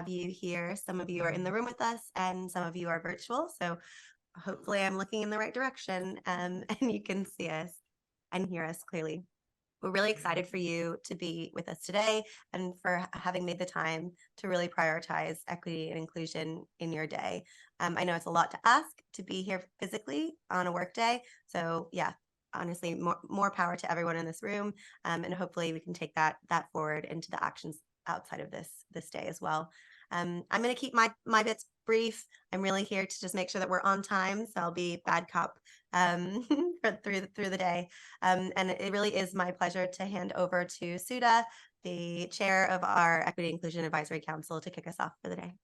have you here. Some of you are in the room with us and some of you are virtual. So hopefully I'm looking in the right direction and you can see us and hear us clearly. We're really excited for you to be with us today and for having made the time to really prioritize equity and inclusion in your day. I know it's a lot to ask to be here physically on a work day. So yeah, honestly, more power to everyone in this room. And hopefully we can take that forward into the actions outside of this day as well. I'm going to keep my bits brief. I'm really here to just make sure that we're on time. So I'll be bad cop through the day. And it really is my pleasure to hand over to Sudha, the chair of our Equity Inclusion Advisory Council, to kick us off for the day.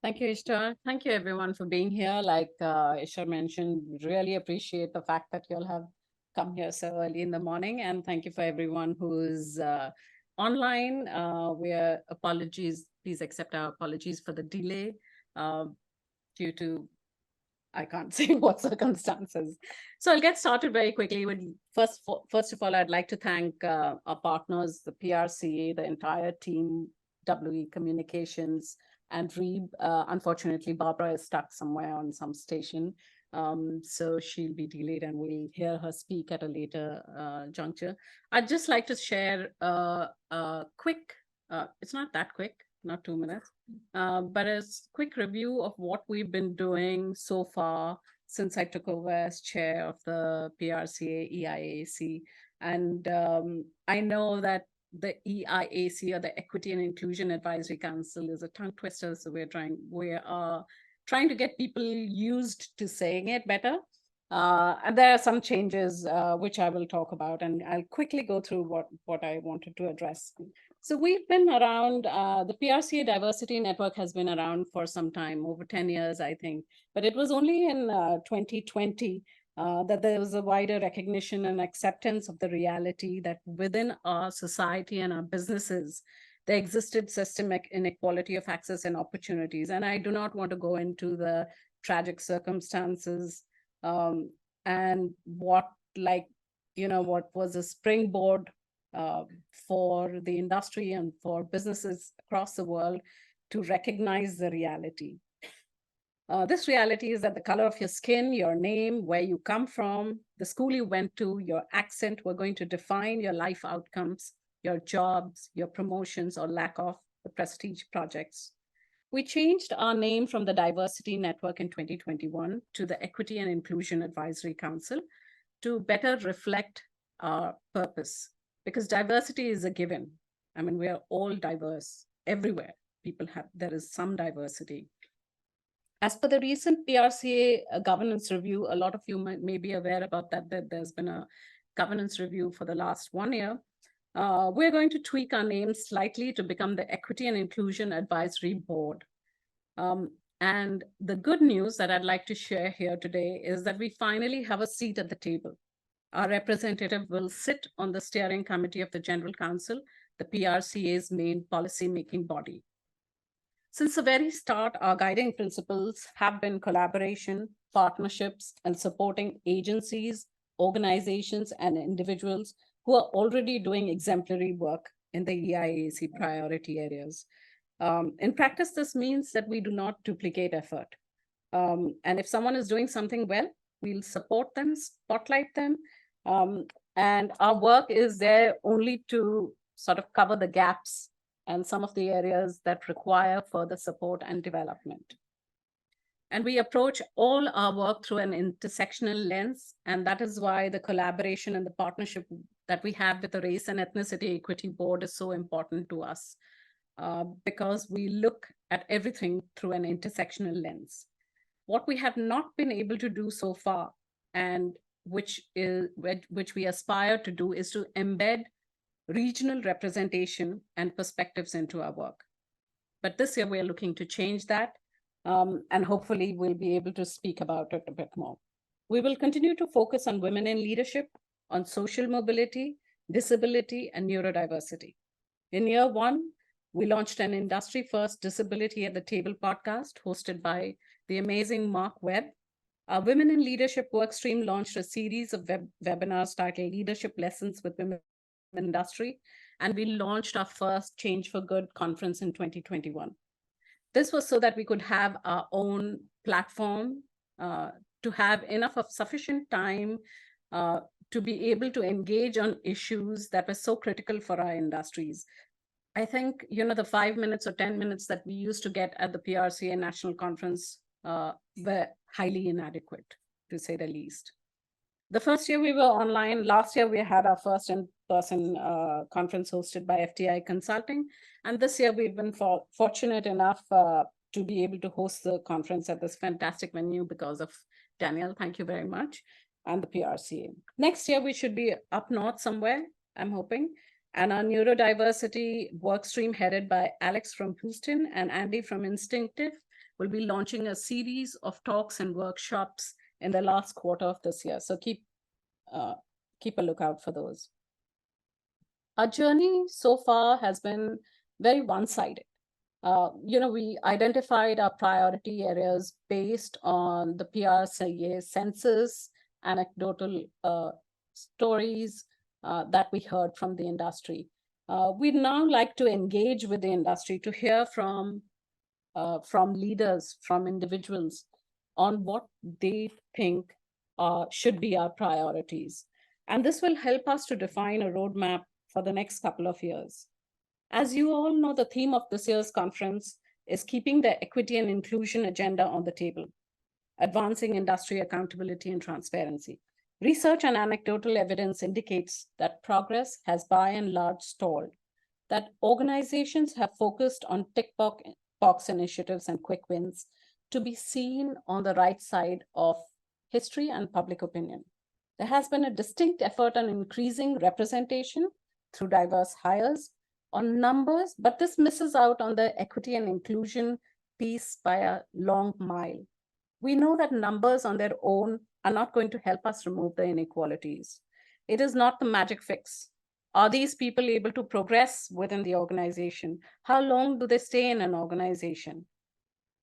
Thank you, Ishtar. Thank you, everyone, for being here. Like Ishtar mentioned, really appreciate the fact that you all have come here so early in the morning. And thank you for everyone who's online. Apologies. Please accept our apologies for the delay due to, I can't say what circumstances. So I'll get started very quickly. First of all, I'd like to thank our partners, the PRCA, the entire team, WE Communications, and Reeb. Unfortunately, Barbara is stuck somewhere on some station. So she'll be delayed and we'll hear her speak at a later juncture. I'd just like to share a quick, it's not that quick, not 2 minutes, but a quick review of what we've been doing so far since I took over as chair of the PRCA EIAC. And I know that the EIAC, or the Equity and Inclusion Advisory Council, is a tongue twister. So we are trying to get people used to saying it better. And there are some changes which I will talk about, and I'll quickly go through what I wanted to address. So we've been around, the PRCA Diversity Network has been around for some time, over 10 years, I think. But it was only in 2020 that there was a wider recognition and acceptance of the reality that within our society and our businesses, there existed systemic inequality of access and opportunities. And I do not want to go into the tragic circumstances and what was a springboard for the industry and for businesses across the world to recognize the reality. This reality is that the color of your skin, your name, where you come from, the school you went to, your accent were going to define your life outcomes, your jobs, your promotions, or lack of the prestige projects. We changed our name from the Diversity Network in 2021 to the Equity and Inclusion Advisory Council to better reflect our purpose, because diversity is a given. I mean, we are all diverse everywhere. There is some diversity. As per the recent PRCA governance review, a lot of you may be aware about that there's been a governance review for the last 1 year. We're going to tweak our name slightly to become the Equity and Inclusion Advisory Board. And the good news that I'd like to share here today is that we finally have a seat at the table. Our representative will sit on the steering committee of the General Council, the PRCA's main policy-making body. Since the very start, our guiding principles have been collaboration, partnerships, and supporting agencies, organizations, and individuals who are already doing exemplary work in the EIAC priority areas. In practice, this means that we do not duplicate effort. And if someone is doing something well, we'll support them, spotlight them, and our work is there only to sort of cover the gaps and some of the areas that require further support and development. And we approach all our work through an intersectional lens, and that is why the collaboration and the partnership that we have with the Race and Ethnicity Equity Board is so important to us, because we look at everything through an intersectional lens. What we have not been able to do so far, and which we aspire to do, is to embed regional representation and perspectives into our work. But this year we're looking to change that, and hopefully we'll be able to speak about it a bit more. We will continue to focus on women in leadership, on social mobility, disability, and neurodiversity. In year one, we launched an industry-first Disability at the Table podcast hosted by the amazing Mark Webb. Our Women in Leadership workstream launched a series of webinars titled Leadership Lessons with Women in Industry, and we launched our first Change for Good conference in 2021. This was so that we could have our own platform to have enough of sufficient time to be able to engage on issues that were so critical for our industries. I think, the 5 minutes or 10 minutes that we used to get at the PRCA National Conference were highly inadequate, to say the least. The first year we were online. Last year we had our first in-person conference hosted by FTI Consulting. And this year we've been fortunate enough to be able to host the conference at this fantastic venue because of Daniel. Thank you very much. And the PRCA. Next year we should be up north somewhere, I'm hoping. And our neurodiversity workstream headed by Alex from Houston and Andy from Instinctive will be launching a series of talks and workshops in the last quarter of this year. So keep a lookout for those. Our journey so far has been very one-sided. We identified our priority areas based on the PRCA census, anecdotal stories that we heard from the industry. We'd now like to engage with the industry to hear from leaders, from individuals on what they think should be our priorities. And this will help us to define a roadmap for the next couple of years. As you all know, the theme of this year's conference is keeping the equity and inclusion agenda on the table, advancing industry accountability and transparency. Research and anecdotal evidence indicates that progress has by and large stalled, that organizations have focused on tick box initiatives and quick wins to be seen on the right side of history and public opinion. There has been a distinct effort on increasing representation through diverse hires on numbers, but this misses out on the equity and inclusion piece by a long mile. We know that numbers on their own are not going to help us remove the inequalities. It is not the magic fix. Are these people able to progress within the organization? How long do they stay in an organization?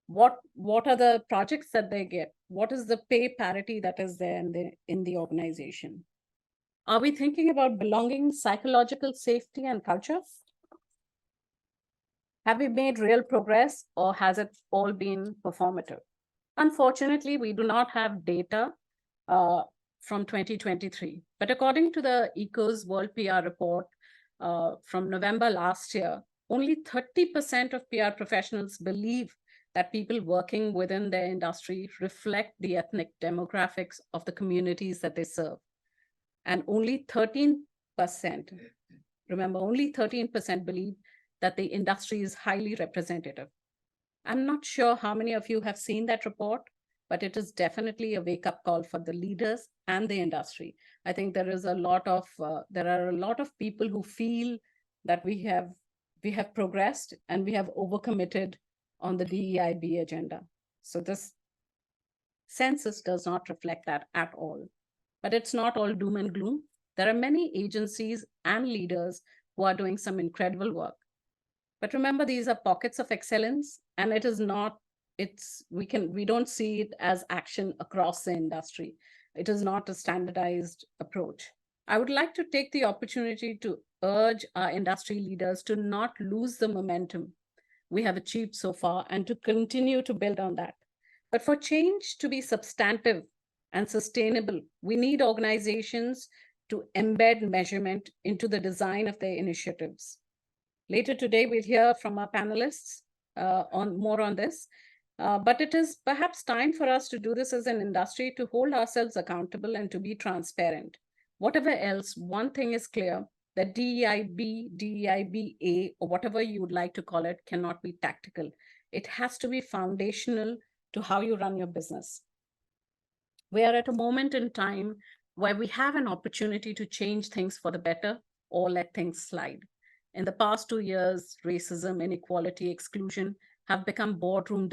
What are the projects that they get? What is the pay parity that is there in the organization? Are we thinking about belonging, psychological safety, and culture? Have we made real progress, or has it all been performative? Unfortunately, we do not have data from 2023. But according to the ECO's World PR report from November last year, only 30% of PR professionals believe that people working within their industry reflect the ethnic demographics of the communities that they serve. And only 13%, remember, only 13% believe that the industry is highly representative. I'm not sure how many of you have seen that report, but it is definitely a wake-up call for the leaders and the industry. I think there are a lot of people who feel that we have progressed and we have overcommitted on the DEIB agenda. So this census does not reflect that at all. But it's not all doom and gloom. There are many agencies and leaders who are doing some incredible work. But remember, these are pockets of excellence, and it is not, we don't see it as action across the industry. It is not a standardized approach. I would like to take the opportunity to urge our industry leaders to not lose the momentum we have achieved so far and to continue to build on that. But for change to be substantive and sustainable, we need organizations to embed measurement into the design of their initiatives. Later today, we'll hear from our panelists more on this, but it is perhaps time for us to do this as an industry, to hold ourselves accountable and to be transparent. Whatever else, one thing is clear, that DEIB, DEIBA, or whatever you would like to call it, cannot be tactical. It has to be foundational to how you run your business. We are at a moment in time where we have an opportunity to change things for the better or let things slide. In the past 2 years, racism, inequality, exclusion have become boardroom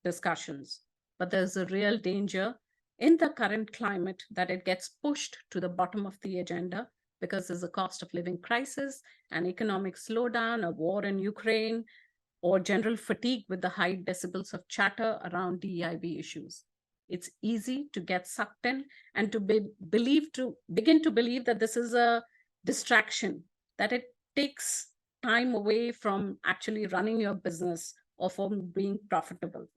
discussions. But there's a real danger in the current climate that it gets pushed to the bottom of the agenda because there's a cost of living crisis, an economic slowdown, a war in Ukraine, or general fatigue with the high decibels of chatter around DEIB issues. It's easy to get sucked in and to begin to believe that this is a distraction, that it takes time away from actually running your business or from being profitable.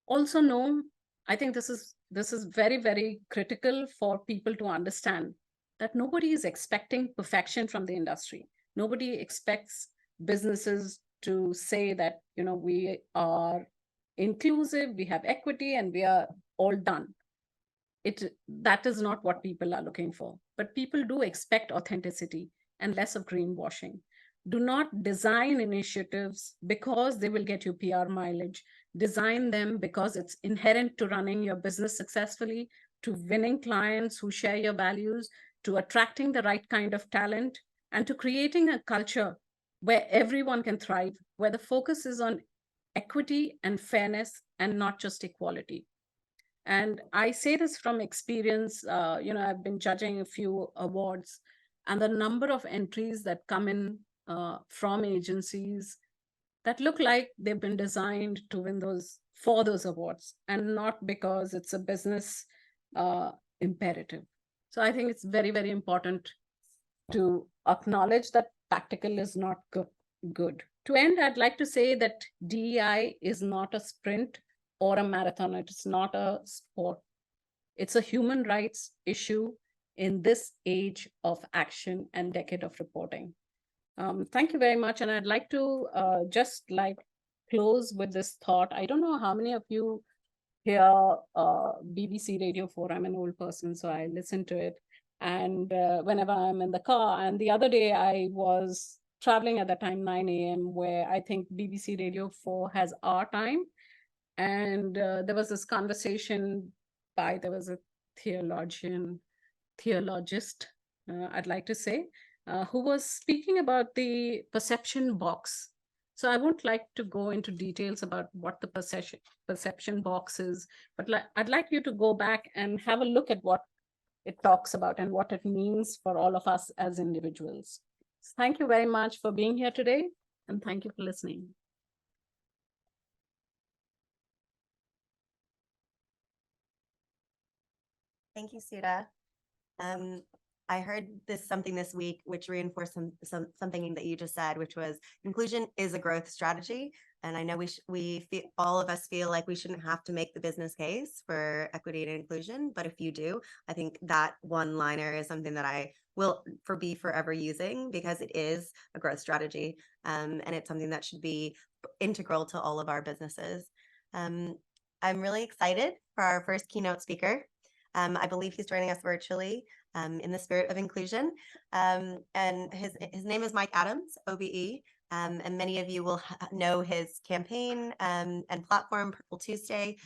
Also know, I think this is very, very critical for people to understand that nobody is expecting perfection from the industry. Nobody expects businesses to say that, we are inclusive, we have equity, and we are all done. That is not what people are looking for. But people do expect authenticity and less of greenwashing. Do not design initiatives because they will get you PR mileage. Design them because it's inherent to running your business successfully, to winning clients who share your values, to attracting the right kind of talent, and to creating a culture where everyone can thrive, where the focus is on equity and fairness and not just equality. And I say this from experience. I've been judging a few awards, and the number of entries that come in from agencies that look like they've been designed to win for those awards, and not because it's a business imperative. So I think it's very, very important to acknowledge that tactical is not good. To end, I'd like to say that DEI is not a sprint or a marathon. It's not a sport. It's a human rights issue in this age of action and decade of reporting. Thank you very much. And I'd like to close with this thought. I don't know how many of you hear BBC Radio 4. I'm an old person, so I listen to it. And whenever I'm in the car, and the other day I was traveling at that time, 9 a.m., where I think BBC Radio 4 has our time. And there was this conversation there was a theologist, I'd like to say, who was speaking about the perception box. So I won't like to go into details about what the perception box is, but I'd like you to go back and have a look at what it talks about and what it means for all of us as individuals. So thank you very much for being here today, and thank you for listening. Thank you, Sudha. I heard something this week, which reinforced something that you just said, which was inclusion is a growth strategy. And I know all of us feel like we shouldn't have to make the business case for equity and inclusion. But if you do, I think that one-liner is something that I will be forever using, because it is a growth strategy. And it's something that should be integral to all of our businesses. I'm really excited for our first keynote speaker. I believe he's joining us virtually in the spirit of inclusion. And his name is Adams OBE. And many of you will know his campaign and platform, Purple Tuesday.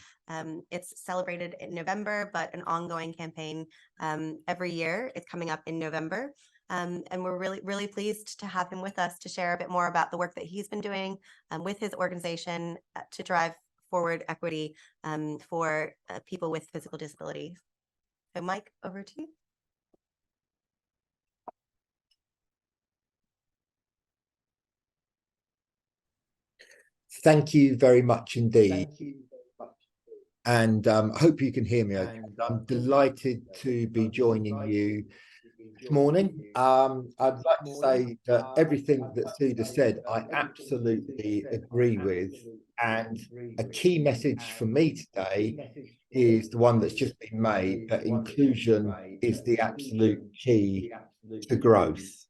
It's celebrated in November, but an ongoing campaign every year. It's coming up in November. And we're really, really pleased to have him with us to share a bit more about the work that he's been doing with his organization to drive forward equity for people with physical disabilities. So Mike, over to you. Thank you very much indeed. And I hope you can hear me okay. I'm delighted to be joining you this morning. I'd like to say that everything that Sudha said, I absolutely agree with. And a key message for me today is the one that's just been made, that inclusion is the absolute key to growth.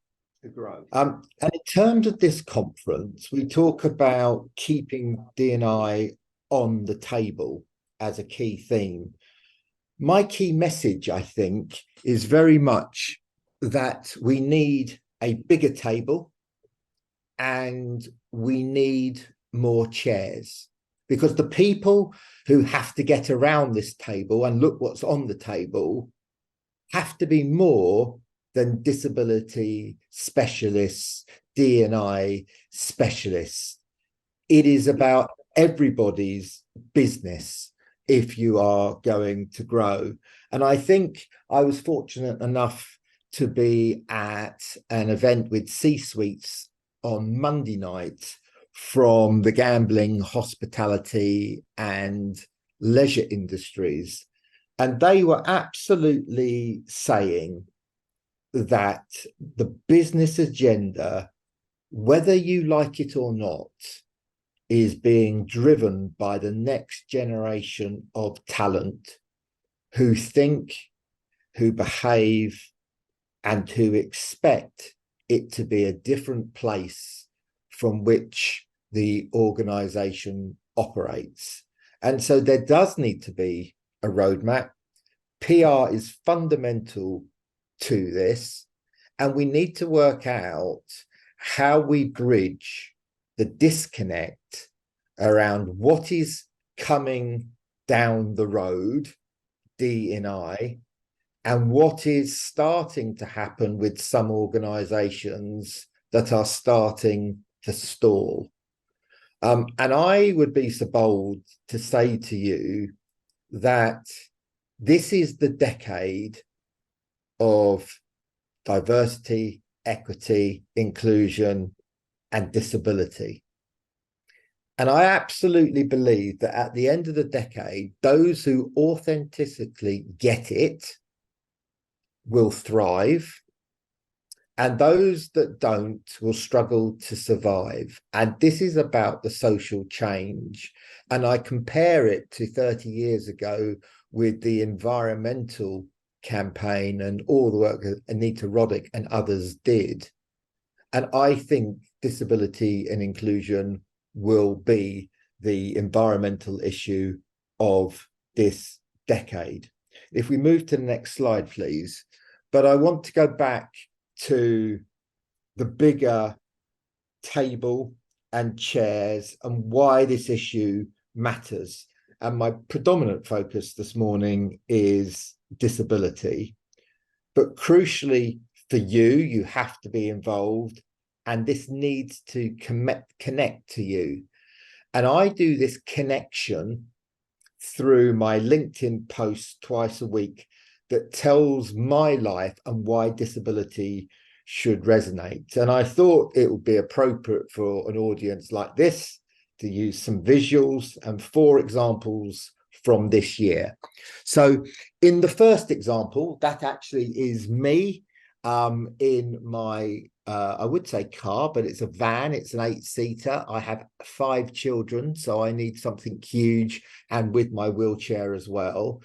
And in terms of this conference, we talk about keeping D&I on the table as a key theme. My key message, I think, is very much that we need a bigger table and we need more chairs, because the people who have to get around this table and look what's on the table have to be more than disability specialists, D&I specialists. It is about everybody's business if you are going to grow. And I think I was fortunate enough to be at an event with C-suites on Monday night from the gambling, hospitality and leisure industries. And they were absolutely saying that the business agenda, whether you like it or not, is being driven by the next generation of talent who think, who behave, and who expect it to be a different place from which the organization operates. And so there does need to be a roadmap. PR is fundamental to this, and we need to work out how we bridge the disconnect around what is coming down the road, D&I, and what is starting to happen with some organizations that are starting to stall. And I would be so bold to say to you that this is the decade of diversity, equity, inclusion, and disability. And I absolutely believe that at the end of the decade, those who authentically get it will thrive, and those that don't will struggle to survive. And this is about the social change. And I compare it to 30 years ago with the environmental campaign and all the work that Anita Roddick and others did. And I think disability and inclusion will be the environmental issue of this decade. If we move to the next slide, please. But I want to go back to the bigger table and chairs and why this issue matters. And my predominant focus this morning is disability. But crucially for you, you have to be involved, and this needs to connect to you. And I do this connection through my LinkedIn posts twice a week that tells my life and why disability should resonate. And I thought it would be appropriate for an audience like this to use some visuals and 4 examples from this year. So in the first example, that actually is me in my, I would say car, but it's a van, it's an 8-seater. I have 5 children, so I need something huge and with my wheelchair as well.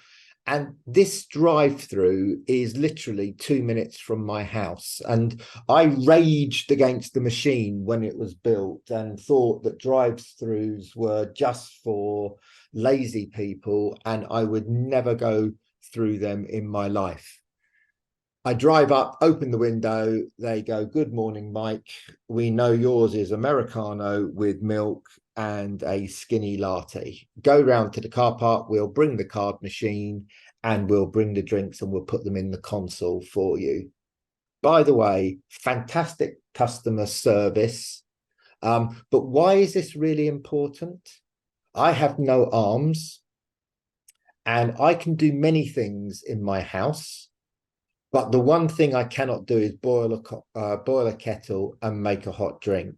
And this drive-through is literally 2 minutes from my house. And I raged against the machine when it was built and thought that drive-throughs were just for lazy people and I would never go through them in my life. I drive up, open the window, they go, "Good morning, Mike. We know yours is Americano with milk and a skinny latte. Go round to the car park, we'll bring the card machine and we'll bring the drinks and we'll put them in the console for you." By the way, fantastic customer service. But why is this really important? I have no arms and I can do many things in my house. But the one thing I cannot do is boil a kettle and make a hot drink.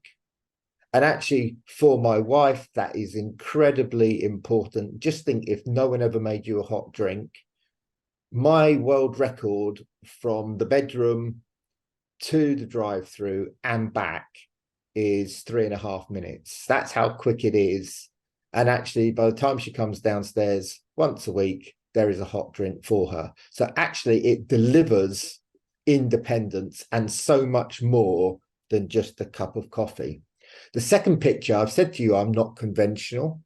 And actually, for my wife, that is incredibly important. Just think, if no one ever made you a hot drink, my world record from the bedroom to the drive-through and back is 3.5 minutes. That's how quick it is. And actually, by the time she comes downstairs once a week, there is a hot drink for her. So actually, it delivers independence and so much more than just a cup of coffee. The second picture, I've said to you, I'm not conventional.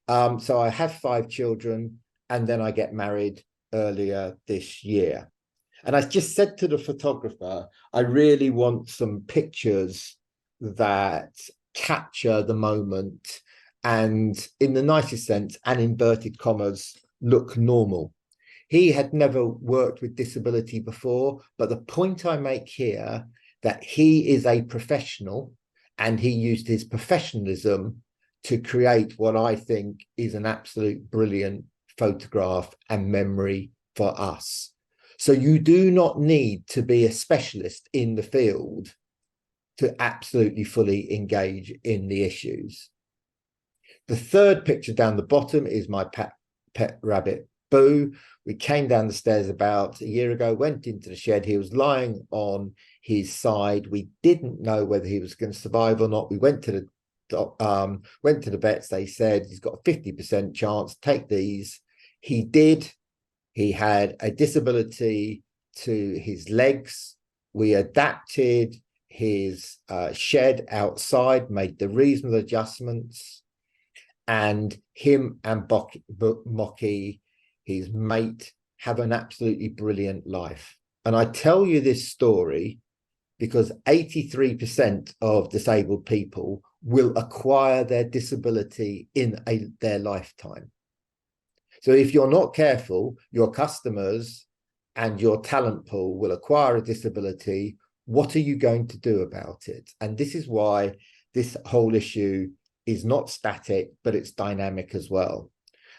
So I have 5 children and then I get married earlier this year. And I just said to the photographer, I really want some pictures that capture the moment and, in the nicest sense and inverted commas, look normal. He had never worked with disability before, but the point I make here, that he is a professional and he used his professionalism to create what I think is an absolute brilliant photograph and memory for us. So you do not need to be a specialist in the field to absolutely fully engage in the issues. The third picture down the bottom is my pet rabbit, Boo. We came down the stairs about a year ago, went into the shed. He was lying on his side. We didn't know whether he was going to survive or not. We went to the vets. They said he's got a 50% chance. Take these. He did. He had a disability to his legs. We adapted his shed outside, made the reasonable adjustments, and him and Mocky, his mate, have an absolutely brilliant life. And I tell you this story because 83% of disabled people will acquire their disability in their lifetime. So if you're not careful, your customers and your talent pool will acquire a disability. What are you going to do about it? And this is why this whole issue is not static, but it's dynamic as well.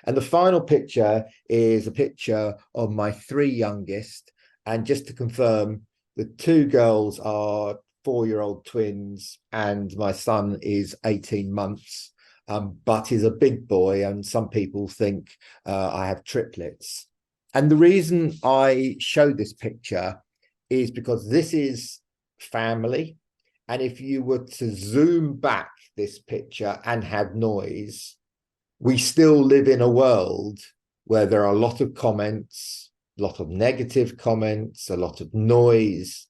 And the final picture is a picture of my 3 youngest. And just to confirm, the 2 girls are 4-year-old twins, and my son is 18 months, but he's a big boy, and some people think I have triplets. And the reason I show this picture is because this is family. And if you were to zoom back this picture and have noise, we still live in a world where there are a lot of comments, a lot of negative comments, a lot of noise.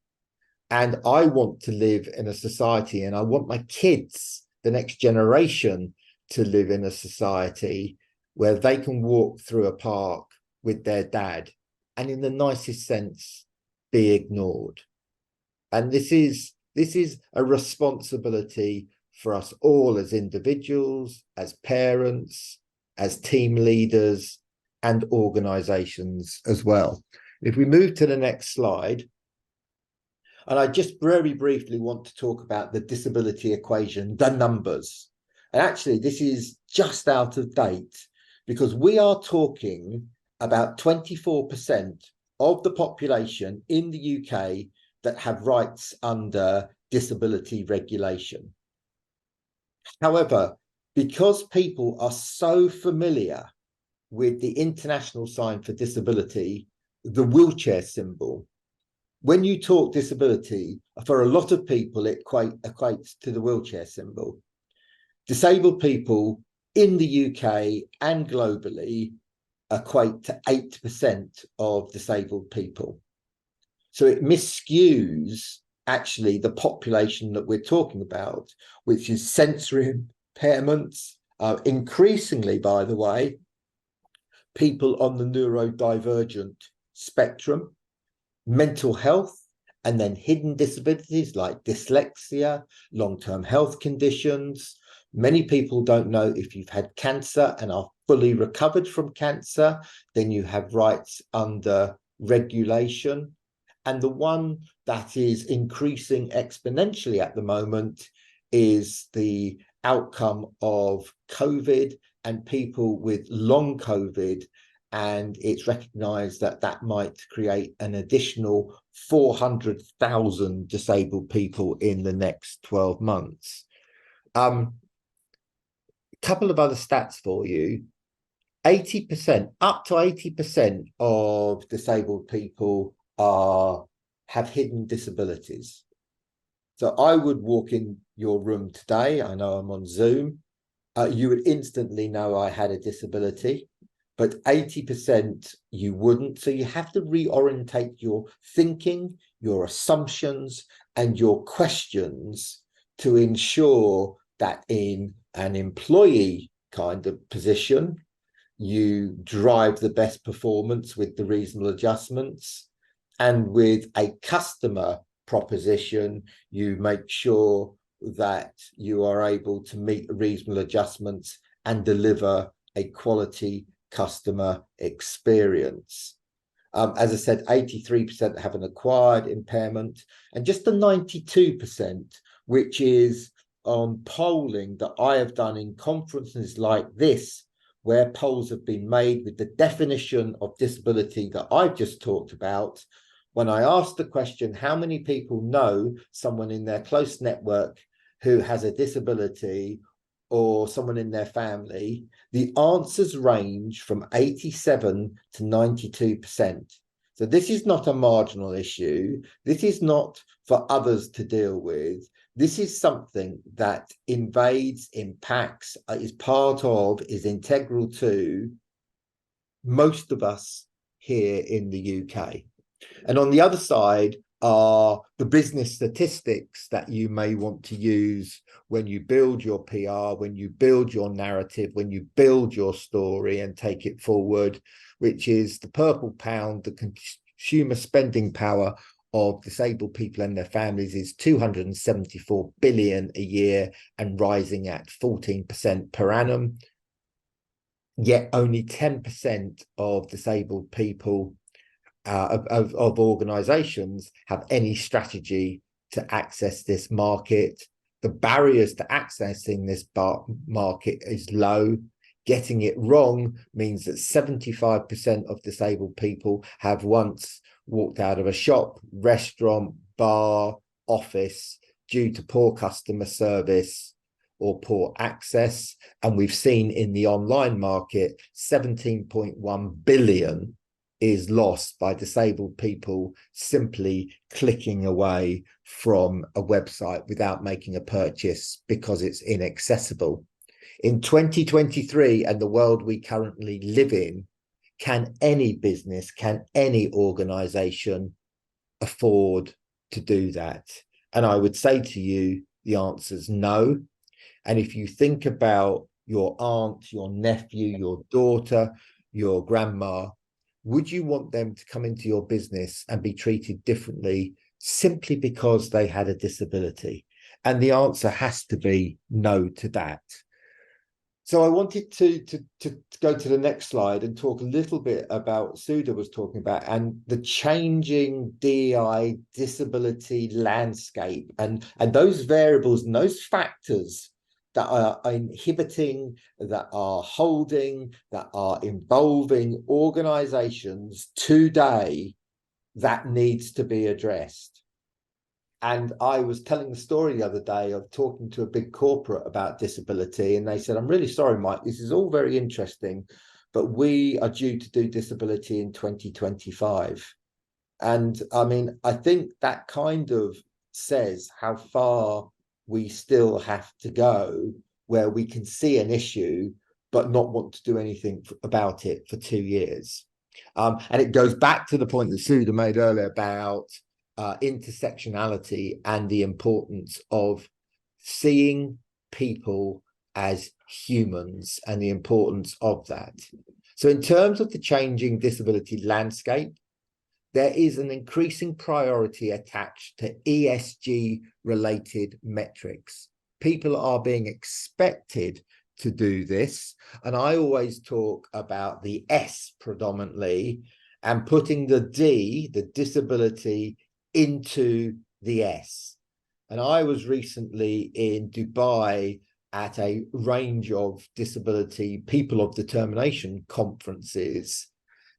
And I want to live in a society, and I want my kids, the next generation, to live in a society where they can walk through a park with their dad and, in the nicest sense, be ignored. And this is a responsibility for us all as individuals, as parents, as team leaders, and organizations as well. If we move to the next slide, and I just very briefly want to talk about the disability equation, the numbers. And actually, this is just out of date because we are talking about 24% of the population in the UK that have rights under disability regulation. However, because people are so familiar with the international sign for disability, the wheelchair symbol, when you talk disability, for a lot of people, it equates to the wheelchair symbol. Disabled people in the UK and globally equate to 8% of disabled people. So it miscues actually the population that we're talking about, which is sensory impairments, increasingly, by the way, people on the neurodivergent spectrum, mental health, and then hidden disabilities like dyslexia, long-term health conditions. Many people don't know if you've had cancer and are fully recovered from cancer, then you have rights under regulation. And the one that is increasing exponentially at the moment is the outcome of COVID and people with long COVID. And it's recognized that that might create an additional 400,000 disabled people in the next 12 months. Couple of other stats for you. 80%, up to 80% of disabled people have hidden disabilities. So I would walk in your room today, I know I'm on Zoom, you would instantly know I had a disability, but 80% you wouldn't. So you have to reorientate your thinking, your assumptions, and your questions to ensure that in an employee kind of position, you drive the best performance with the reasonable adjustments. And with a customer proposition, you make sure that you are able to meet reasonable adjustments and deliver a quality customer experience. As I said, 83% have an acquired impairment, and just the 92%, which is on polling that I have done in conferences like this, where polls have been made with the definition of disability that I've just talked about. When I asked the question, how many people know someone in their close network who has a disability, or someone in their family, the answers range from 87 to 92%. So this is not a marginal issue. This is not for others to deal with. This is something that invades, impacts, is part of, is integral to most of us here in the UK. And on the other side are the business statistics that you may want to use when you build your PR, when you build your narrative, when you build your story and take it forward, which is the purple pound, the consumer spending power of disabled people and their families is 274 billion a year and rising at 14% per annum. Yet only 10% of disabled people of organizations have any strategy to access this market. The barriers to accessing this market is low. Getting it wrong means that 75% of disabled people have once walked out of a shop, restaurant, bar, office due to poor customer service or poor access. And we've seen in the online market, 17.1 billion is lost by disabled people simply clicking away from a website without making a purchase because it's inaccessible. In 2023 and the world we currently live in, can any business, can any organization afford to do that? And I would say to you, the answer is no. And if you think about your aunt, your nephew, your daughter, your grandma, would you want them to come into your business and be treated differently simply because they had a disability? And the answer has to be no to that. So I wanted to go to the next slide and talk a little bit about what Sudha was talking about and the changing DEI disability landscape and those variables and those factors that are inhibiting, that are holding, that are involving organizations today that needs to be addressed. And I was telling the story the other day of talking to a big corporate about disability, and they said, I'm really sorry, Mike, this is all very interesting, but we are due to do disability in 2025. And I mean, I think that kind of says how far we still have to go, where we can see an issue, but not want to do anything about it for 2 years. And it goes back to the point that Sudha made earlier about intersectionality and the importance of seeing people as humans and the importance of that. So in terms of the changing disability landscape, there is an increasing priority attached to ESG related metrics. People are being expected to do this. And I always talk about the S predominantly and putting the D, the disability, into the S. And I was recently in Dubai at a range of disability people of determination conferences,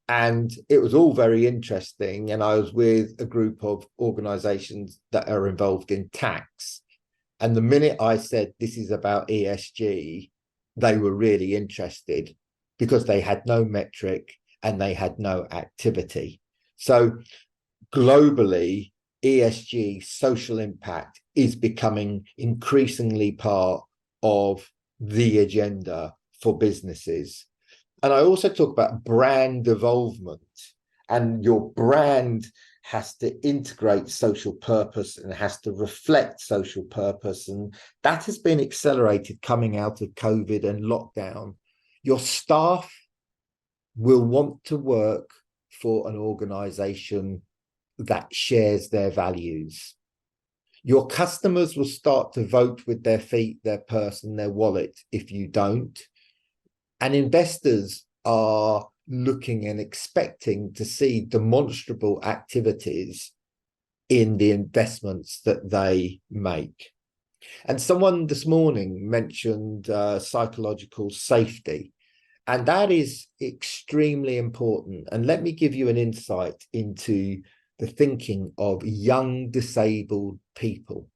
and it was all very interesting. And I was with a group of organizations that are involved in tax, and the minute I said this is about ESG, they were really interested because they had no metric and they had no activity. So globally, ESG, social impact, is becoming increasingly part of the agenda for businesses. And I also talk about brand involvement, and your brand has to integrate social purpose and has to reflect social purpose. And that has been accelerated coming out of COVID and lockdown. Your staff will want to work for an organization that shares their values. Your customers will start to vote with their feet, their purse, and their wallet if you don't. And investors are looking and expecting to see demonstrable activities in the investments that they make. And someone this morning mentioned psychological safety, and that is extremely important. And let me give you an insight into the thinking of young disabled people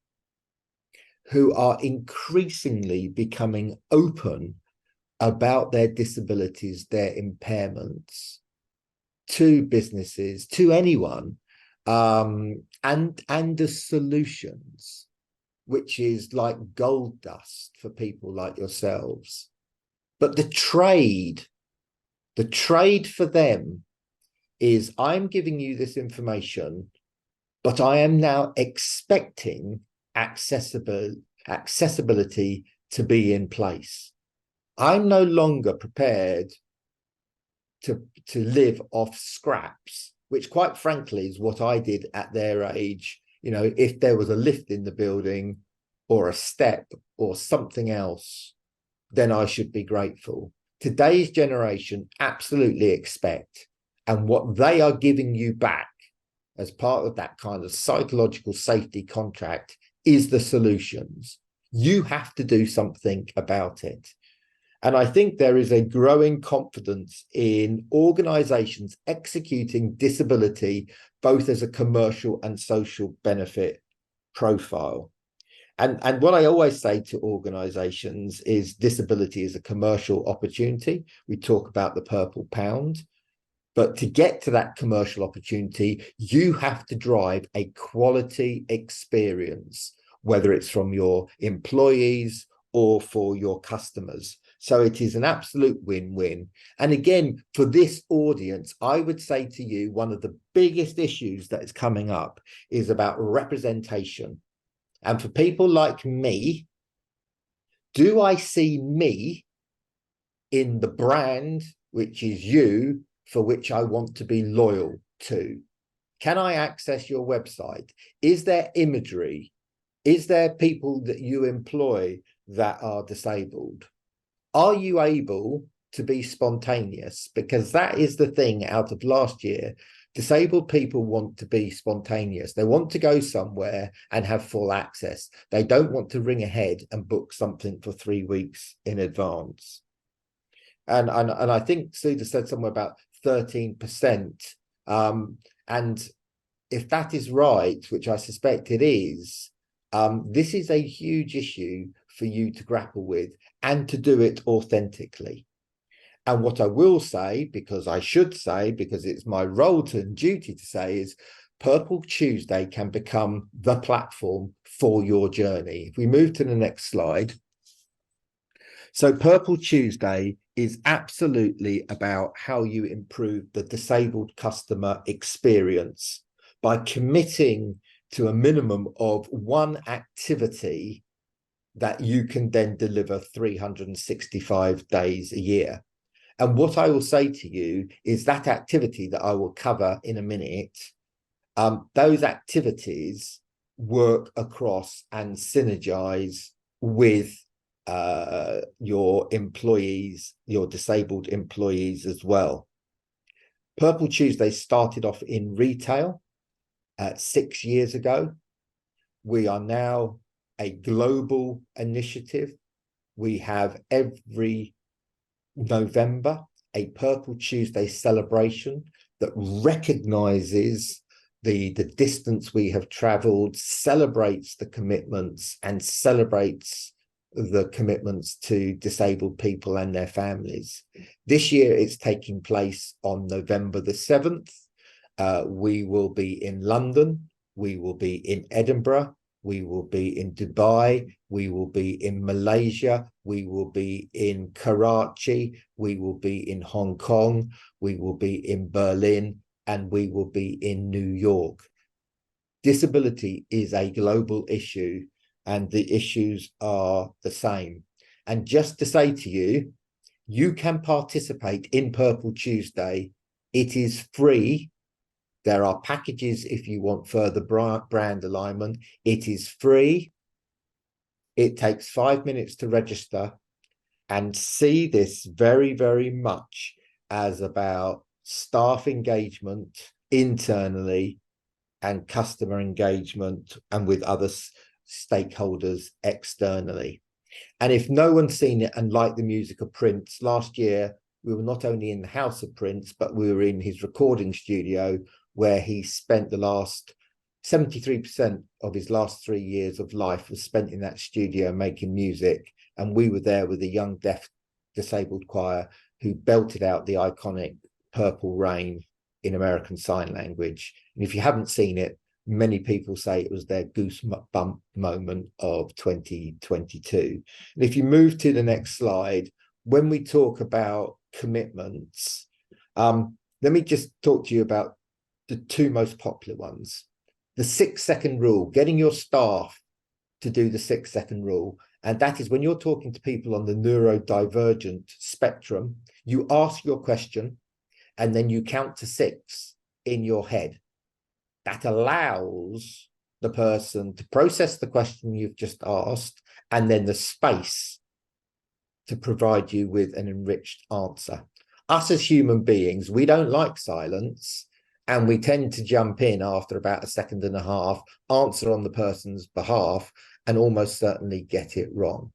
who are increasingly becoming open about their disabilities, their impairments, to businesses, to anyone, and the solutions, which is like gold dust for people like yourselves. But the trade for them is, I'm giving you this information, but I am now expecting accessibility to be in place. I'm no longer prepared to live off scraps, which quite frankly is what I did at their age. You know, if there was a lift in the building or a step or something else, then I should be grateful. Today's generation absolutely expect, and what they are giving you back as part of that kind of psychological safety contract is the solutions. You have to do something about it. And I think there is a growing confidence in organizations executing disability, both as a commercial and social benefit profile. And what I always say to organizations is disability is a commercial opportunity. We talk about the purple pound, but to get to that commercial opportunity, you have to drive a quality experience, whether it's from your employees or for your customers. So it is an absolute win-win. And again, for this audience, I would say to you, one of the biggest issues that is coming up is about representation. And for people like me, do I see me in the brand, which is you, for which I want to be loyal to? Can I access your website? Is there imagery? Is there people that you employ that are disabled? Are you able to be spontaneous? Because that is the thing out of last year. Disabled people want to be spontaneous. They want to go somewhere and have full access. They don't want to ring ahead and book something for 3 weeks in advance. And I think Sudha said somewhere about 13%. And if that is right, which I suspect it is, this is a huge issue for you to grapple with and to do it authentically. And what I will say, because I should say, because it's my role and duty to say, is Purple Tuesday can become the platform for your journey. If we move to the next slide. So Purple Tuesday is absolutely about how you improve the disabled customer experience by committing to a minimum of one activity that you can then deliver 365 days a year. And what I will say to you is that activity that I will cover in a minute, those activities work across and synergize with your employees, your disabled employees as well. Purple Tuesday started off in retail 6 years ago. We are now a global initiative. We have every November a Purple Tuesday celebration that recognizes the distance we have traveled, celebrates the commitments, and celebrates the commitments to disabled people and their families. This year it's taking place on November the 7th. We will be in London, we will be in Edinburgh, we will be in Dubai, we will be in Malaysia, we will be in Karachi, we will be in Hong Kong, we will be in Berlin, and we will be in New York. Disability is a global issue, and the issues are the same. And just to say to you, you can participate in Purple Tuesday. It is free. There are packages if you want further brand alignment. It is free. It takes 5 minutes to register, and see this very, very much as about staff engagement internally and customer engagement and with other stakeholders externally. And if no one's seen it and liked the music of Prince, last year we were not only in the house of Prince, but we were in his recording studio, where he spent the last 73% of his last 3 years of life was spent in that studio making music. And we were there with a young deaf disabled choir who belted out the iconic Purple Rain in American Sign Language. And if you haven't seen it, many people say it was their goosebump moment of 2022. And if you move to the next slide, when we talk about commitments, let me just talk to you about the two most popular ones. The 6-second rule, getting your staff to do the 6-second rule. And that is when you're talking to people on the neurodivergent spectrum, you ask your question and then you count to 6 in your head. That allows the person to process the question you've just asked and then the space to provide you with an enriched answer. Us as human beings, we don't like silence, and we tend to jump in after about a second and a half, answer on the person's behalf, and almost certainly get it wrong.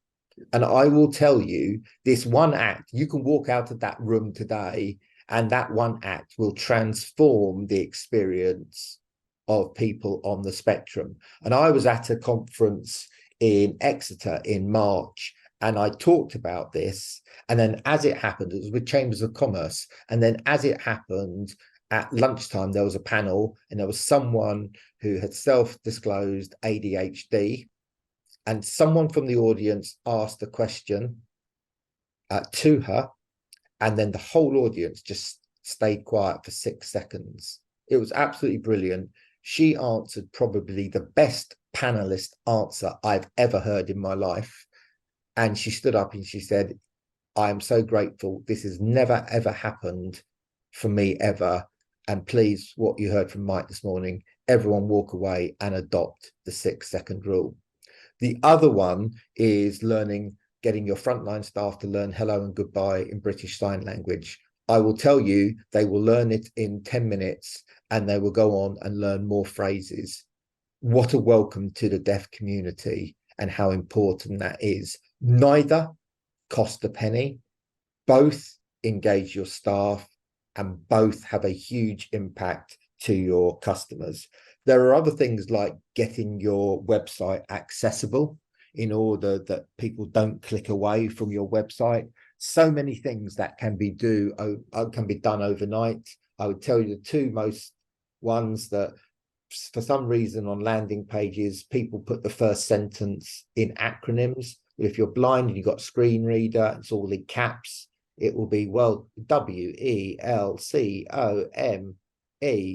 And I will tell you, this one act, you can walk out of that room today, and that one act will transform the experience of people on the spectrum. And I was at a conference in Exeter in March, and I talked about this. And then as it happened, it was with Chambers of Commerce. And then as it happened, at lunchtime, there was a panel, and there was someone who had self-disclosed ADHD. And someone from the audience asked a question to her, and then the whole audience just stayed quiet for 6 seconds. It was absolutely brilliant. She answered probably the best panelist answer I've ever heard in my life. And she stood up and she said, I am so grateful. This has never, ever happened for me ever. And please, what you heard from Mike this morning, everyone walk away and adopt the 6-second rule. The other one is getting your frontline staff to learn hello and goodbye in British Sign Language. I will tell you, they will learn it in 10 minutes and they will go on and learn more phrases. What a welcome to the deaf community and how important that is. Neither cost a penny, both engage your staff, and both have a huge impact to your customers. There are other things like getting your website accessible in order that people don't click away from your website. So many things that can be done overnight. I would tell you the two most ones that for some reason on landing pages, people put the first sentence in acronyms. If you're blind and you've got a screen reader, it's all in caps. It will be, well, WELCOME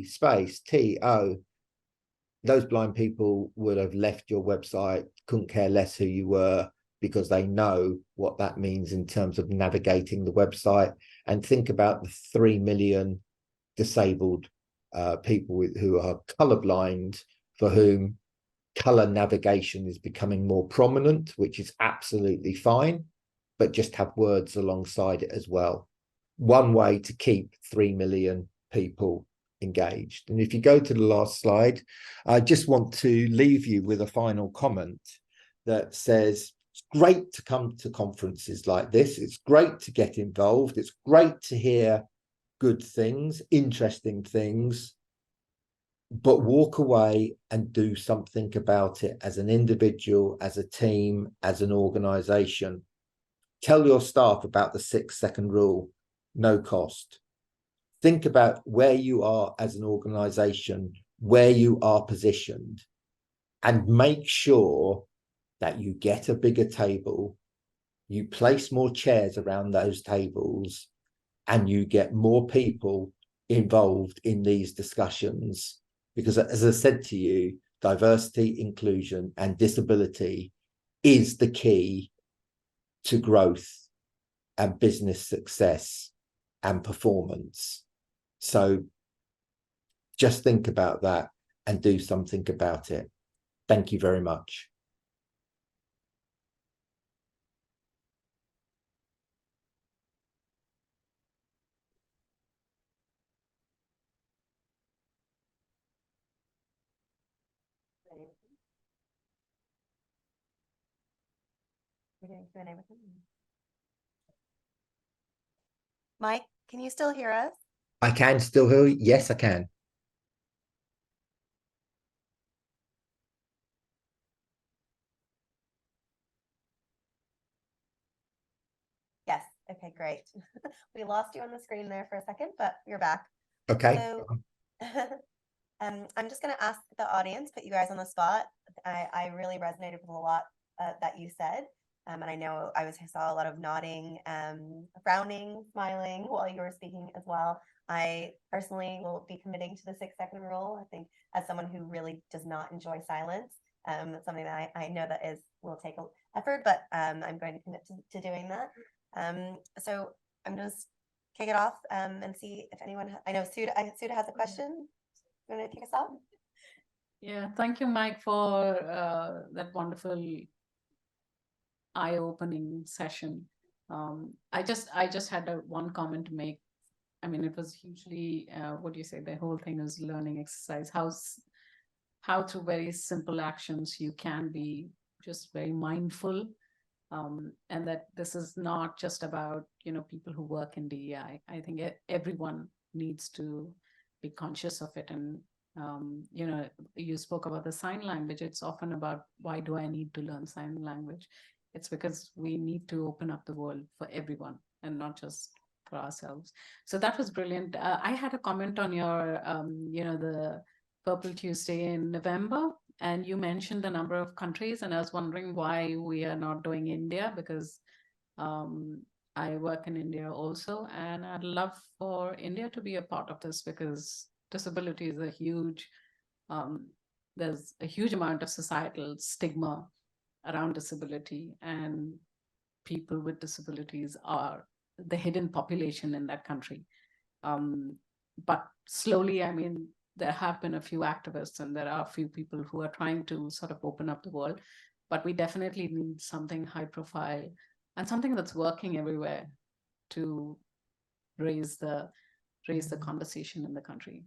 space TO. Those blind people would have left your website, couldn't care less who you were, because they know what that means in terms of navigating the website. And think about the 3 million disabled people who are colorblind, for whom color navigation is becoming more prominent, which is absolutely fine, but just have words alongside it as well. One way to keep 3 million people engaged. And if you go to the last slide, I just want to leave you with a final comment that says, it's great to come to conferences like this. It's great to get involved. It's great to hear good things, interesting things, but walk away and do something about it as an individual, as a team, as an organization. Tell your staff about the 6-second rule, no cost. Think about where you are as an organization, where you are positioned, and make sure that you get a bigger table, you place more chairs around those tables, and you get more people involved in these discussions. Because as I said to you, diversity, inclusion, and disability is the key to growth and business success and performance. So just think about that and do something about it. Thank you very much. Mike, can you still hear us? I can still hear you. Yes, I can. Okay, great. We lost you on the screen there for a second, but you're back. Okay. So I'm just going to ask the audience, put you guys on the spot. I really resonated with a lot that you said. And I know I saw a lot of nodding, frowning, smiling while you were speaking as well. I personally will be committing to the 6-second rule. I think as someone who really does not enjoy silence, that's something that I know that will take effort, but I'm going to commit to doing that. So I'm just kick it off and see if anyone. I know Suda has a question. You want to kick us off? Yeah, thank you, Mike, for that wonderful eye-opening session. I just had one comment to make. I mean, it was hugely, what do you say? The whole thing is learning exercise. How through very simple actions you can be just very mindful, and that this is not just about people who work in DEI. I think everyone needs to be conscious of it. And you spoke about the sign language. It's often about, why do I need to learn sign language? It's because we need to open up the world for everyone and not just for ourselves. So that was brilliant. I had a comment on your, the Purple Tuesday in November, and you mentioned the number of countries, and I was wondering why we are not doing India, because I work in India also, and I'd love for India to be a part of this, because disability is there's a huge amount of societal stigma around disability, and people with disabilities are the hidden population in that country. But slowly, I mean, there have been a few activists and there are a few people who are trying to sort of open up the world, but we definitely need something high profile and something that's working everywhere to raise the conversation in the country.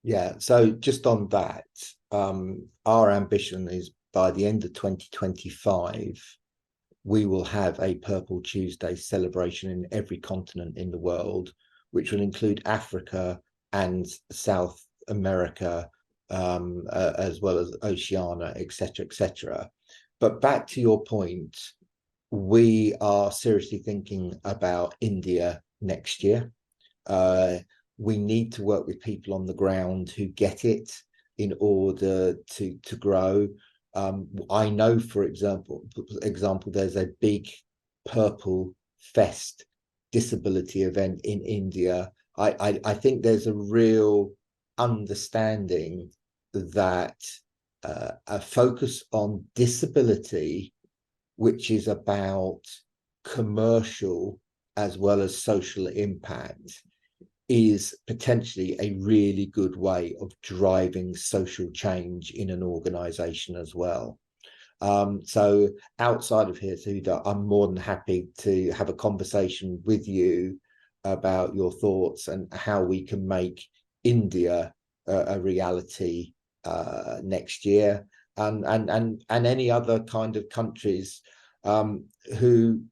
Yeah, so just on that, our ambition is by the end of 2025, we will have a Purple Tuesday celebration in every continent in the world, which will include Africa and South America, as well as Oceania, etc., etc. But back to your point, we are seriously thinking about India next year. We need to work with people on the ground who get it in order to grow. I know, for example, there's a big Purple Fest disability event in India. I think there's a real understanding that a focus on disability, which is about commercial as well as social impact, is potentially a really good way of driving social change in an organization as well. So outside of here, Suda, I'm more than happy to have a conversation with you about your thoughts and how we can make India a reality next year, and any other kind of countries who,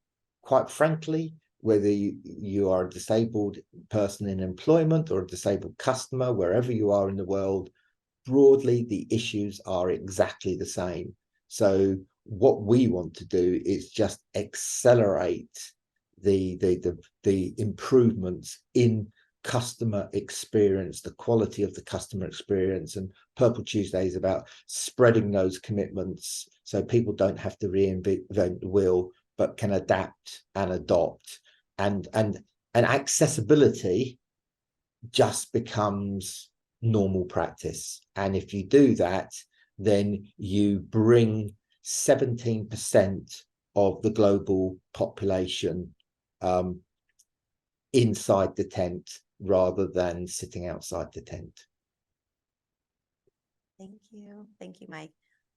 quite frankly, whether you are a disabled person in employment or a disabled customer, wherever you are in the world, broadly, the issues are exactly the same. So what we want to do is just accelerate the improvements in customer experience, the quality of the customer experience. And Purple Tuesday is about spreading those commitments so people don't have to reinvent the wheel, but can adapt and adopt. And accessibility just becomes normal practice. And if you do that, then you bring 17% of the global population inside the tent rather than sitting outside the tent. Thank you, Mike.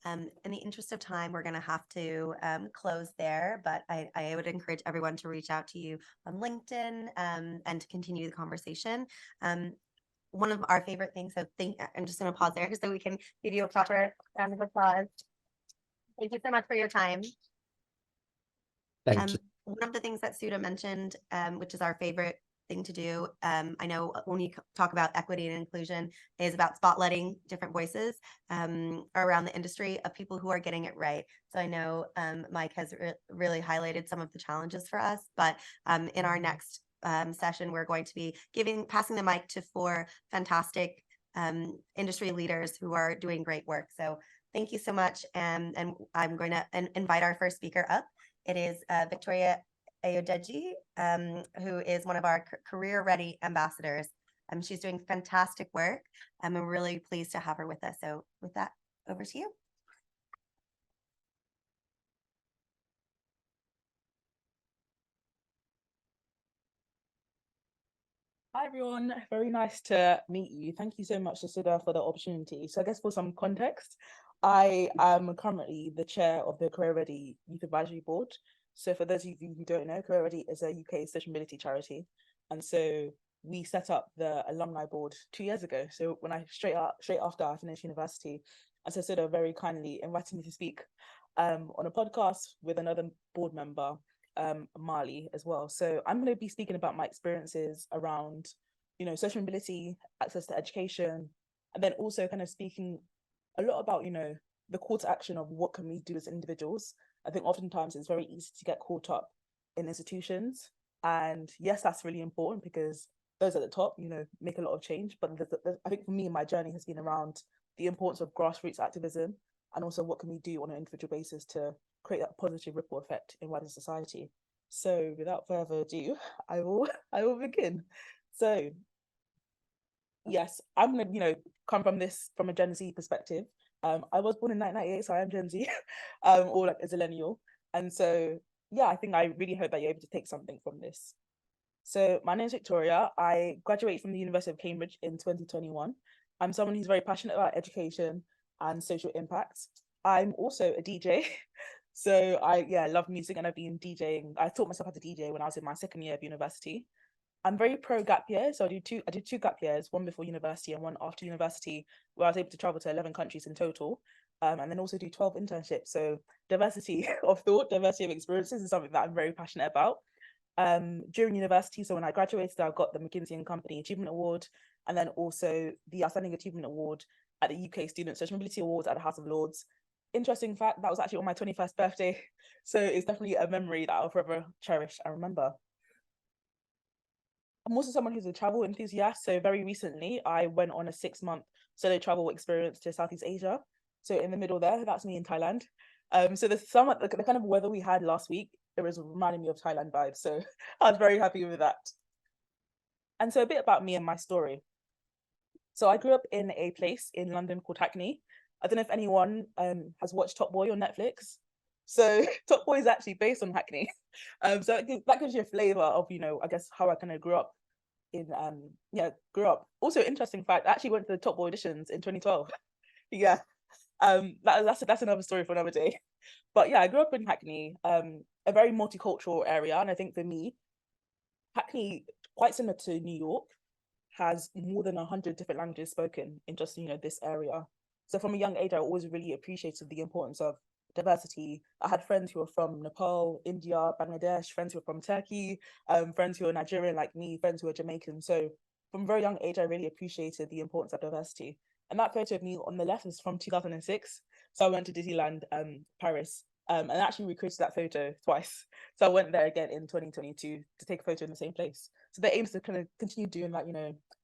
In the interest of time, we're going to have to close there, but I would encourage everyone to reach out to you on LinkedIn and to continue the conversation. One of our favorite things, I'm just going to pause there so we can give you a proper round of applause. Thank you so much for your time. Thank you. One of the things that Suda mentioned, which is our favorite thing to do. I know when you talk about equity and inclusion, is about spotlighting different voices around the industry of people who are getting it right. So I know Mike has really highlighted some of the challenges for us, but in our next session, we're going to be passing the mic to 4 fantastic industry leaders who are doing great work. So thank you so much. And I'm going to invite our first speaker up. It is Victoria Ayodeji, who is one of our career ready ambassadors. She's doing fantastic work. I'm really pleased to have her with us. So with that, over to you. Hi everyone, very nice to meet you. Thank you so much, Sheeraz, for the opportunity. So I guess for some context, I am currently the chair of the Career Ready Youth Advisory Board. So for those of you who don't know, Career Ready is a UK social mobility charity. And so we set up the alumni board 2 years ago. So when straight after I finished university, and so Sheeraz very kindly invited me to speak on a podcast with another board member, Mali as well. So I'm going to be speaking about my experiences around, social mobility, access to education, and then also kind of speaking a lot about, the call to action of what can we do as individuals. I think oftentimes it's very easy to get caught up in institutions. And yes, that's really important because those at the top, make a lot of change. But I think for me, my journey has been around the importance of grassroots activism and also what can we do on an individual basis to create that positive ripple effect in wider society. So without further ado, I will begin. So yes, I'm gonna, come from a Gen Z perspective. I was born in 1998, so I am Gen Z, or like a zillennial. And so yeah, I think I really hope that you're able to take something from this. So my name is Victoria. I graduated from the University of Cambridge in 2021. I'm someone who's very passionate about education and social impact. I'm also a DJ. So I love music and I've been DJing. I taught myself how to DJ when I was in my 2nd year of university. I'm very pro gap year. So I did two gap years, one before university and one after university, where I was able to travel to 11 countries in total. And then also do 12 internships. So diversity of thought, diversity of experiences is something that I'm very passionate about. During university, so when I graduated, I got the McKinsey & Company Achievement Award, and then also the Outstanding Achievement Award at the UK Student Social Mobility Awards at the House of Lords. Interesting fact, that was actually on my 21st birthday. So it's definitely a memory that I'll forever cherish and remember. I'm also someone who's a travel enthusiast. So very recently, I went on a 6-month solo travel experience to Southeast Asia. So in the middle there, that's me in Thailand. So the kind of weather we had last week, it was reminding me of Thailand vibes. So I was very happy with that. And so a bit about me and my story. So I grew up in a place in London called Hackney. I don't know if anyone has watched Top Boy on Netflix. So Top Boy is actually based on Hackney. So that gives you a flavor of, I guess how I kind of grew up. Also, interesting fact, I actually went to the Top Boy auditions in 2012. Yeah. That's another story for another day. But yeah, I grew up in Hackney, a very multicultural area. And I think for me, Hackney, quite similar to New York, has more than 100 different languages spoken in just, this area. So from a young age, I always really appreciated the importance of diversity. I had friends who were from Nepal, India, Bangladesh, friends who were from Turkey, friends who are Nigerian like me, friends who are Jamaican. So from a very young age, I really appreciated the importance of diversity. And that photo of me on the left is from 2006. So I went to Disneyland, Paris, and actually recreated that photo twice. So I went there again in 2022 to take a photo in the same place. So the aim is to kind of continue doing that,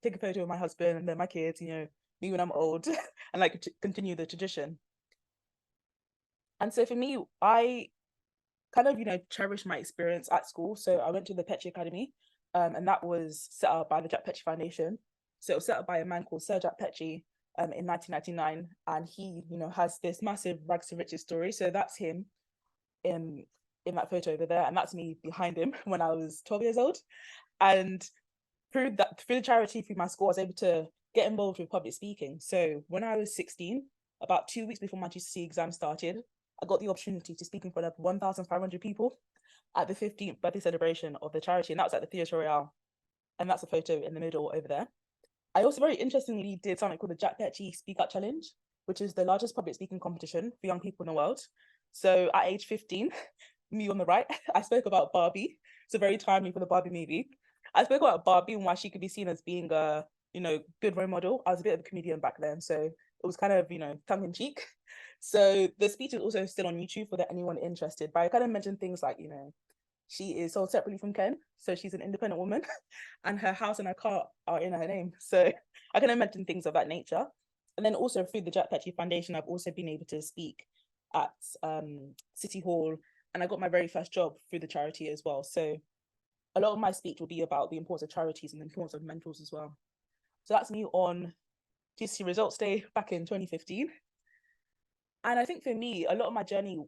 take a photo of my husband and then my kids, me when I'm old, and like continue the tradition. And so for me, I kind of, cherish my experience at school. So I went to the Petrie Academy, and that was set up by the Jack Petrie Foundation. So it was set up by a man called Sir Jack Petrie in 1999. And he, has this massive rags to riches story. So that's him in that photo over there. And that's me behind him when I was 12 years old. And through the charity, through my school, I was able to get involved with public speaking. So when I was 16, about 2 weeks before my GCSE exam started, I got the opportunity to speak in front of 1,500 people at the 15th birthday celebration of the charity, and that was at the Theatre Royal. And that's a photo in the middle over there. I also very interestingly did something called the Jack Petrie Speak Up Challenge, which is the largest public speaking competition for young people in the world. So at age 15, me on the right, I spoke about Barbie. So very timely for the Barbie movie. I spoke about Barbie and why she could be seen as being a, good role model. I was a bit of a comedian back then, so it was kind of, tongue in cheek. So the speech is also still on YouTube for anyone interested. But I kind of mentioned things like, she is sold separately from Ken, so she's an independent woman, and her house and her car are in her name. So I kind of mentioned things of that nature. And then also through the Jack Petrie Foundation, I've also been able to speak at City Hall, and I got my very first job through the charity as well. So a lot of my speech will be about the importance of charities and the importance of mentors as well. So that's me on GCSE Results Day back in 2015. And I think for me, a lot of my journey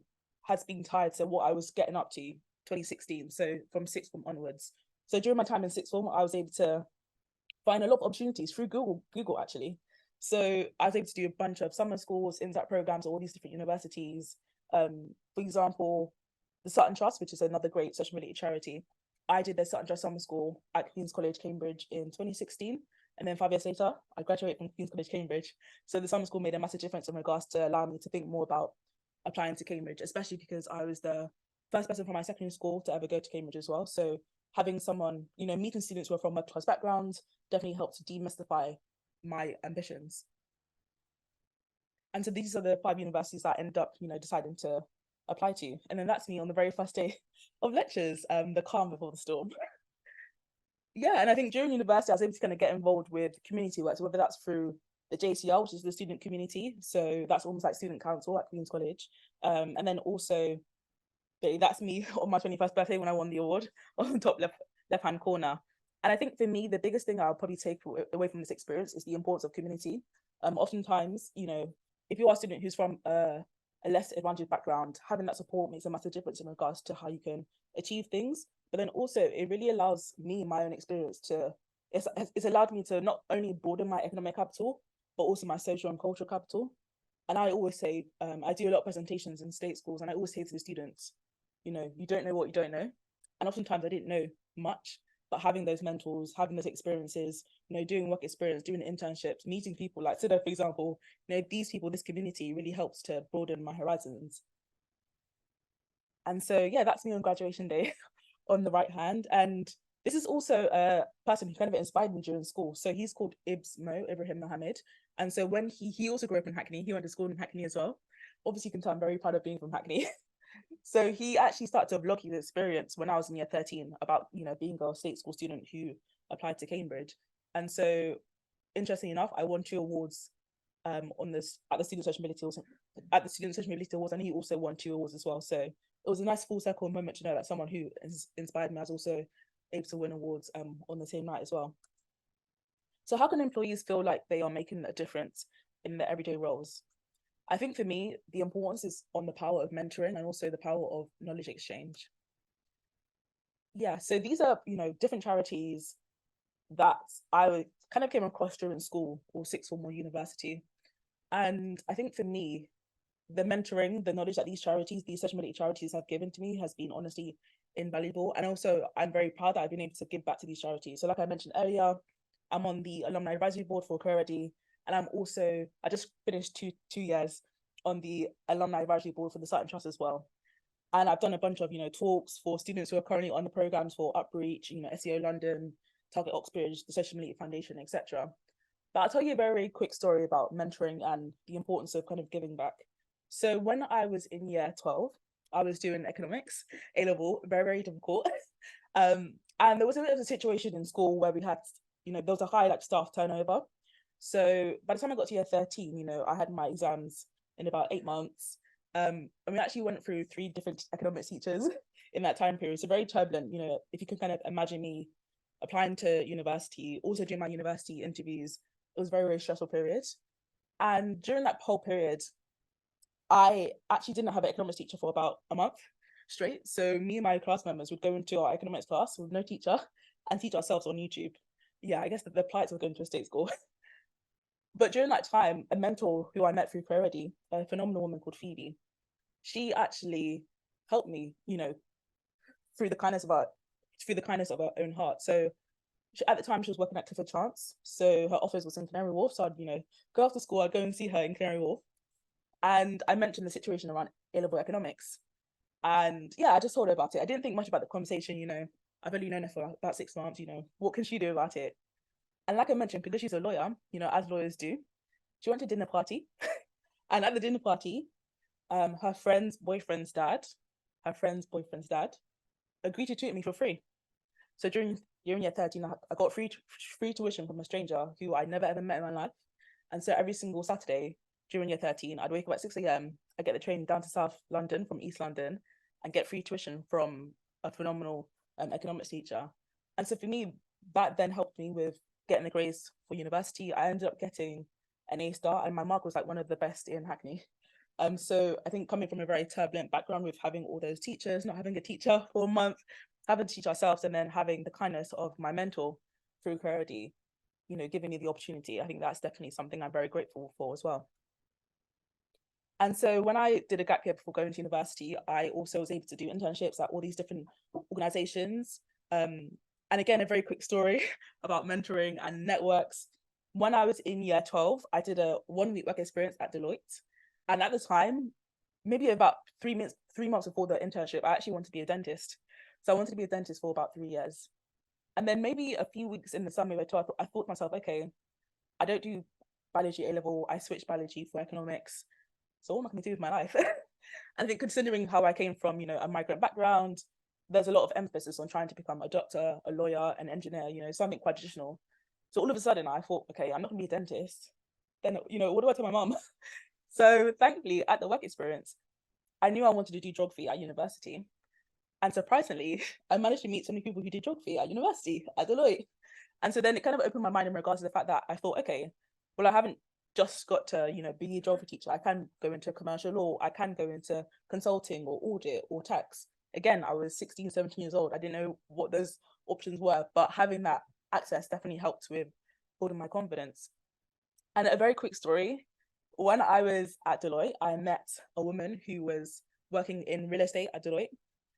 has been tied to what I was getting up to 2016, so from sixth form onwards. So during my time in sixth form, I was able to find a lot of opportunities through Google actually. So I was able to do a bunch of summer schools, insight programs, all these different universities. For example, the Sutton Trust, which is another great social mobility charity. I did the Sutton Trust Summer School at Queen's College, Cambridge in 2016. And then 5 years later, I graduated from Queen's College, Cambridge. So the summer school made a massive difference in regards to allowing me to think more about applying to Cambridge, especially because I was the first person from my secondary school to ever go to Cambridge as well. So having someone, meeting students who are from working class backgrounds definitely helped to demystify my ambitions. And so these are the 5 universities that I ended up, deciding to apply to. And then that's me on the very first day of lectures, the calm before the storm. Yeah, and I think during university, I was able to kind of get involved with community work, so whether that's through the JCL, which is the student community, so that's almost like student council at Queen's College, and then also that's me on my 21st birthday when I won the award on the top left-hand corner. And I think for me, the biggest thing I'll probably take away from this experience is the importance of community. Oftentimes, if you are a student who's from a less advantaged background, having that support makes a massive difference in regards to how you can achieve things. But then also it really allows me, my own experience, it's allowed me to not only broaden my economic capital, but also my social and cultural capital. And I always say, I do a lot of presentations in state schools, and I always say to the students, you don't know what you don't know. And oftentimes I didn't know much, but having those mentors, having those experiences, doing work experience, doing internships, meeting people like Sida, for example, these people, this community really helps to broaden my horizons. And so, yeah, that's me on graduation day on the right hand. And this is also a person who kind of inspired me during school. So he's called Ibrahim Mohammed. And so when he also grew up in Hackney, he went to school in Hackney as well. Obviously, you can tell I'm very proud of being from Hackney. So he actually started to vlog his experience when I was in year 13 about, being a state school student who applied to Cambridge. And so, interestingly enough, I won 2 awards on this at the Student Social Mobility Awards, and he also won 2 awards as well. So it was a nice full circle moment to know that someone who has inspired me has also able to win awards on the same night as well. So how can employees feel like they are making a difference in their everyday roles? I think for me, the importance is on the power of mentoring and also the power of knowledge exchange. Yeah, so these are, different charities that I kind of came across during school or sixth form or university. And I think for me, the mentoring, the knowledge that these social mobility charities have given to me has been honestly invaluable. And also I'm very proud that I've been able to give back to these charities. So like I mentioned earlier, I'm on the Alumni Advisory Board for Koray Camgoz, and I just finished two years on the Alumni Advisory Board for the Sutton Trust as well. And I've done a bunch of, talks for students who are currently on the programs for Upreach, SEO London, Target Oxbridge, the Social Mobility Foundation, etc. But I'll tell you a very, very quick story about mentoring and the importance of kind of giving back. So when I was in year 12, I was doing economics, A-level, very, very difficult. And there was a bit of a situation in school where we had, there was a high staff turnover. So by the time I got to year 13, I had my exams in about 8 months. And we actually went through 3 different economics teachers in that time period. So very turbulent, if you can kind of imagine me applying to university, also doing my university interviews, it was a very, very stressful period. And during that whole period, I actually didn't have an economics teacher for about a month straight. So me and my class members would go into our economics class with no teacher and teach ourselves on YouTube. Yeah, I guess the plights of going to a state school. But during that time, a mentor who I met through Koray, a phenomenal woman called Phoebe, she actually helped me, through the kindness of her own heart. So at the time she was working at Clifford Chance, so her office was in Canary Wharf. So I'd, go after school, I'd go and see her in Canary Wharf. And I mentioned the situation around A-level economics. And yeah, I just told her about it. I didn't think much about the conversation, I've only known her for about 6 months, what can she do about it? And like I mentioned, because she's a lawyer, as lawyers do, she went to a dinner party. And at the dinner party, her friend's boyfriend's dad agreed to tutor me for free. So during year 13, I got free tuition from a stranger who I never ever met in my life. And so every single Saturday during year 13, I'd wake up at 6 a.m. I get the train down to South London from East London and get free tuition from a phenomenal economics teacher. And so for me, that then helped me with getting the grades for university. I ended up getting an A star, and my mark was like one of the best in Hackney. So I think coming from a very turbulent background with having all those teachers, not having a teacher for a month, having to teach ourselves, and then having the kindness of my mentor through Koray Ready, giving me the opportunity, I think that's definitely something I'm very grateful for as well. And so when I did a gap year before going to university, I also was able to do internships at all these different organizations. And again, a very quick story about mentoring and networks. When I was in year 12, I did a 1-week work experience at Deloitte. And at the time, maybe about 3 months before the internship, I actually wanted to be a dentist. So I wanted to be a dentist for about 3 years. And then maybe a few weeks in the summer, I thought to myself, okay, I don't do biology A-level, I switched biology for economics. So what am I going to do with my life? I think considering how I came from, a migrant background, there's a lot of emphasis on trying to become a doctor, a lawyer, an engineer, something quite traditional. So all of a sudden I thought, okay, I'm not going to be a dentist. Then, what do I tell my mom? So thankfully, at the work experience, I knew I wanted to do geography at university. And surprisingly, I managed to meet so many people who did geography at university, at Deloitte. And so then it kind of opened my mind in regards to the fact that I thought, okay, well, I haven't just got to, be a geography teacher. I can go into commercial law. I can go into consulting or audit or tax. Again, I was 16, 17 years old. I didn't know what those options were, but having that access definitely helped with building my confidence. And a very quick story, when I was at Deloitte, I met a woman who was working in real estate at Deloitte.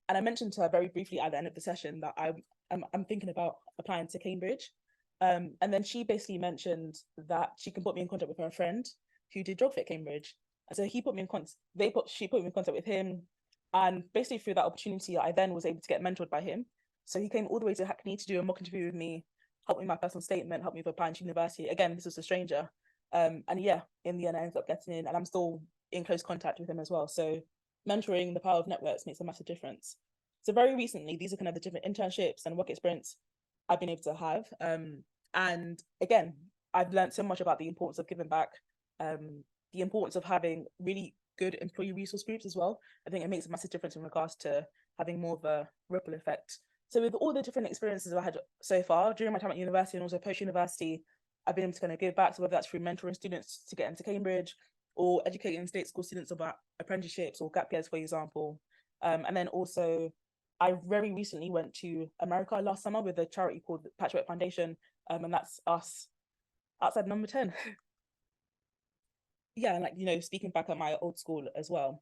And I mentioned to her very briefly at the end of the session that I'm thinking about applying to Cambridge. And then she basically mentioned that she can put me in contact with her friend who did geography at Cambridge. And so she put me in contact with him. And basically through that opportunity, I then was able to get mentored by him. So he came all the way to Hackney to do a mock interview with me, helped me with my personal statement, helped me with applying to university. Again, this was a stranger. And yeah, in the end, I ended up getting in, and I'm still in close contact with him as well. So mentoring, the power of networks makes a massive difference. So very recently, these are kind of the different internships and work experience I've been able to have. And again, I've learned so much about the importance of giving back, the importance of having really good employee resource groups as well. I think it makes a massive difference in regards to having more of a ripple effect. So with all the different experiences I had so far during my time at university and also post-university, I've been able to kind of give back. So whether that's through mentoring students to get into Cambridge or educating state school students about apprenticeships or gap years, for example. And then also, I very recently went to America last summer with a charity called the Patchwork Foundation, and that's us outside number 10. Yeah, and speaking back at my old school as well.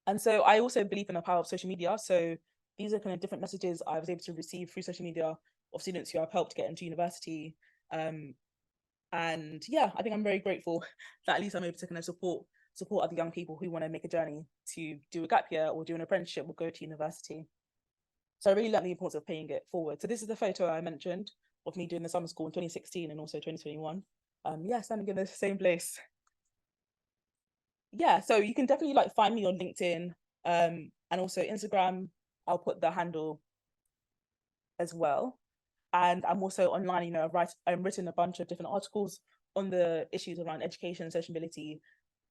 And so I also believe in the power of social media. So these are kind of different messages I was able to receive through social media of students who I've helped get into university. And yeah, I think I'm very grateful that at least I'm able to kind of support other young people who want to make a journey to do a gap year or do an apprenticeship or go to university. So I really learned the importance of paying it forward. So this is the photo I mentioned of me doing the summer school in 2016 and also 2021. Yeah, standing in the same place. Yeah, so you can definitely find me on LinkedIn and also Instagram. I'll put the handle as well. And I'm also online, I've written a bunch of different articles on the issues around education and social mobility.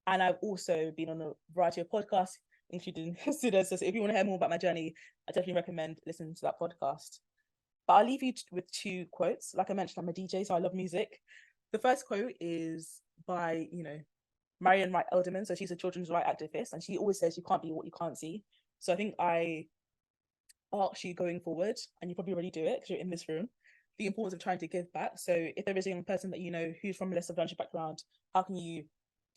And I've also been on a variety of podcasts, including Sheeraz. So if you want to hear more about my journey, I definitely recommend listening to that podcast. But I'll leave you with 2 quotes. Like I mentioned, I'm a DJ, so I love music. The first quote is by, Marian Wright Elderman. So she's a children's rights activist, and she always says you can't be what you can't see. So I think I ask you going forward, and you probably already do it because you're in this room, the importance of trying to give back. So if there is a young person that who's from a less advantaged background, how can you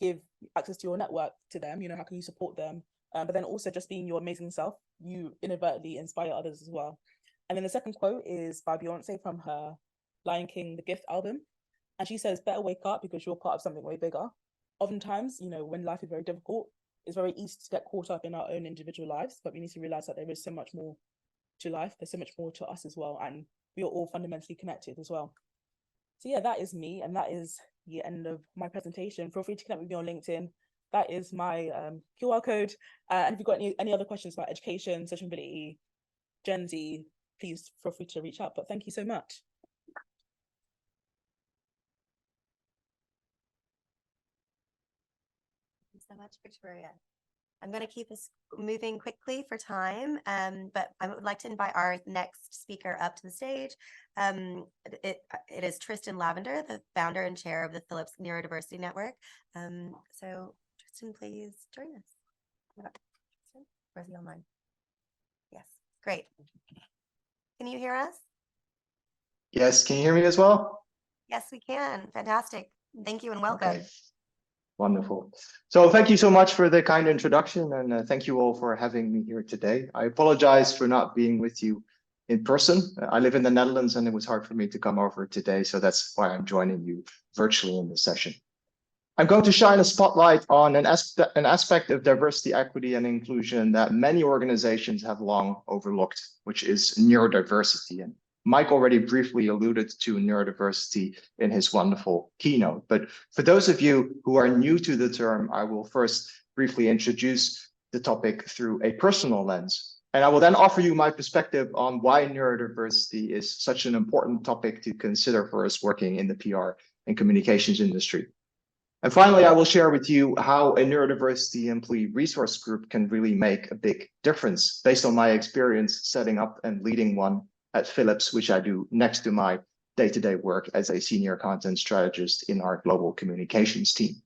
give access to your network to them? How can you support them? But then also just being your amazing self, you inadvertently inspire others as well. And then the second quote is by Beyonce from her Lion King, The Gift album. And she says, better wake up because you're part of something way bigger. Oftentimes, when life is very difficult, it's very easy to get caught up in our own individual lives, but we need to realize that there is so much more to life. There's so much more to us as well, and we are all fundamentally connected as well. So yeah, that is me, and that is the end of my presentation. Feel free to connect with me on LinkedIn. That is my QR code. And if you've got any other questions about education, social mobility, Gen Z, please feel free to reach out. But thank you so much. Thank you so much, Victoria. I'm going to keep us moving quickly for time, but I would like to invite our next speaker up to the stage. It is Tristan Lavender, the founder and chair of the Phillips Neurodiversity Network. So Tristan, please join us. Tristan, or is he online? Yes, great. Can you hear us? Yes, can you hear me as well? Yes, we can. Fantastic. Thank you and welcome. Okay. Wonderful. So thank you so much for the kind introduction, and thank you all for having me here today. I apologize for not being with you in person. I live in the Netherlands and it was hard for me to come over today, so that's why I'm joining you virtually in this session. I'm going to shine a spotlight on an aspect of diversity, equity, and inclusion that many organizations have long overlooked, which is neurodiversity. And Mike already briefly alluded to neurodiversity in his wonderful keynote. But for those of you who are new to the term, I will first briefly introduce the topic through a personal lens. And I will then offer you my perspective on why neurodiversity is such an important topic to consider for us working in the PR and communications industry. And finally, I will share with you how a neurodiversity employee resource group can really make a big difference based on my experience setting up and leading one at Philips, which I do next to my day-to-day work as a senior content strategist in our global communications team.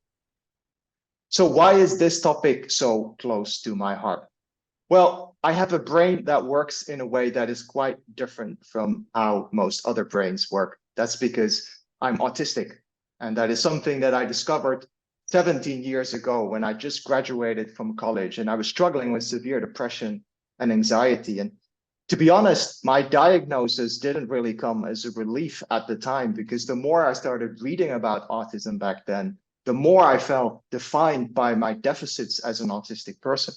So why is this topic so close to my heart? Well, I have a brain that works in a way that is quite different from how most other brains work. That's because I'm autistic. And that is something that I discovered 17 years ago when I just graduated from college and I was struggling with severe depression and anxiety. And to be honest, my diagnosis didn't really come as a relief at the time, because the more I started reading about autism back then, the more I felt defined by my deficits as an autistic person.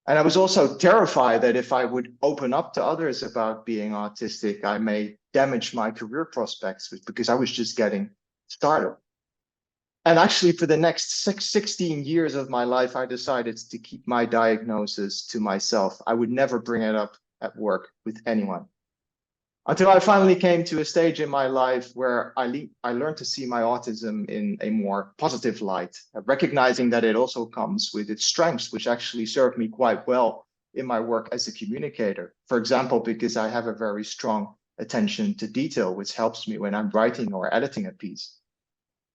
And I was also terrified that if I would open up to others about being autistic, I may damage my career prospects because I was just getting started. And actually, for the next 16 years of my life, I decided to keep my diagnosis to myself. I would never bring it up at work with anyone, until I finally came to a stage in my life where I learned to see my autism in a more positive light, recognizing that it also comes with its strengths, which actually served me quite well in my work as a communicator. For example, because I have a very strong attention to detail, which helps me when I'm writing or editing a piece.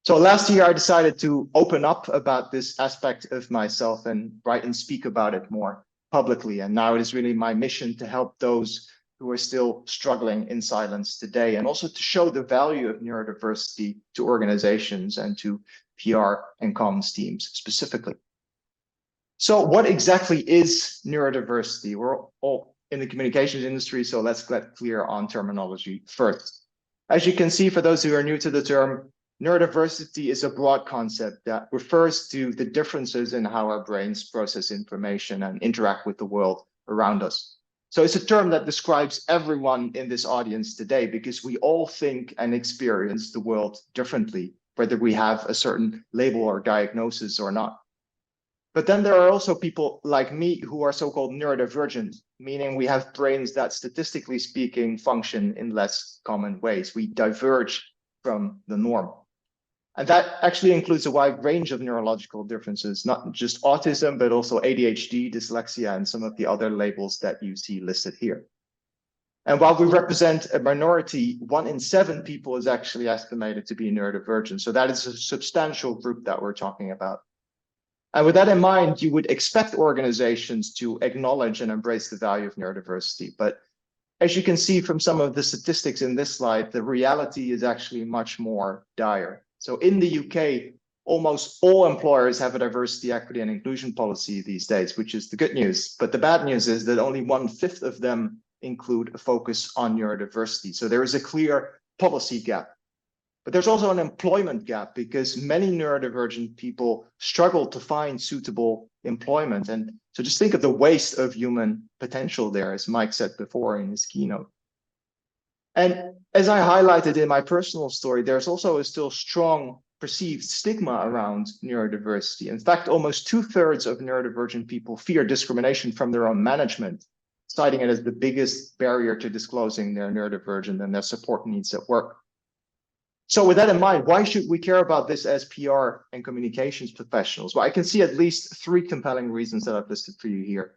So last year, I decided to open up about this aspect of myself and write and speak about it more publicly. And now it is really my mission to help those who are still struggling in silence today, and also to show the value of neurodiversity to organizations and to PR and comms teams specifically. So what exactly is neurodiversity? We're all in the communications industry, so let's get clear on terminology first. As you can see, for those who are new to the term, neurodiversity is a broad concept that refers to the differences in how our brains process information and interact with the world around us. So it's a term that describes everyone in this audience today, because we all think and experience the world differently, whether we have a certain label or diagnosis or not. But then there are also people like me who are so-called neurodivergent, meaning we have brains that, statistically speaking, function in less common ways. We diverge from the norm. And that actually includes a wide range of neurological differences, not just autism, but also ADHD, dyslexia, and some of the other labels that you see listed here. And while we represent a minority, 1 in 7 people is actually estimated to be neurodivergent. So that is a substantial group that we're talking about. And with that in mind, you would expect organizations to acknowledge and embrace the value of neurodiversity. But as you can see from some of the statistics in this slide, the reality is actually much more dire. So in the UK, almost all employers have a diversity, equity, and inclusion policy these days, which is the good news. But the bad news is that only 1/5 of them include a focus on neurodiversity. So there is a clear policy gap. But there's also an employment gap, because many neurodivergent people struggle to find suitable employment. And So just think of the waste of human potential there, as Mike said before in his keynote. And as I highlighted in my personal story, there's also a still strong perceived stigma around neurodiversity. In fact, almost 2/3 of neurodivergent people fear discrimination from their own management, citing it as the biggest barrier to disclosing their neurodivergent and their support needs at work. So with that in mind, why should we care about this as PR and communications professionals? Well, I can see at least 3 compelling reasons that I've listed for you here.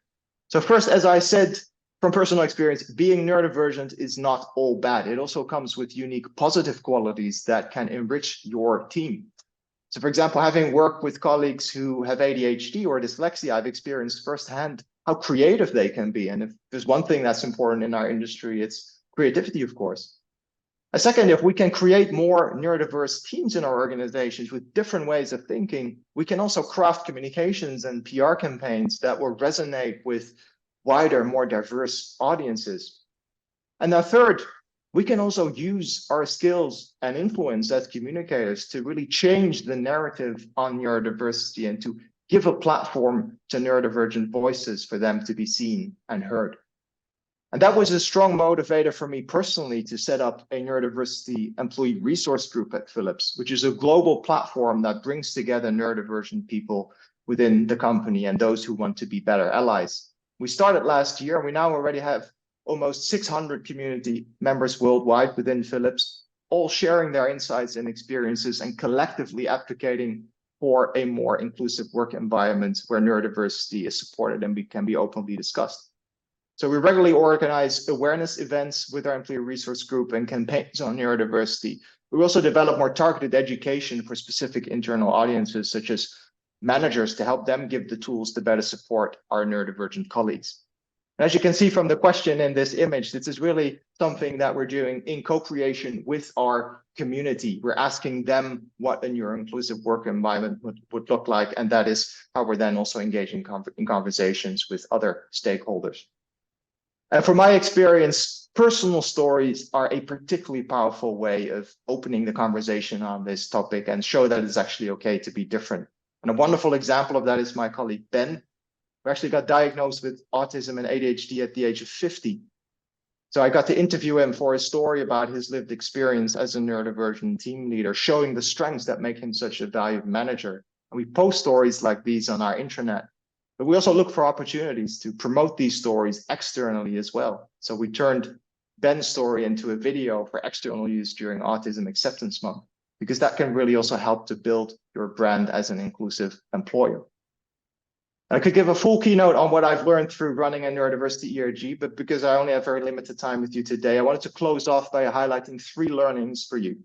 So first, as I said, from personal experience, being neurodivergent is not all bad. It also comes with unique positive qualities that can enrich your team. So for example, having worked with colleagues who have ADHD or dyslexia, I've experienced firsthand how creative they can be. And if there's one thing that's important in our industry, it's creativity, of course. A second, if we can create more neurodiverse teams in our organizations with different ways of thinking, we can also craft communications and PR campaigns that will resonate with wider, more diverse audiences. And now third, we can also use our skills and influence as communicators to really change the narrative on neurodiversity and to give a platform to neurodivergent voices for them to be seen and heard. And that was a strong motivator for me personally to set up a neurodiversity employee resource group at Philips, which is a global platform that brings together neurodivergent people within the company and those who want to be better allies. We started last year, and we now already have almost 600 community members worldwide within Philips, all sharing their insights and experiences and collectively advocating for a more inclusive work environment where neurodiversity is supported and can be openly discussed. So we regularly organize awareness events with our employee resource group and campaigns on neurodiversity. We also develop more targeted education for specific internal audiences, such as managers, to help them give the tools to better support our neurodivergent colleagues. And as you can see from the question in this image, this is really something that we're doing in co-creation with our community. We're asking them what a neuro-inclusive work environment would look like, and that is how we're then also engaging in conversations with other stakeholders. And from my experience, personal stories are a particularly powerful way of opening the conversation on this topic and show that it's actually okay to be different. And a wonderful example of that is my colleague, Ben, who actually got diagnosed with autism and ADHD at the age of 50. So I got to interview him for a story about his lived experience as a neurodivergent team leader, showing the strengths that make him such a valued manager. And we post stories like these on our intranet, but we also look for opportunities to promote these stories externally as well. So we turned Ben's story into a video for external use during Autism Acceptance Month, because that can really also help to build your brand as an inclusive employer. I could give a full keynote on what I've learned through running a neurodiversity ERG, but because I only have very limited time with you today, I wanted to close off by highlighting 3 learnings for you.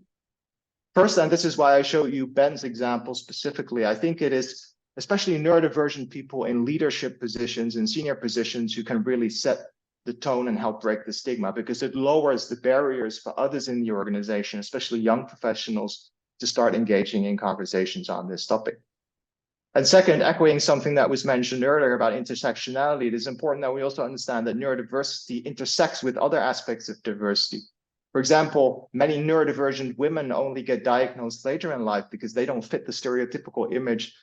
First, and this is why I show you Ben's example specifically, I think it is especially neurodivergent people in leadership positions and senior positions who can really set the tone and help break the stigma, because it lowers the barriers for others in the organization, especially young professionals, to start engaging in conversations on this topic. And second, echoing something that was mentioned earlier about intersectionality, it is important that we also understand that neurodiversity intersects with other aspects of diversity. For example, many neurodivergent women only get diagnosed later in life because they don't fit the stereotypical image,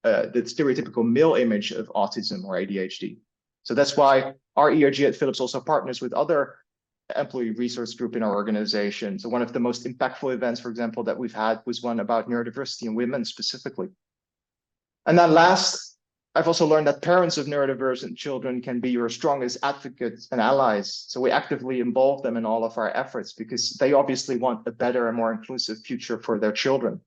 the stereotypical male image of autism or ADHD. So that's why our ERG at Philips also partners with other employee resource group in our organization. So one of the most impactful events, for example, that we've had was one about neurodiversity in women specifically. And then last, I've also learned that parents of neurodivergent children can be your strongest advocates and allies. So we actively involve them in all of our efforts because they obviously want a better and more inclusive future for their children.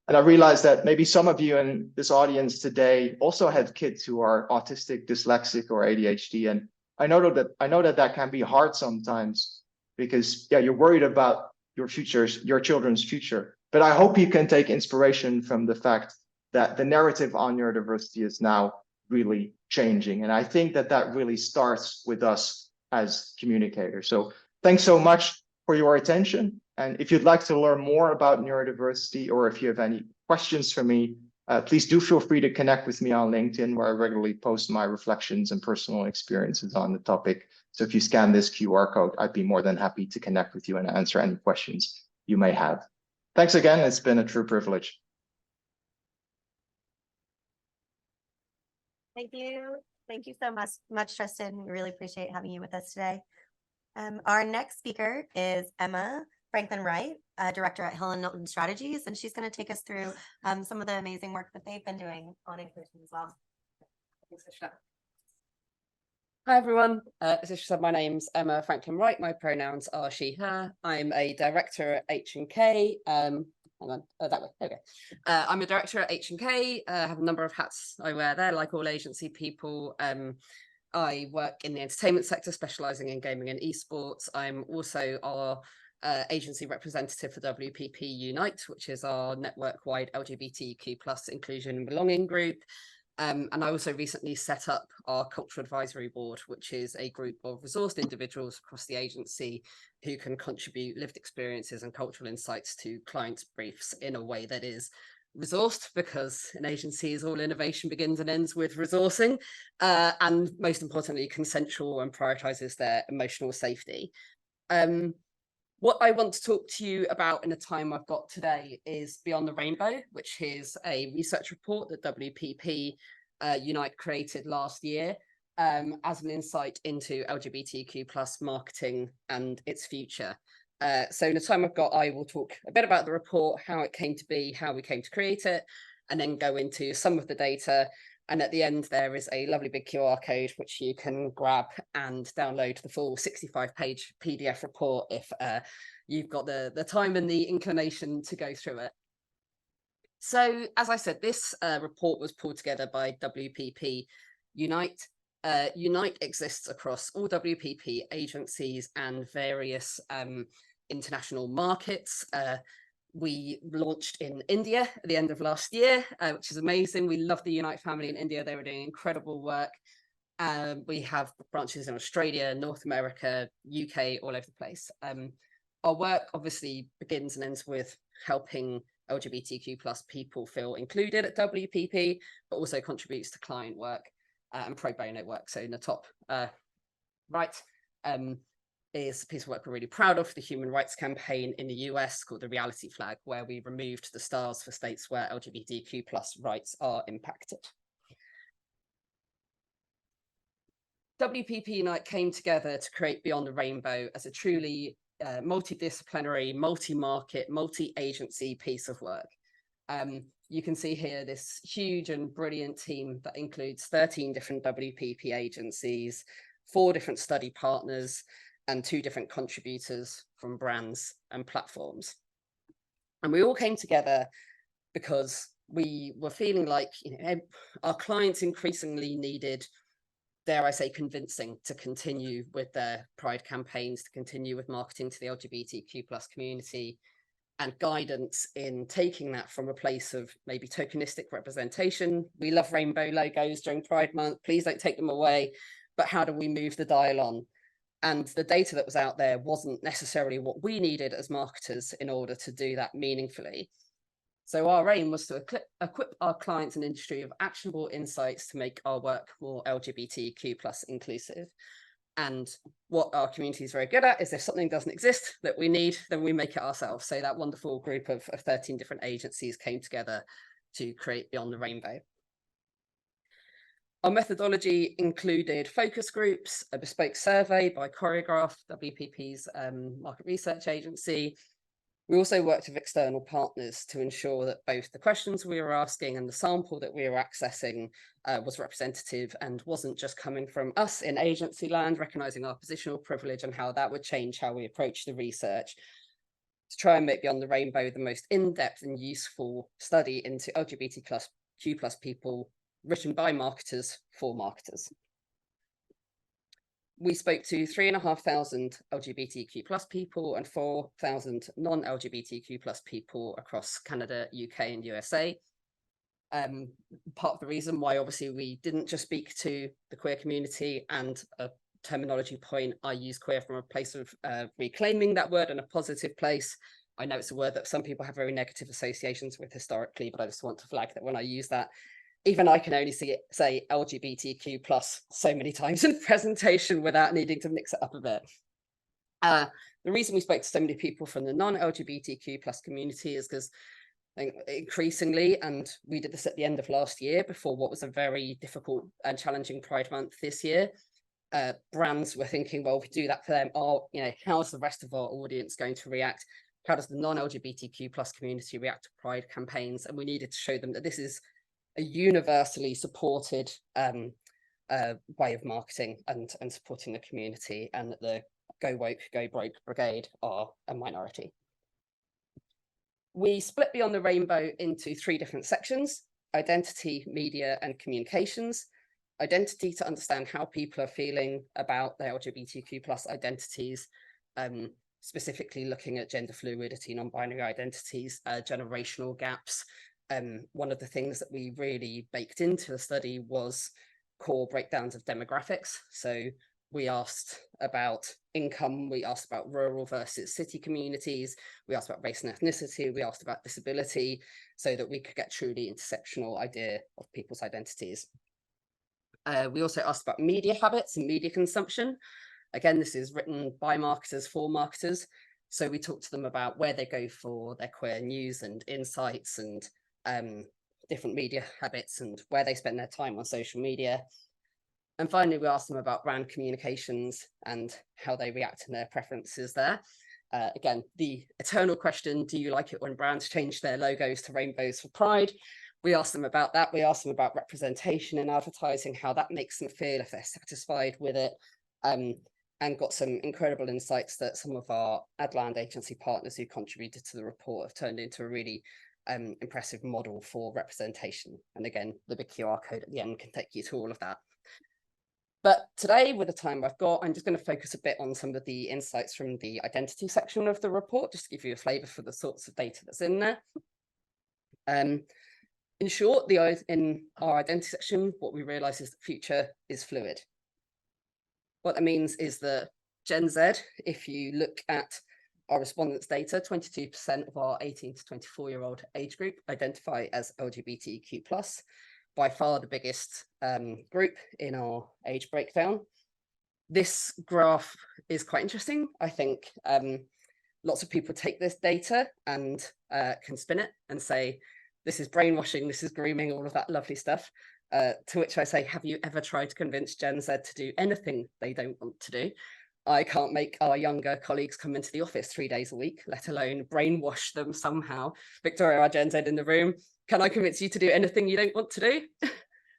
And I realized that maybe some of you in this audience today also have kids who are autistic, dyslexic, or ADHD. And I know that can be hard sometimes because, yeah, you're worried about your children's future. But I hope you can take inspiration from the fact that the narrative on neurodiversity is now really changing. And I think that that really starts with us as communicators. So thanks so much for your attention. And if you'd like to learn more about neurodiversity, or if you have any questions for me, please do feel free to connect with me on LinkedIn, where I regularly post my reflections and personal experiences on the topic. So if you scan this QR code, I'd be more than happy to connect with you and answer any questions you may have. Thanks again. It's been a true privilege. Thank you. Thank you so much, Tristan. We really appreciate having you with us today. Our next speaker is Emma Franklin Wright, Director at Hill & Knowlton Strategies, and she's going to take us through some of the amazing work that they've been doing on inclusion as well. Hi everyone, as Isha said, my name's Emma Franklin Wright. My pronouns are she, her. I'm a director at H&K. Hang on, that way, okay. I'm a director at H&K. I have a number of hats I wear there, like all agency people. I work in the entertainment sector, specialising in gaming and esports. I'm also our agency representative for WPP Unite, which is our network-wide LGBTQ+ inclusion and belonging group. And I also recently set up our Cultural Advisory Board, which is a group of resourced individuals across the agency who can contribute lived experiences and cultural insights to clients' briefs in a way that is resourced, because in agencies all innovation begins and ends with resourcing, and most importantly consensual, and prioritises their emotional safety. What I want to talk to you about in the time I've got today is Beyond the Rainbow, which is a research report that WPP Unite created last year as an insight into LGBTQ+ marketing and its future. So in the time I've got, I will talk a bit about the report, how it came to be, how we came to create it, and then go into some of the data. And at the end, there is a lovely big QR code, which you can grab and download the full 65-page PDF report if you've got the time and the inclination to go through it. So, as I said, this report was pulled together by WPP Unite. Unite exists across all WPP agencies and various international markets. We launched in India at the end of last year, which is amazing. We love the Unite family in India. They were doing incredible work. We have branches in Australia, North America, UK, all over the place. Our work obviously begins and ends with helping LGBTQ+ people feel included at WPP, but also contributes to client work and pro bono work. So in the top right, is a piece of work we're really proud of, the human rights campaign in the US called the Reality Flag, where we removed the stars for states where LGBTQ+ rights are impacted. WPP Unite came together to create Beyond the Rainbow as a truly multidisciplinary, multi-market, multi-agency piece of work. You can see here this huge and brilliant team that includes 13 different WPP agencies, 4 different study partners, and 2 different contributors from brands and platforms. And we all came together because we were feeling like, our clients increasingly needed, dare I say, convincing to continue with their Pride campaigns, to continue with marketing to the LGBTQ+ community, and guidance in taking that from a place of maybe tokenistic representation. We love rainbow logos during Pride Month, please don't take them away, but how do we move the dial on? And the data that was out there wasn't necessarily what we needed as marketers in order to do that meaningfully. So our aim was to equip our clients and industry with actionable insights to make our work more LGBTQ+ inclusive. And what our community is very good at is if something doesn't exist that we need, then we make it ourselves. So that wonderful group of 13 different agencies came together to create Beyond the Rainbow. Our methodology included focus groups, a bespoke survey by Choreograph, WPP's market research agency. We also worked with external partners to ensure that both the questions we were asking and the sample that we were accessing was representative and wasn't just coming from us in agency land, recognising our positional privilege and how that would change how we approach the research, to try and make Beyond the Rainbow the most in-depth and useful study into LGBTQ+ people written by marketers for marketers. We spoke to 3,500 LGBTQ+ people and 4,000 non-LGBTQ+ people across Canada, UK and USA. Part of the reason why obviously we didn't just speak to the queer community, and a terminology point, I use queer from a place of reclaiming that word in a positive place. I know it's a word that some people have very negative associations with historically, but I just want to flag that when I use that, even I can only say LGBTQ+ so many times in a presentation without needing to mix it up a bit. The reason we spoke to so many people from the non-LGBTQ+ community is because think increasingly, and we did this at the end of last year before what was a very difficult and challenging Pride Month this year. Brands were thinking, well, if we do that for them, how's the rest of our audience going to react? How does the non-LGBTQ plus community react to Pride campaigns? And we needed to show them that this is a universally supported way of marketing and supporting the community, and that the Go Woke, Go Broke Brigade are a minority. We split Beyond the Rainbow into 3 different sections: identity, media, and communications. Identity, to understand how people are feeling about their LGBTQ plus identities, specifically looking at gender fluidity, non-binary identities, generational gaps. One of the things that we really baked into the study was core breakdowns of demographics. So we asked about income, we asked about rural versus city communities, we asked about race and ethnicity, we asked about disability, so that we could get truly intersectional idea of people's identities. We also asked about media habits and media consumption. Again, this is written by marketers for marketers. So we talked to them about where they go for their queer news and insights, and different media habits, and where they spend their time on social media. And finally, we asked them about brand communications and how they react and their preferences there. Again, the eternal question, do you like it when brands change their logos to rainbows for Pride? We asked them about that. We asked them about representation in advertising, how that makes them feel, if they're satisfied with it, and got some incredible insights that some of our Adland agency partners who contributed to the report have turned into a really impressive model for representation. And again, the big QR code at the end can take you to all of that. But today, with the time I've got, I'm just going to focus a bit on some of the insights from the identity section of the report, just to give you a flavour for the sorts of data that's in there. In short, in our identity section, what we realise is the future is fluid. What that means is that Gen Z, if you look at our respondents' data, 22% of our 18 to 24-year-old age group identify as LGBTQ+, by far the biggest group in our age breakdown. This graph is quite interesting. I think lots of people take this data and can spin it and say, this is brainwashing, this is grooming, all of that lovely stuff. To which I say, have you ever tried to convince Gen Z to do anything they don't want to do? I can't make our younger colleagues come into the office 3 days a week, let alone brainwash them somehow. Victoria, our Gen Z in the room, can I convince you to do anything you don't want to do?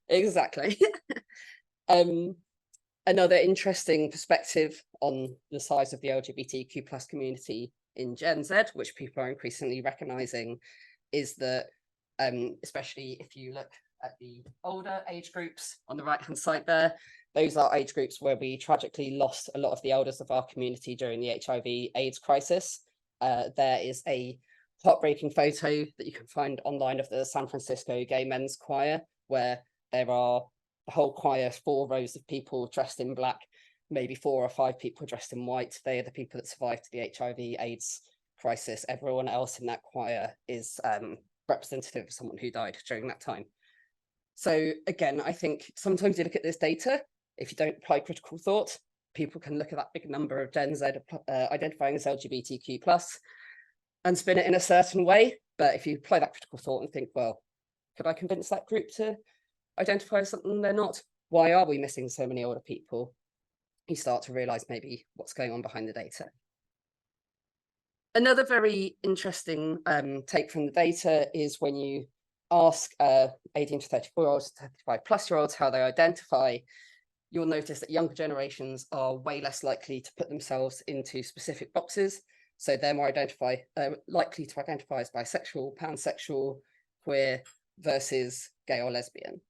Exactly. Another interesting perspective on the size of the LGBTQ plus community in Gen Z, which people are increasingly recognizing, is that especially if you look at the older age groups on the right-hand side there, those are age groups where we tragically lost a lot of the elders of our community during the HIV/AIDS crisis. There is a heartbreaking photo that you can find online of the San Francisco Gay Men's Choir, where there are the whole choir, 4 rows of people dressed in black, maybe 4 or 5 people dressed in white. They are the people that survived the HIV/AIDS crisis. Everyone else in that choir is representative of someone who died during that time. So again, I think sometimes you look at this data, if you don't apply critical thought, people can look at that big number of Gen Z identifying as LGBTQ+ and spin it in a certain way. But if you apply that critical thought and think, well, could I convince that group to identify as something they're not? Why are we missing so many older people? You start to realize maybe what's going on behind the data. Another very interesting take from the data is when you ask 18 to 34-year-olds, 35+-year-olds how they identify, you'll notice that younger generations are way less likely to put themselves into specific boxes. So they're more likely to identify as bisexual, pansexual, queer versus gay or lesbian.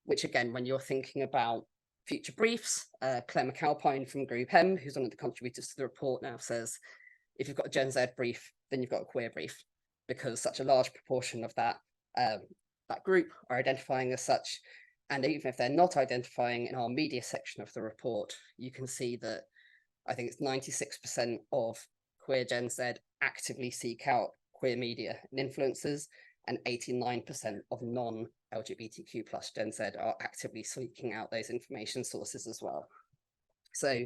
Which again, when you're thinking about future briefs, Claire McAlpine from Group M, who's one of the contributors to the report, now says, if you've got a Gen Z brief, then you've got a queer brief, because such a large proportion of that group are identifying as such. And even if they're not identifying, in our media section of the report, you can see that I think it's 96% of queer Gen Z actively seek out queer media and influencers, and 89% of non-LGBTQ+ Gen Z are actively seeking out those information sources as well. So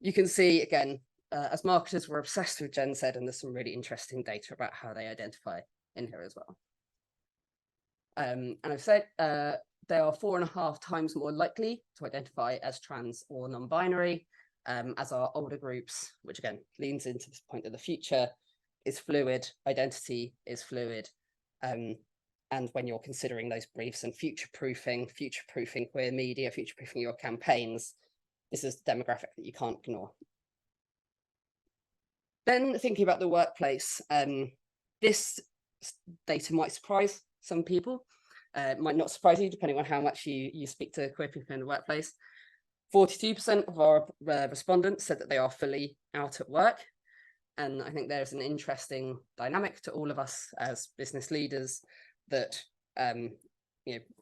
you can see, again, as marketers, we're obsessed with Gen Z, and there's some really interesting data about how they identify in here as well. And I've said they are 4.5 times more likely to identify as trans or non-binary, as our older groups, which again leans into this point of the future is fluid, identity is fluid. And when you're considering those briefs and future-proofing queer media, future-proofing your campaigns, this is the demographic that you can't ignore. Then thinking about the workplace, this data might surprise some people. It might not surprise you, depending on how much you speak to queer people in the workplace. 42% of our respondents said that they are fully out at work. And I think there's an interesting dynamic to all of us as business leaders that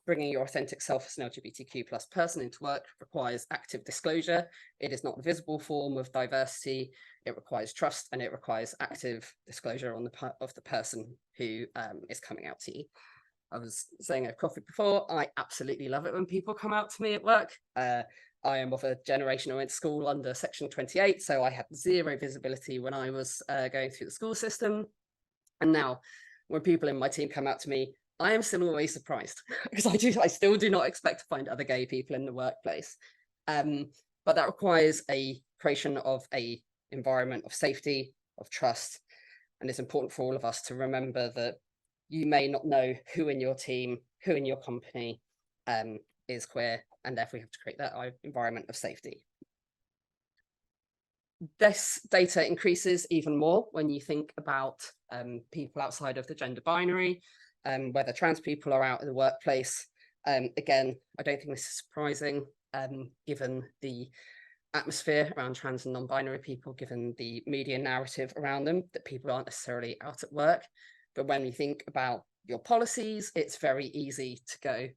bringing your authentic self as an LGBTQ+ person into work requires active disclosure. It is not a visible form of diversity. It requires trust, and it requires active disclosure on the part of the person who is coming out to you. I was saying at coffee before, I absolutely love it when people come out to me at work. I am of a generation I went to school under Section 28, so I had zero visibility when I was going through the school system. And now when people in my team come out to me, I am still always surprised because I still do not expect to find other gay people in the workplace. But that requires a creation of an environment of safety, of trust. And it's important for all of us to remember that you may not know who in your team, who in your company is queer, and therefore we have to create that environment of safety. This data increases even more when you think about people outside of the gender binary, whether trans people are out in the workplace. Again, I don't think this is surprising, given the atmosphere around trans and non-binary people, given the media narrative around them, that people aren't necessarily out at work. But when you think about your policies, it's very easy to go,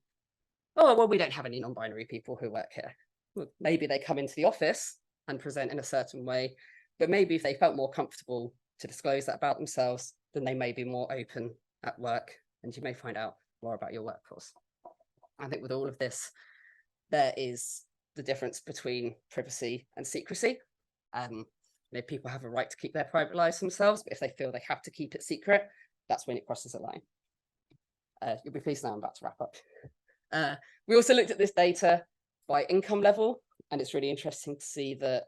oh, well, we don't have any non-binary people who work here. Well, maybe they come into the office and present in a certain way, but maybe if they felt more comfortable to disclose that about themselves, then they may be more open at work, and you may find out more about your workforce. I think with all of this, there is the difference between privacy and secrecy. People have a right to keep their private lives themselves, but if they feel they have to keep it secret, that's when it crosses a line. You'll be pleased now I'm about to wrap up. We also looked at this data by income level, and it's really interesting to see that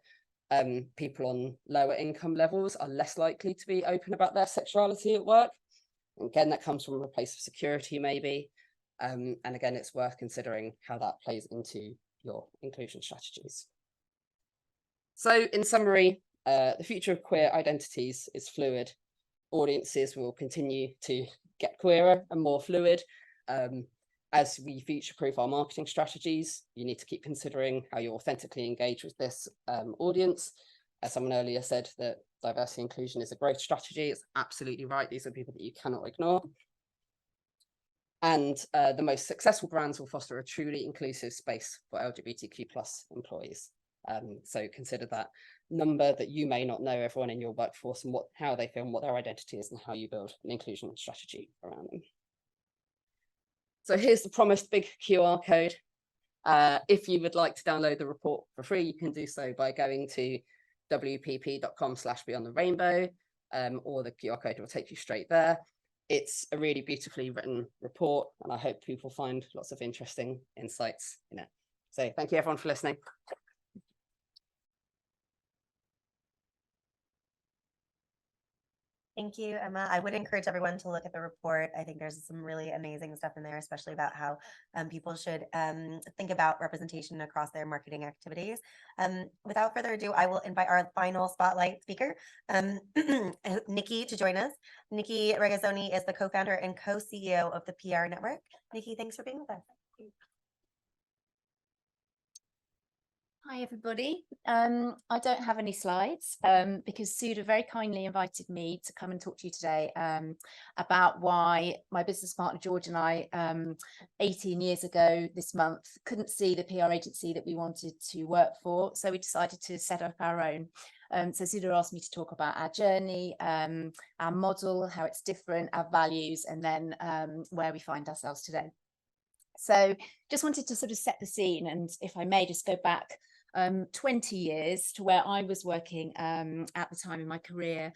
people on lower income levels are less likely to be open about their sexuality at work. And again, that comes from a place of security, maybe. And again, it's worth considering how that plays into your inclusion strategies. So in summary, the future of queer identities is fluid. Audiences will continue to get queerer and more fluid. As we future-proof our marketing strategies, you need to keep considering how you authentically engage with this audience. As someone earlier said, that diversity inclusion is a growth strategy. It's absolutely right. These are people that you cannot ignore. And the most successful brands will foster a truly inclusive space for LGBTQ+ employees. So consider that number that you may not know everyone in your workforce and how they feel and what their identity is and how you build an inclusion strategy around them. So here's the promised big QR code. If you would like to download the report for free, you can do so by going to wpp.com/beyondtherainbow, or the QR code will take you straight there. It's a really beautifully written report, and I hope people find lots of interesting insights in it. So thank you everyone for listening. Thank you, Emma. I would encourage everyone to look at the report. I think there's some really amazing stuff in there, especially about how people should think about representation across their marketing activities. Without further ado, I will invite our final spotlight speaker, Nicky, to join us. Nicky Regazzoni is the co-founder and co-CEO of the PR Network. Nicky, thanks for being with us. Hi, everybody. I don't have any slides because Sudha very kindly invited me to come and talk to you today about why my business partner, George, and I, 18 years ago this month, couldn't see the PR agency that we wanted to work for. So we decided to set up our own. So Sudha asked me to talk about our journey, our model, how it's different, our values, and then where we find ourselves today. So just wanted to sort of set the scene, and if I may just go back 20 years to where I was working at the time in my career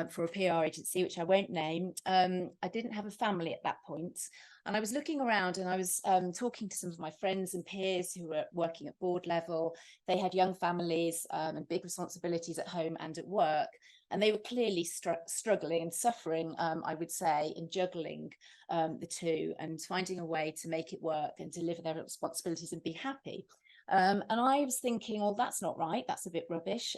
for a PR agency, which I won't name. I didn't have a family at that point. And I was looking around and I was talking to some of my friends and peers who were working at board level. They had young families and big responsibilities at home and at work. And they were clearly struggling and suffering, I would say, in juggling the two and finding a way to make it work and deliver their responsibilities and be happy. And I was thinking, oh, that's not right. That's a bit rubbish.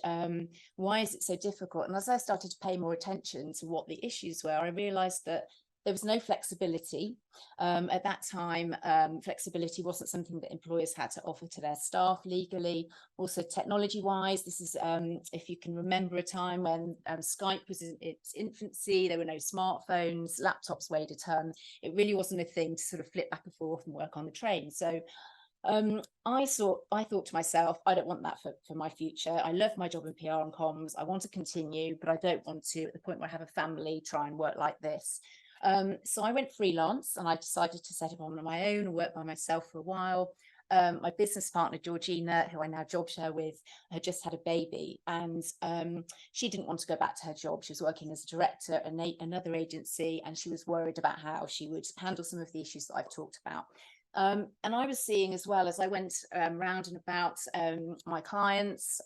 Why is it so difficult? And as I started to pay more attention to what the issues were, I realized that there was no flexibility. At that time, flexibility wasn't something that employers had to offer to their staff legally. Also, technology-wise, this is, if you can remember a time when Skype was in its infancy, there were no smartphones, laptops weighed a ton. It really wasn't a thing to sort of flip back and forth and work on the train. So I thought to myself, I don't want that for my future. I love my job in PR and comms. I want to continue, but I don't want to, at the point where I have a family, try and work like this. So I went freelance and I decided to set up on my own and work by myself for a while. My business partner, Georgina, who I now job share with, had just had a baby, and she didn't want to go back to her job. She was working as a director at another agency, and she was worried about how she would handle some of the issues that I've talked about. And I was seeing, as well, as I went round and about my clients,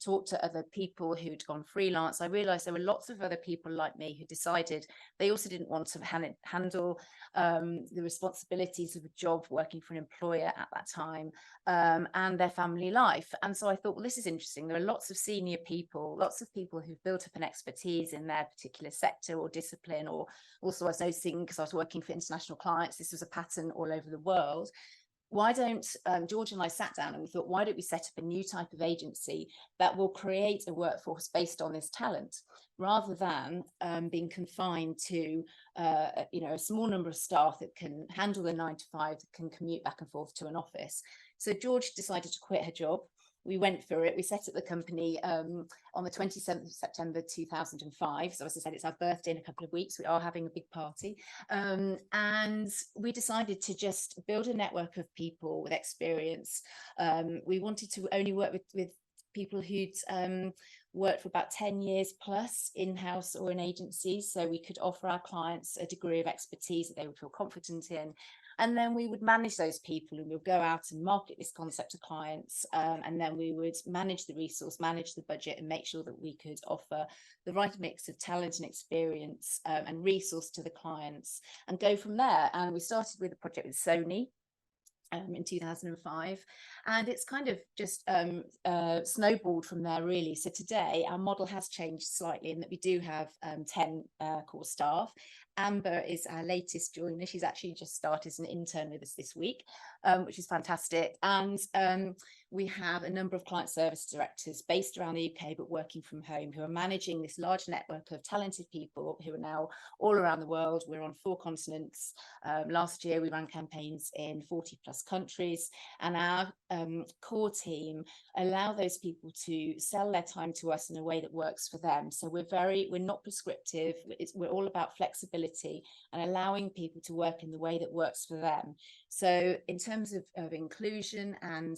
talked to other people who'd gone freelance, I realized there were lots of other people like me who decided they also didn't want to handle the responsibilities of a job working for an employer at that time, and their family life. And so I thought, well, this is interesting. There are lots of senior people, lots of people who've built up an expertise in their particular sector or discipline, or also I was noticing, because I was working for international clients, this was a pattern all over the world. Why don't George and I sat down and we thought, why don't we set up a new type of agency that will create a workforce based on this talent, rather than being confined to a small number of staff that can handle the 9 to 5, that can commute back and forth to an office. So George decided to quit her job. We went for it. We set up the company on the 27th of September 2005. So as I said, it's our birthday in a couple of weeks. We are having a big party. And we decided to just build a network of people with experience. We wanted to only work with people who'd worked for about 10 years plus in-house or in agencies, so we could offer our clients a degree of expertise that they would feel confident in. And then we would manage those people, and we'll go out and market this concept to clients. And then we would manage the resource, manage the budget, and make sure that we could offer the right mix of talent and experience and resource to the clients, and go from there. And we started with a project with Sony in 2005, and it's kind of just snowballed from there, really. So today our model has changed slightly in that we do have 10 core staff. Amber is our latest joiner. She's actually just started as an intern with us this week, which is fantastic. And we have a number of client service directors based around the UK but working from home, who are managing this large network of talented people who are now all around the world. We're on 4 continents. Last year we ran campaigns in 40 plus countries, and our core team allow those people to sell their time to us in a way that works for them. So we're not prescriptive. We're all about flexibility and allowing people to work in the way that works for them. So in terms of inclusion and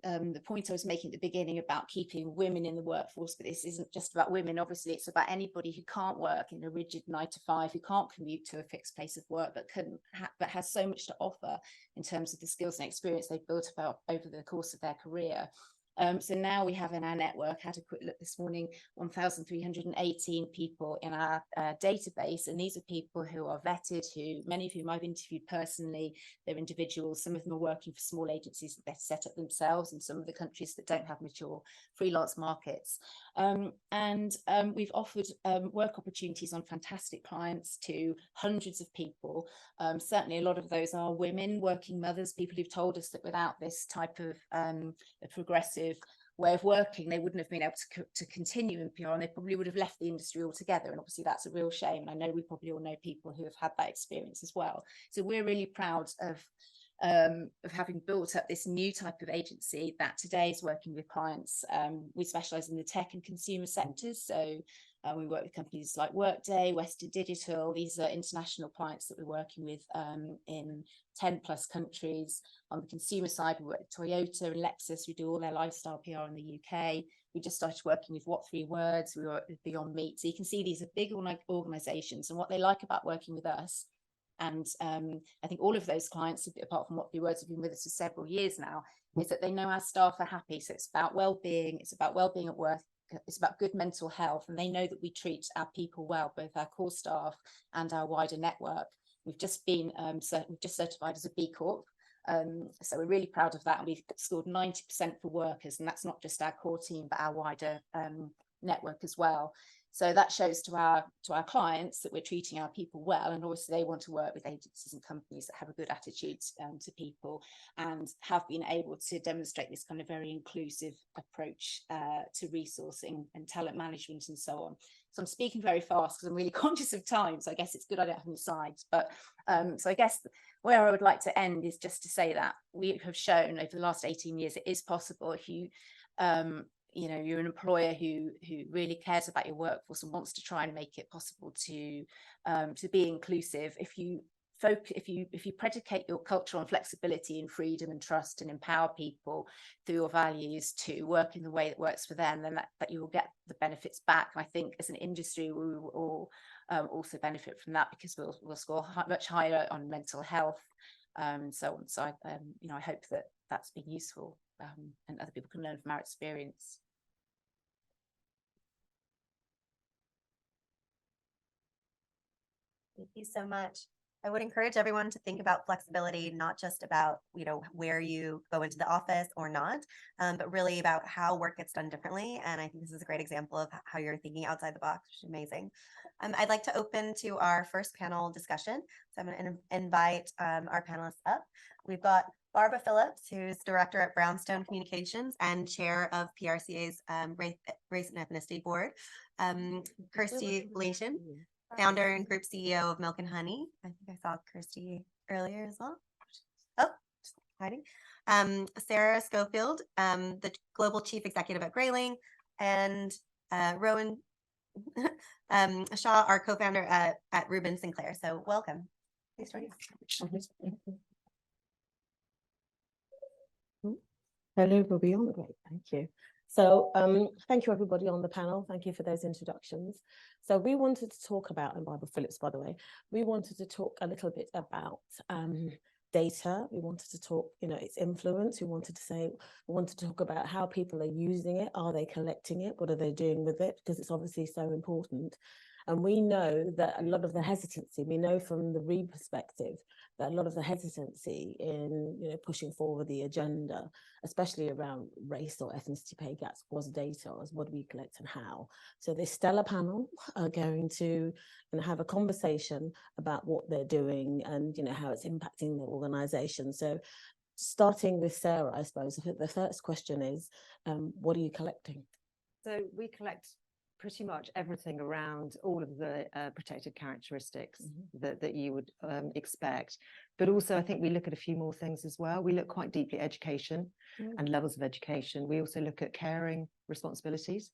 the point I was making at the beginning about keeping women in the workforce, but this isn't just about women. Obviously, it's about anybody who can't work in a rigid 9 to 5, who can't commute to a fixed place of work, but has so much to offer in terms of the skills and experience they've built up over the course of their career. So now we have in our network, had a quick look this morning, 1,318 people in our database. And these are people who are vetted, many of whom I've interviewed personally. They're individuals. Some of them are working for small agencies that they've set up themselves in some of the countries that don't have mature freelance markets. We've offered work opportunities on fantastic clients to hundreds of people. Certainly a lot of those are women, working mothers, people who've told us that without this type of a progressive way of working, they wouldn't have been able to continue in PR, and they probably would have left the industry altogether. And obviously that's a real shame. And I know we probably all know people who have had that experience as well. So we're really proud of having built up this new type of agency that today is working with clients. We specialize in the tech and consumer sectors, so We work with companies like Workday, Western Digital. These are international clients that we're working with in 10 plus countries. On the consumer side, we work with Toyota and Lexus. We do all their lifestyle PR in the UK. We just started working with What 3 Words. We work with Beyond Meat. So you can see these are big organizations, and what they like about working with us, and I think all of those clients, apart from What 3 Words, have been with us for several years now, is that they know our staff are happy. So it's about well-being, it's about well-being at work, it's about good mental health, and they know that we treat our people well, both our core staff and our wider network. We've just been we've just certified as a B Corp. So we're really proud of that, and we've scored 90% for workers, and that's not just our core team, but our wider network as well. So that shows to our clients that we're treating our people well, and obviously they want to work with agencies and companies that have a good attitude to people, and have been able to demonstrate this kind of very inclusive approach to resourcing and talent management and so on. So I'm speaking very fast because I'm really conscious of time, so I guess it's good I don't have any slides. But so I guess where I would like to end is just to say that we have shown over the last 18 years it is possible if you you know, you're an employer who really cares about your workforce and wants to try and make it possible to be inclusive. If you predicate your culture on flexibility and freedom and trust, and empower people through your values to work in the way that works for them, then that you will get the benefits back. And I think as an industry, we will all also benefit from that, because we'll score much higher on mental health, so on. So you know, I hope that that's been useful, and other people can learn from our experience. Thank you so much. I would encourage everyone to think about flexibility, not just about, you know, where you go into the office or not, but really about how work gets done differently. And I think this is a great example of how you're thinking outside the box, which is amazing. I'd like to open to our first panel discussion. So I'm going to invite our panelists up. We've got Barbara Phillips, who's director at Brownstone Communications and chair of PRCA's Race and Ethnicity Board. Kirsty Lation, founder and group CEO of Milk and Honey. I think I saw Kirsty earlier as well. Oh, just hiding. Sarah Schofield, the global chief executive at Grayling, and Rowan Shaw, our co-founder at Reuben Sinclair. So welcome. Please join us. Hello, everybody on. Great, thank you. So thank you, everybody on the panel. Thank you for those introductions. So we wanted to talk about, and Barbara Phillips, by the way, we wanted to talk a little bit about data. We wanted to talk, you know, its influence. We wanted to talk about how people are using it. Are they collecting it? What are they doing with it? Because it's obviously so important. And we know that a lot of the hesitancy, we know from the READ perspective, that a lot of the hesitancy in, you know, pushing forward the agenda, especially around race or ethnicity pay gaps, was data, as what do we collect and how. So this stellar panel are going to, you know, have a conversation about what they're doing and, you know, how it's impacting the organization. So starting with Sarah, I suppose, I think the first question is, what are you collecting? So we collect pretty much everything around all of the protected characteristics that you would expect. But also, I think we look at a few more things as well. We look quite deeply at education and levels of education. We also look at caring responsibilities,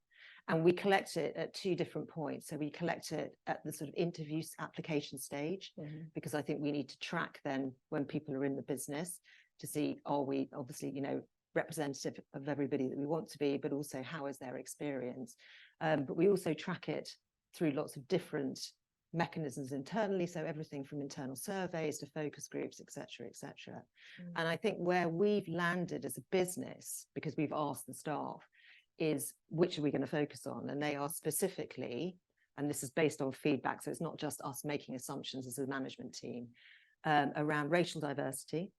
and we collect it at 2 different points. So we collect it at the sort of interview application stage, because I think we need to track then when people are in the business to see, are we obviously, you know, representative of everybody that we want to be, but also how is their experience. But we also track it through lots of different mechanisms internally, so everything from internal surveys to focus groups, etc., etc. And I think where we've landed as a business, because we've asked the staff, is which are we going to focus on? And they are specifically, and this is based on feedback, so it's not just us making assumptions as a management team, around racial diversity,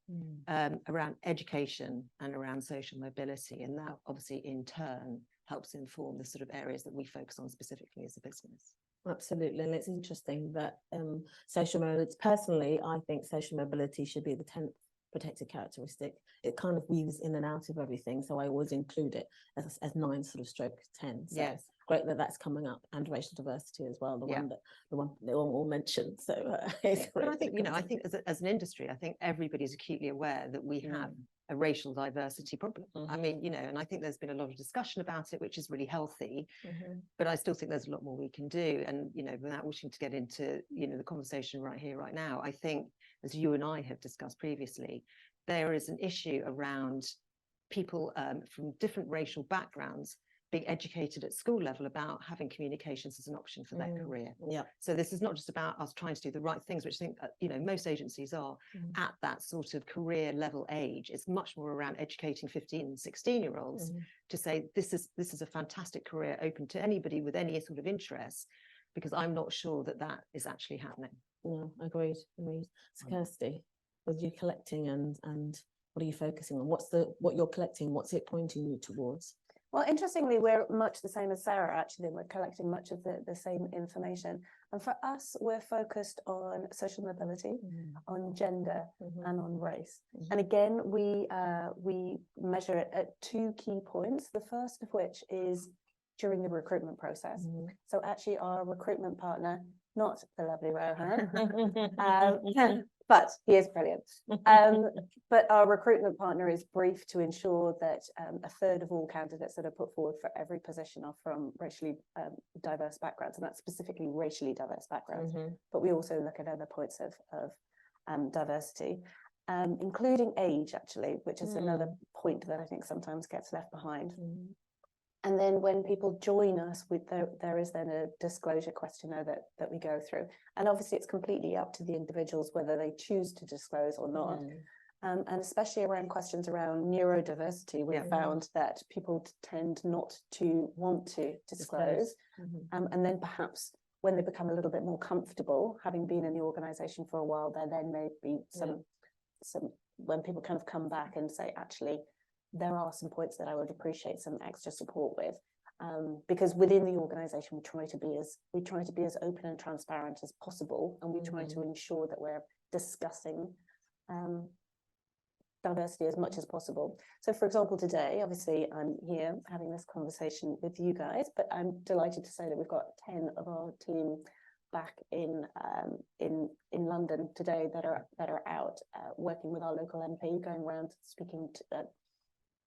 around education, and around social mobility. And that obviously in turn helps inform the sort of areas that we focus on specifically as a business. Absolutely. And it's interesting that social mobility, personally, I think social mobility should be the 10th protected characteristic. It kind of weaves in and out of everything. So I always include it as 9 sort of stroke 10. So yes. great that that's coming up, and racial diversity as well, the Yeah. one they all mentioned. So it's But great I think, that you know, I comes think as an industry, I think everybody's acutely aware that we have a racial diversity problem. I mean, you know, and I think there's been a lot of discussion about it, which is really healthy, but I still think there's a lot more we can do. And, you know, without wishing to get into, you know, the conversation right here, right now, I think, as you and I have discussed previously, there is an issue around people from different racial backgrounds being educated at school level about having communications as an option for their career. Yeah. So this is not just about us trying to do the right things, which I think, you know, most agencies are at that sort of career level age. It's much more around educating 15 and 16-year-olds to say, this is a fantastic career open to anybody with any sort of interest, because I'm not sure that that is actually happening. No, agreed. So Kirsty, with you collecting and what are you focusing on? What you're collecting, what's it pointing you towards? Well, interestingly, we're much the same as Sarah, actually. We're collecting much of the same information. And for us, we're focused on social mobility, on gender, and on race. And again, we measure it at 2 key points. The first of which is during the recruitment process. So actually our recruitment partner, not the lovely Rohan, but he is brilliant. But our recruitment partner is briefed to ensure that 1/3 of all candidates that are put forward for every position are from racially diverse backgrounds, and that's specifically racially diverse backgrounds. But we also look at other points of diversity, including age, actually, which is another point that I think sometimes gets left behind. And then when people join us, there is then a disclosure questionnaire that we go through. And obviously it's completely up to the individuals whether they choose to disclose or not. And especially around questions around neurodiversity, we found that people tend not to want to disclose. And then perhaps when they become a little bit more comfortable, having been in the organisation for a while, there then may be some when people kind of come back and say, actually, there are some points that I would appreciate some extra support with, because within the organisation we try to be as open and transparent as possible, and we try to ensure that we're discussing diversity as much as possible. So, for example, today, obviously, I'm here having this conversation with you guys, but I'm delighted to say that we've got 10 of our team back in London today that are out working with our local MP, going around speaking to.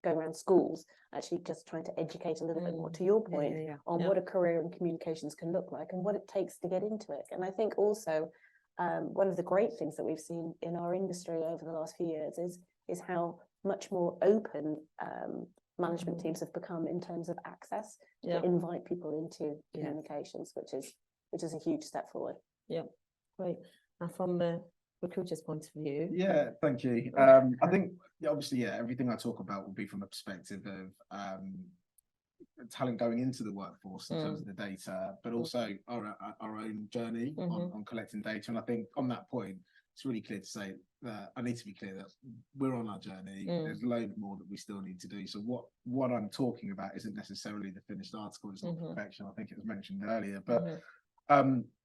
Going around schools, actually just trying to educate a little bit more, to your point, on what a career in communications can look like and what it takes to get into it. And I think also one of the great things that we've seen in our industry over the last few years is how much more open management teams have become in terms of access to invite people into communications, which is a huge step forward. Yeah, great. Now, from the recruiter's point of view. Yeah, thank you. I think obviously, everything I talk about will be from a perspective of talent going into the workforce in terms of the data, but also our own journey on collecting data. And I think on that point, it's really clear to say that I need to be clear that we're on our journey. There's loads more that we still need to do. So what I'm talking about isn't necessarily the finished article. It's not perfection. I think it was mentioned earlier, but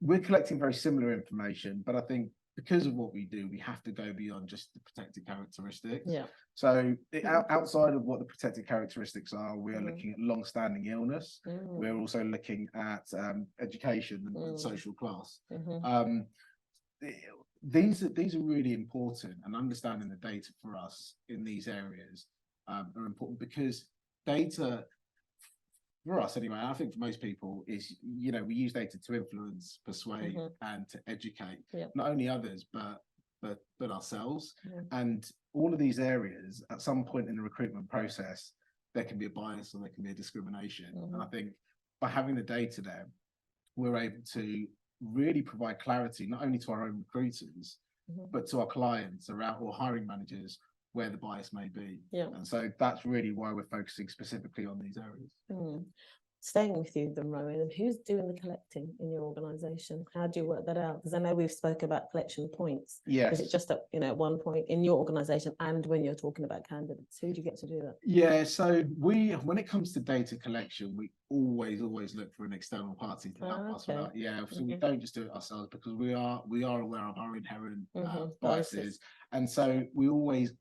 we're collecting very similar information, but I think because of what we do, we have to go beyond just the protected characteristics. So outside of what the protected characteristics are, we are looking at long-standing illness. We're also looking at education and social class. These are really important, and understanding the data for us in these areas are important, because data for us anyway, I think for most people is, we use data to influence, persuade, and to educate not only others but ourselves. And all of these areas, at some point in the recruitment process, there can be a bias or there can be a discrimination. And I think by having the data there, we're able to really provide clarity not only to our own recruiters but to our clients around, or hiring managers, where the bias may be. And so that's really why we're focusing specifically on these areas. Staying with you then, Rowan, who's doing the collecting in your organisation? How do you work that out? Because I know we've spoken about collection points. Is it just at one point in your organisation, and when you're talking about candidates, who do you get to do that? So when it comes to data collection, we always look for an external party to help us with that. So we don't just do it ourselves, because we are aware of our inherent biases. And so we always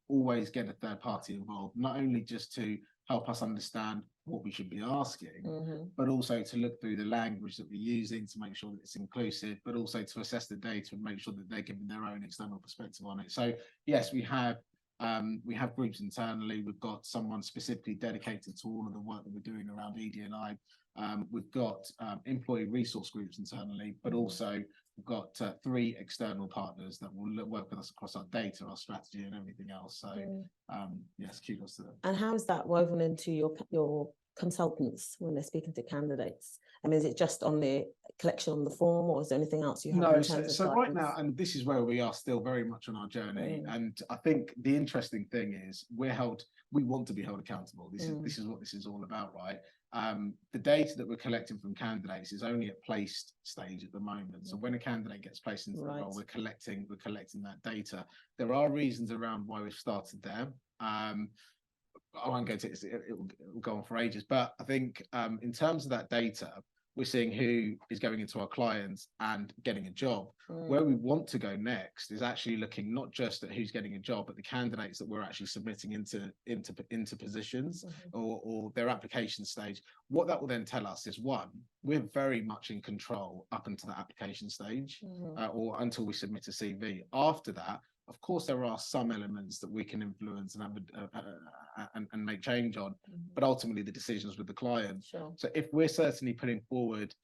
get a third party involved, not only just to help us understand what we should be asking, but also to look through the language that we're using to make sure that it's inclusive, but also to assess the data and make sure that they're giving their own external perspective on it. So yes, we have groups internally. We've got someone specifically dedicated to all of the work that we're doing around ED&I. We've got employee resource groups internally, but also we've got 3 external partners that will work with us across our data, our strategy, and everything else. So yes, kudos to them. And how is that woven into your consultants when they're speaking to candidates? I mean, is it just on the collection on the form, or is there anything else you have? No, in terms of so right guidance? now, and this is where we are still very much on our journey. And I think the interesting thing is we want to be held accountable. This is what this is all about, right? The data that we're collecting from candidates is only at placed stage at the moment. So when a candidate gets placed into the role, we're collecting that data. There are reasons around why we've started there. I won't go to it, it will go on for ages, but I think in terms of that data, we're seeing who is going into our clients and getting a job. Where we want to go next is actually looking not just at who's getting a job, but the candidates that we're actually submitting into positions or their application stage. What that will then tell us is, one, we're very much in control up until the application stage or until we submit a CV. After that, of course, there are some elements that we can influence and and make change on, but ultimately the decisions with the client. So if we're certainly putting forward,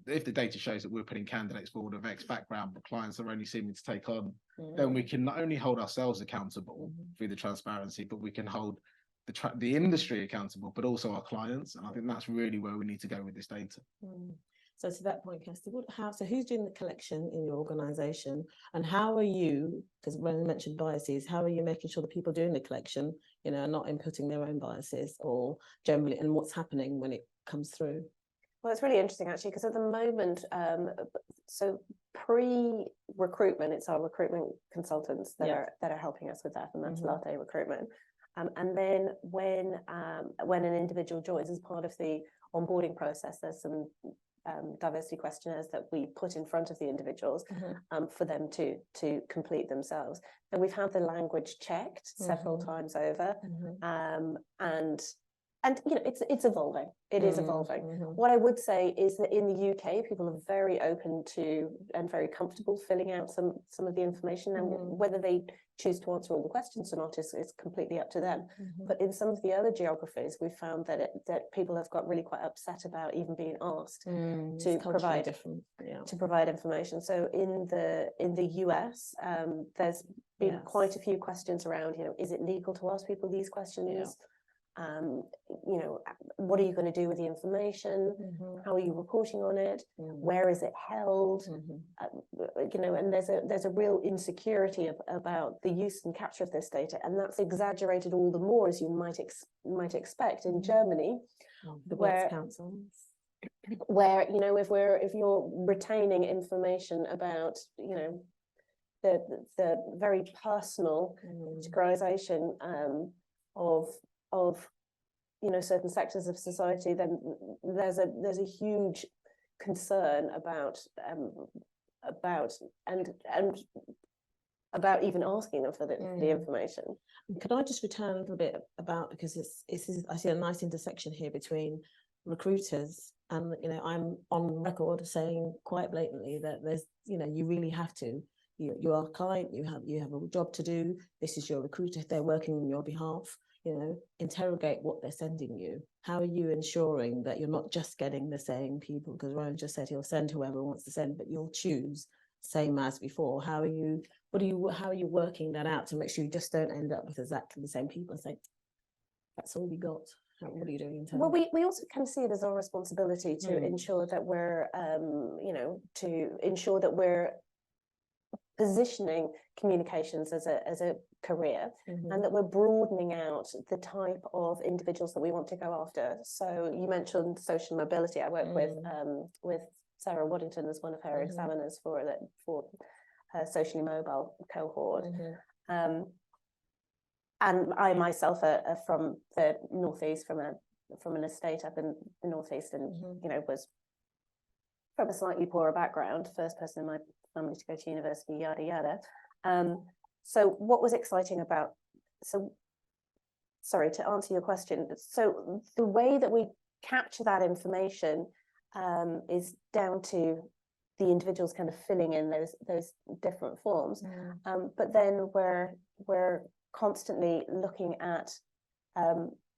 if the data shows that we're putting candidates forward of X background, but clients are only seeming to take on, then we can not only hold ourselves accountable through the transparency, but we can hold the industry accountable, but also our clients. And I think that's really where we need to go with this data. So to that point, Kirsty, so who's doing the collection in your organisation, and how are you, because when you mentioned biases, how are you making sure the people doing the collection, you know, are not inputting their own biases or generally, and what's happening when it comes through? Well, it's really interesting actually, because at the moment, so pre-recruitment, it's our recruitment consultants that are helping us with that, and that's Latte Recruitment. And then when an individual joins as part of the onboarding process, there's some diversity questionnaires that we put in front of the individuals for them to complete themselves. And we've had the language checked several times over, and you know, it's evolving. It is evolving. What I would say is that in the UK, people are very open to and very comfortable filling out some of the information, and whether they choose to answer all the questions or not is completely up to them. But in some of the other geographies, we've found that people have got really quite upset about even being asked to provide information. So in the US, there's been quite a few questions around, you know, is it legal to ask people these questions? You know, what are you going to do with the information? How are you reporting on it? Where is it held? You know, and there's a real insecurity about the use and capture of this data, and that's exaggerated all the more, as you might expect in Germany, where you know, if you're retaining information about, you know, the very personal categorization of you know, certain sectors of society, then there's a huge concern about even asking them for the information. Could I just return a little bit about, because I see a nice intersection here between recruiters and, you know, I'm on record saying quite blatantly that there's, you know, you really have to. You are a client, you have a job to do. This is your recruiter, they're working on your behalf. You know, interrogate what they're sending you. How are you ensuring that you're not just getting the same people? Because Ryan just said he'll send whoever wants to send, but you'll choose same as before. How are you working that out to make sure you just don't end up with exactly the same people and say, that's all we got? What are you doing in terms? Well, we also can see it as our responsibility to ensure that we're, you know, to ensure that we're positioning communications as a career, and that we're broadening out the type of individuals that we want to go after. So you mentioned social mobility. I work with Sarah Waddington as one of her examiners for her socially mobile cohort. And I myself are from the Northeast, from an estate up in the Northeast, and you know, was from a slightly poorer background, first person in my family to go to university, yada yada. So what was exciting about, so sorry, to answer your question, so the way that we capture that information is down to the individuals kind of filling in those different forms. But then we're constantly looking at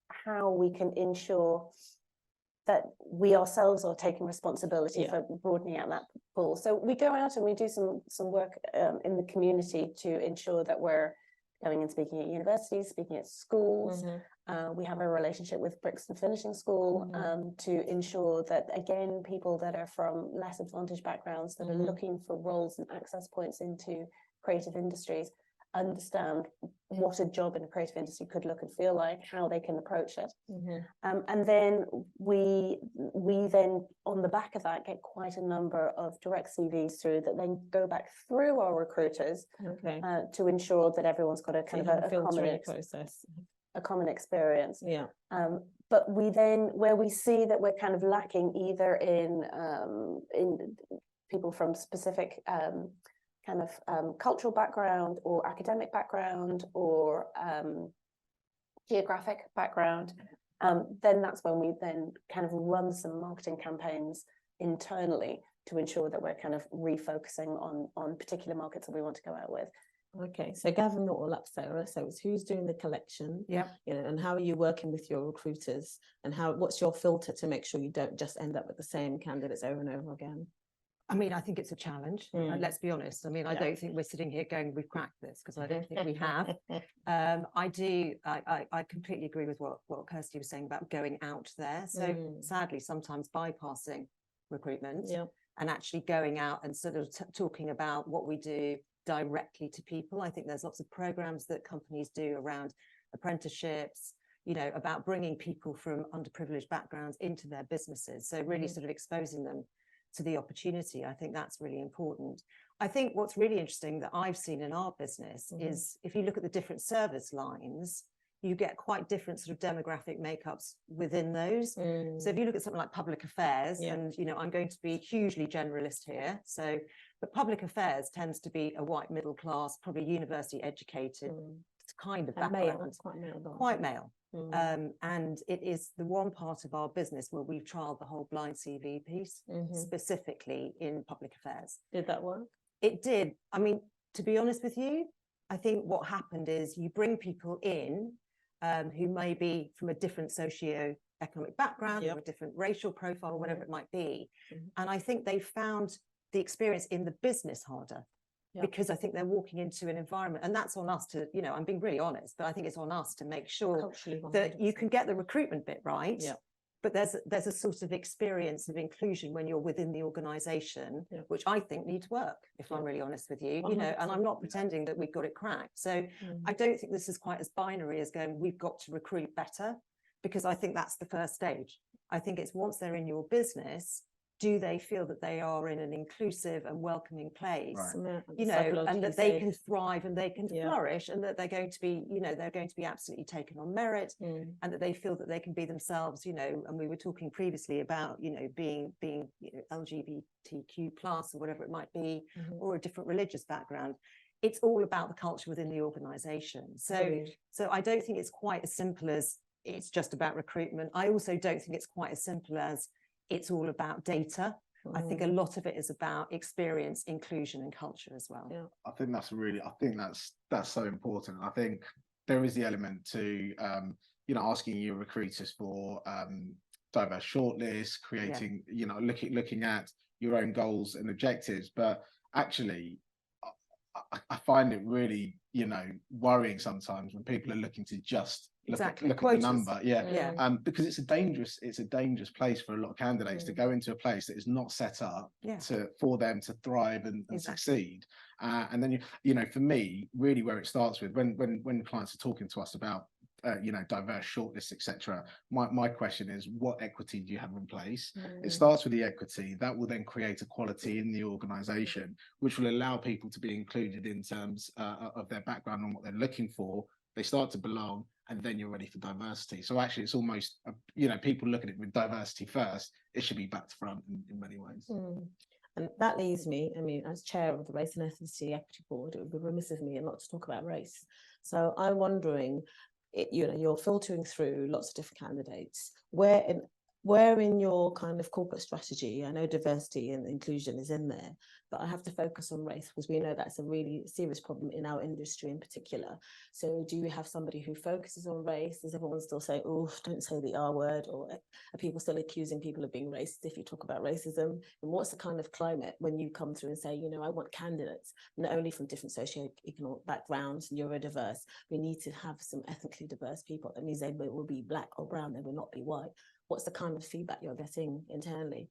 how we can ensure that we ourselves are taking responsibility for broadening out that pool. So we go out and we do some work in the community to ensure that we're going and speaking at universities, speaking at schools. We have a relationship with Brixton Finishing School to ensure that, again, people that are from less advantaged backgrounds that are looking for roles and access points into creative industries understand what a job in a creative industry could look and feel like, how they can approach it. And then we then, on the back of that, get quite a number of direct CVs through that then go back through our recruiters to ensure that everyone's got a kind of a common experience. But we then, where we see that we're kind of lacking either in people from specific kind of cultural background or academic background or geographic background, then that's when we then kind of run some marketing campaigns internally to ensure that we're kind of refocusing on particular markets that we want to go out with. Okay, so gathering it all up, Sarah. So it's who's doing the collection, you know, and how are you working with your recruiters, and what's your filter to make sure you don't just end up with the same candidates over and over again? I mean, I think it's a challenge. Let's be honest. I mean, I don't think we're sitting here going, we've cracked this, because I don't think we have. I completely agree with what Kirsty was saying about going out there. So sadly, sometimes bypassing recruitment and actually going out and sort of talking about what we do directly to people. I think there's lots of programs that companies do around apprenticeships, you know, about bringing people from underprivileged backgrounds into their businesses. So really sort of exposing them to the opportunity. I think that's really important. I think what's really interesting that I've seen in our business is if you look at the different service lines, you get quite different sort of demographic makeups within those. So if you look at something like public affairs, and, you know, I'm going to be hugely generalist here. So, but public affairs tends to be a white middle class, probably university educated kind of background. Quite male. And it is the one part of our business where we've trialed the whole blind CV piece, specifically in public affairs. Did that work? It did. I mean, to be honest with you, I think what happened is you bring people in who may be from a different socio-economic background or a different racial profile, or whatever it might be. And I think they found the experience in the business harder. Because I think they're walking into an environment, and that's on us to, you know, I'm being really honest, but I think it's on us to make sure that you can get the recruitment bit right, but there's a sort of experience of inclusion when you're within the organization, which I think needs work, if I'm really honest with you, you know, and I'm not pretending that we've got it cracked. So I don't think this is quite as binary as going, we've got to recruit better, because I think that's the first stage. I think it's once they're in your business, do they feel that they are in an inclusive and welcoming place, you know, and that they can thrive and they can flourish, and that they're going to be, you know, they're going to be absolutely taken on merit, and that they feel that they can be themselves, you know. And we were talking previously about, you know, being you know, LGBTQ plus or whatever it might be, or a different religious background. It's all about the culture within the organization. So I don't think it's quite as simple as it's just about recruitment. I also don't think it's quite as simple as it's all about data. I think a lot of it is about experience, inclusion, and culture as well. I think that's so important. I think there is the element to you know, asking your recruiters for diverse shortlists, creating, you know, looking at your own goals and objectives. But actually, I find it really, you know, worrying sometimes when people are looking to just look at the number, because it's a dangerous place for a lot of candidates to go into a place that is not set up for them to thrive and succeed. And then you know, for me, really where it starts with when clients are talking to us about you know, diverse shortlists, etc. My question is, what equity do you have in place? It starts with the equity that will then create equality in the organization, which will allow people to be included in terms of their background and what they're looking for. They start to belong, and then you're ready for diversity. So actually, it's almost, you know, people look at it with diversity first. It should be back to front in many ways. And that leaves me, I mean, as chair of the Race and Ethnicity Equity Board, it would be remiss of me not to talk about race. So I'm wondering, you're filtering through lots of different candidates. Where in your kind of corporate strategy, I know diversity and inclusion is in there, but I have to focus on race because we know that's a really serious problem in our industry in particular. So do you have somebody who focuses on race? Does everyone still say, oh, don't say the R word? Or are people still accusing people of being racist if you talk about racism? And what's the kind of climate when you come through and say, I want candidates, not only from different socioeconomic backgrounds, neurodiverse, we need to have some ethnically diverse people. That means they will be black or brown, they will not be white. What's the kind of feedback you're getting internally?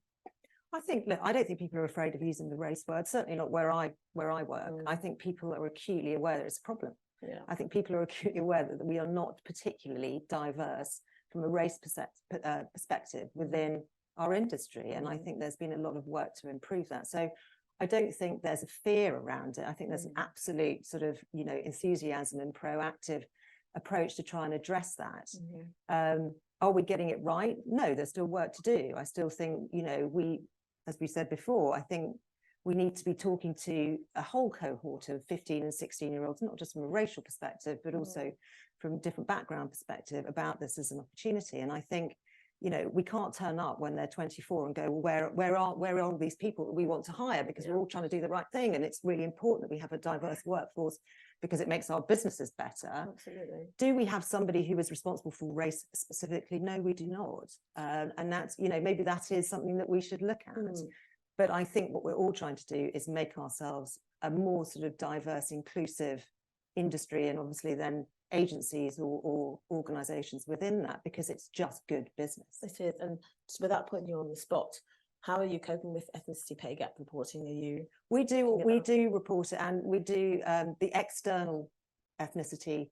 I think, look, I don't think people are afraid of using the race word, certainly not where I work. I think people are acutely aware that it's a problem. Yeah. I think people are acutely aware that we are not particularly diverse from a race perspective within our industry. And I think there's been a lot of work to improve that. So I don't think there's a fear around it. I think there's an absolute sort of, enthusiasm and proactive approach to try and address that. Are we getting it right? No, there's still work to do. I still think, as we said before, I think we need to be talking to a whole cohort of 15 and 16-year-olds, not just from a racial perspective, but also from a different background perspective about this as an opportunity. And I think, we can't turn up when they're 24 and go, well, where are all these people that we want to hire? Because we're all trying to do the right thing. And it's really important that we have a diverse workforce because it makes our businesses better. Absolutely. Do we have somebody who is responsible for race specifically? No, we do not. And that's, maybe that is something that we should look at. But I think what we're all trying to do is make ourselves a more sort of diverse, inclusive industry, and obviously then agencies or organizations within that, because it's just good business. It is. And without putting you on the spot, how are you coping with ethnicity pay gap reporting? We do report it, and we do the external ethnicity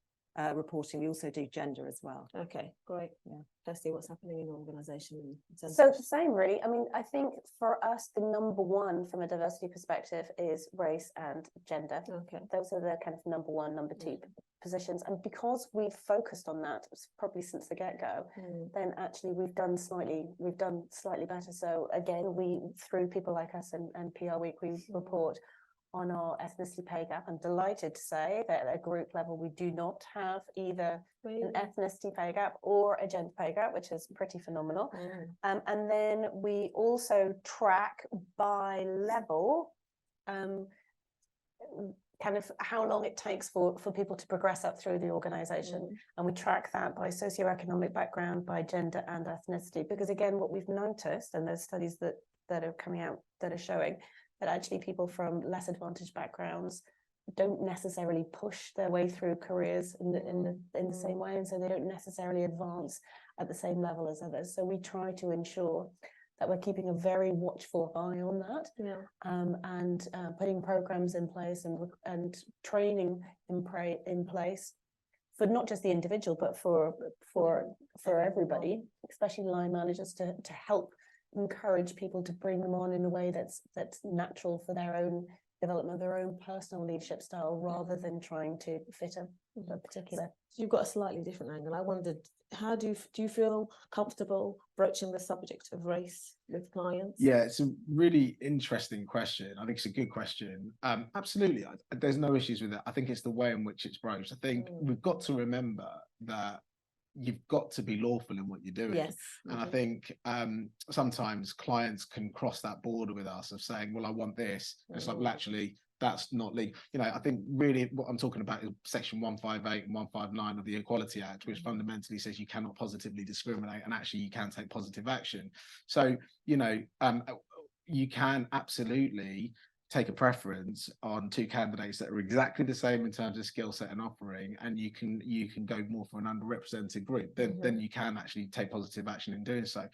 reporting. We also do gender as well. Okay, great. Yeah. Kirsty, what's happening in your organisation? So the same, really. I mean, I think for us, the number one from a diversity perspective is race and gender. Okay. Those are the kind of number one, number two positions. And because we've focused on that probably since the get-go, then actually we've done slightly better. So again, through people like us and PR Week, we report on our ethnicity pay gap. I'm delighted to say that at a group level, we do not have either an ethnicity pay gap or a gender pay gap, which is pretty phenomenal. And then we also track by level kind of how long it takes for people to progress up through the organization. And we track that by socioeconomic background, by gender and ethnicity. Because again, what we've noticed, and there's studies that are coming out that are showing that actually people from less advantaged backgrounds don't necessarily push their way through careers in the same way, and so they don't necessarily advance at the same level as others. So we try to ensure that we're keeping a very watchful eye on that, and putting programs in place and training in place for not just the individual, but for everybody, especially line managers, to help encourage people to bring them on in a way that's natural for their own development, their own personal leadership style, rather than trying to fit a particular. So you've got a slightly different angle. I wondered, how do you feel comfortable broaching the subject of race with clients? Yeah, it's a really interesting question. I think it's a good question. Absolutely, there's no issues with it. I think it's the way in which it's broached. I think we've got to remember that you've got to be lawful in what you're doing. Yes. And I think sometimes clients can cross that border with us of saying, well, I want this. And it's like, well, actually, that's not legal. I think really what I'm talking about is section 158 and 159 of the Equality Act, which fundamentally says you cannot positively discriminate, and actually you can take positive action. So, you can absolutely take a preference on two candidates that are exactly the same in terms of skill set and offering, and you can go more for an underrepresented group, then you can actually take positive action in doing so.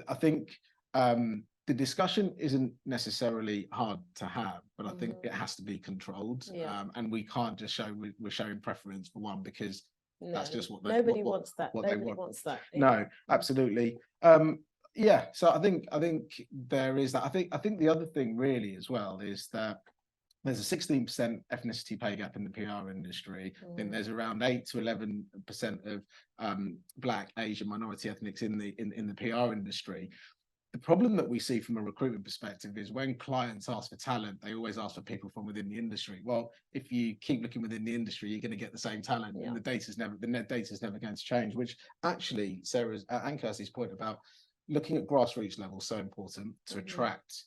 I think the discussion isn't necessarily hard to have, but I think it has to be controlled, and we can't just show we're showing preference for one, because that's just what nobody wants that. Nobody wants that. No, absolutely. Yeah, so I think there is that. I think the other thing really as well is that there's a 16% ethnicity pay gap in the PR industry. I think there's around 8 to 11% of Black, Asian, minority ethnics in the PR industry. The problem that we see from a recruitment perspective is when clients ask for talent, they always ask for people from within the industry. Well, if you keep looking within the industry, you're going to get the same talent, and the data's never going to change. Which actually, Sarah's and Kirsty's point about looking at grassroots level so important to attract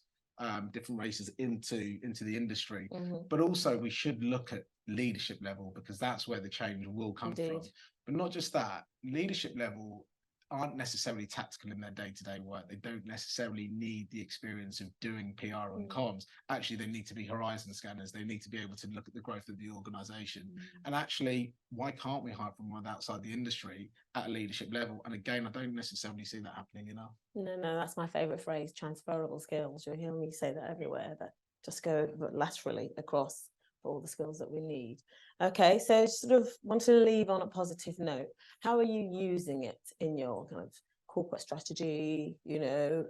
different races into the industry. But also we should look at leadership level, because that's where the change will come from. But not just that, leadership level aren't necessarily tactical in their day-to-day work. They don't necessarily need the experience of doing PR and comms. Actually, they need to be horizon scanners. They need to be able to look at the growth of the organization. And actually, why can't we hire from one outside the industry at a leadership level? And again, I don't necessarily see that happening enough. No, that's my favorite phrase, transferable skills. You'll hear me say that everywhere, that just go laterally across for all the skills that we need. Okay, so sort of want to leave on a positive note. How are you using it in your kind of corporate strategy? You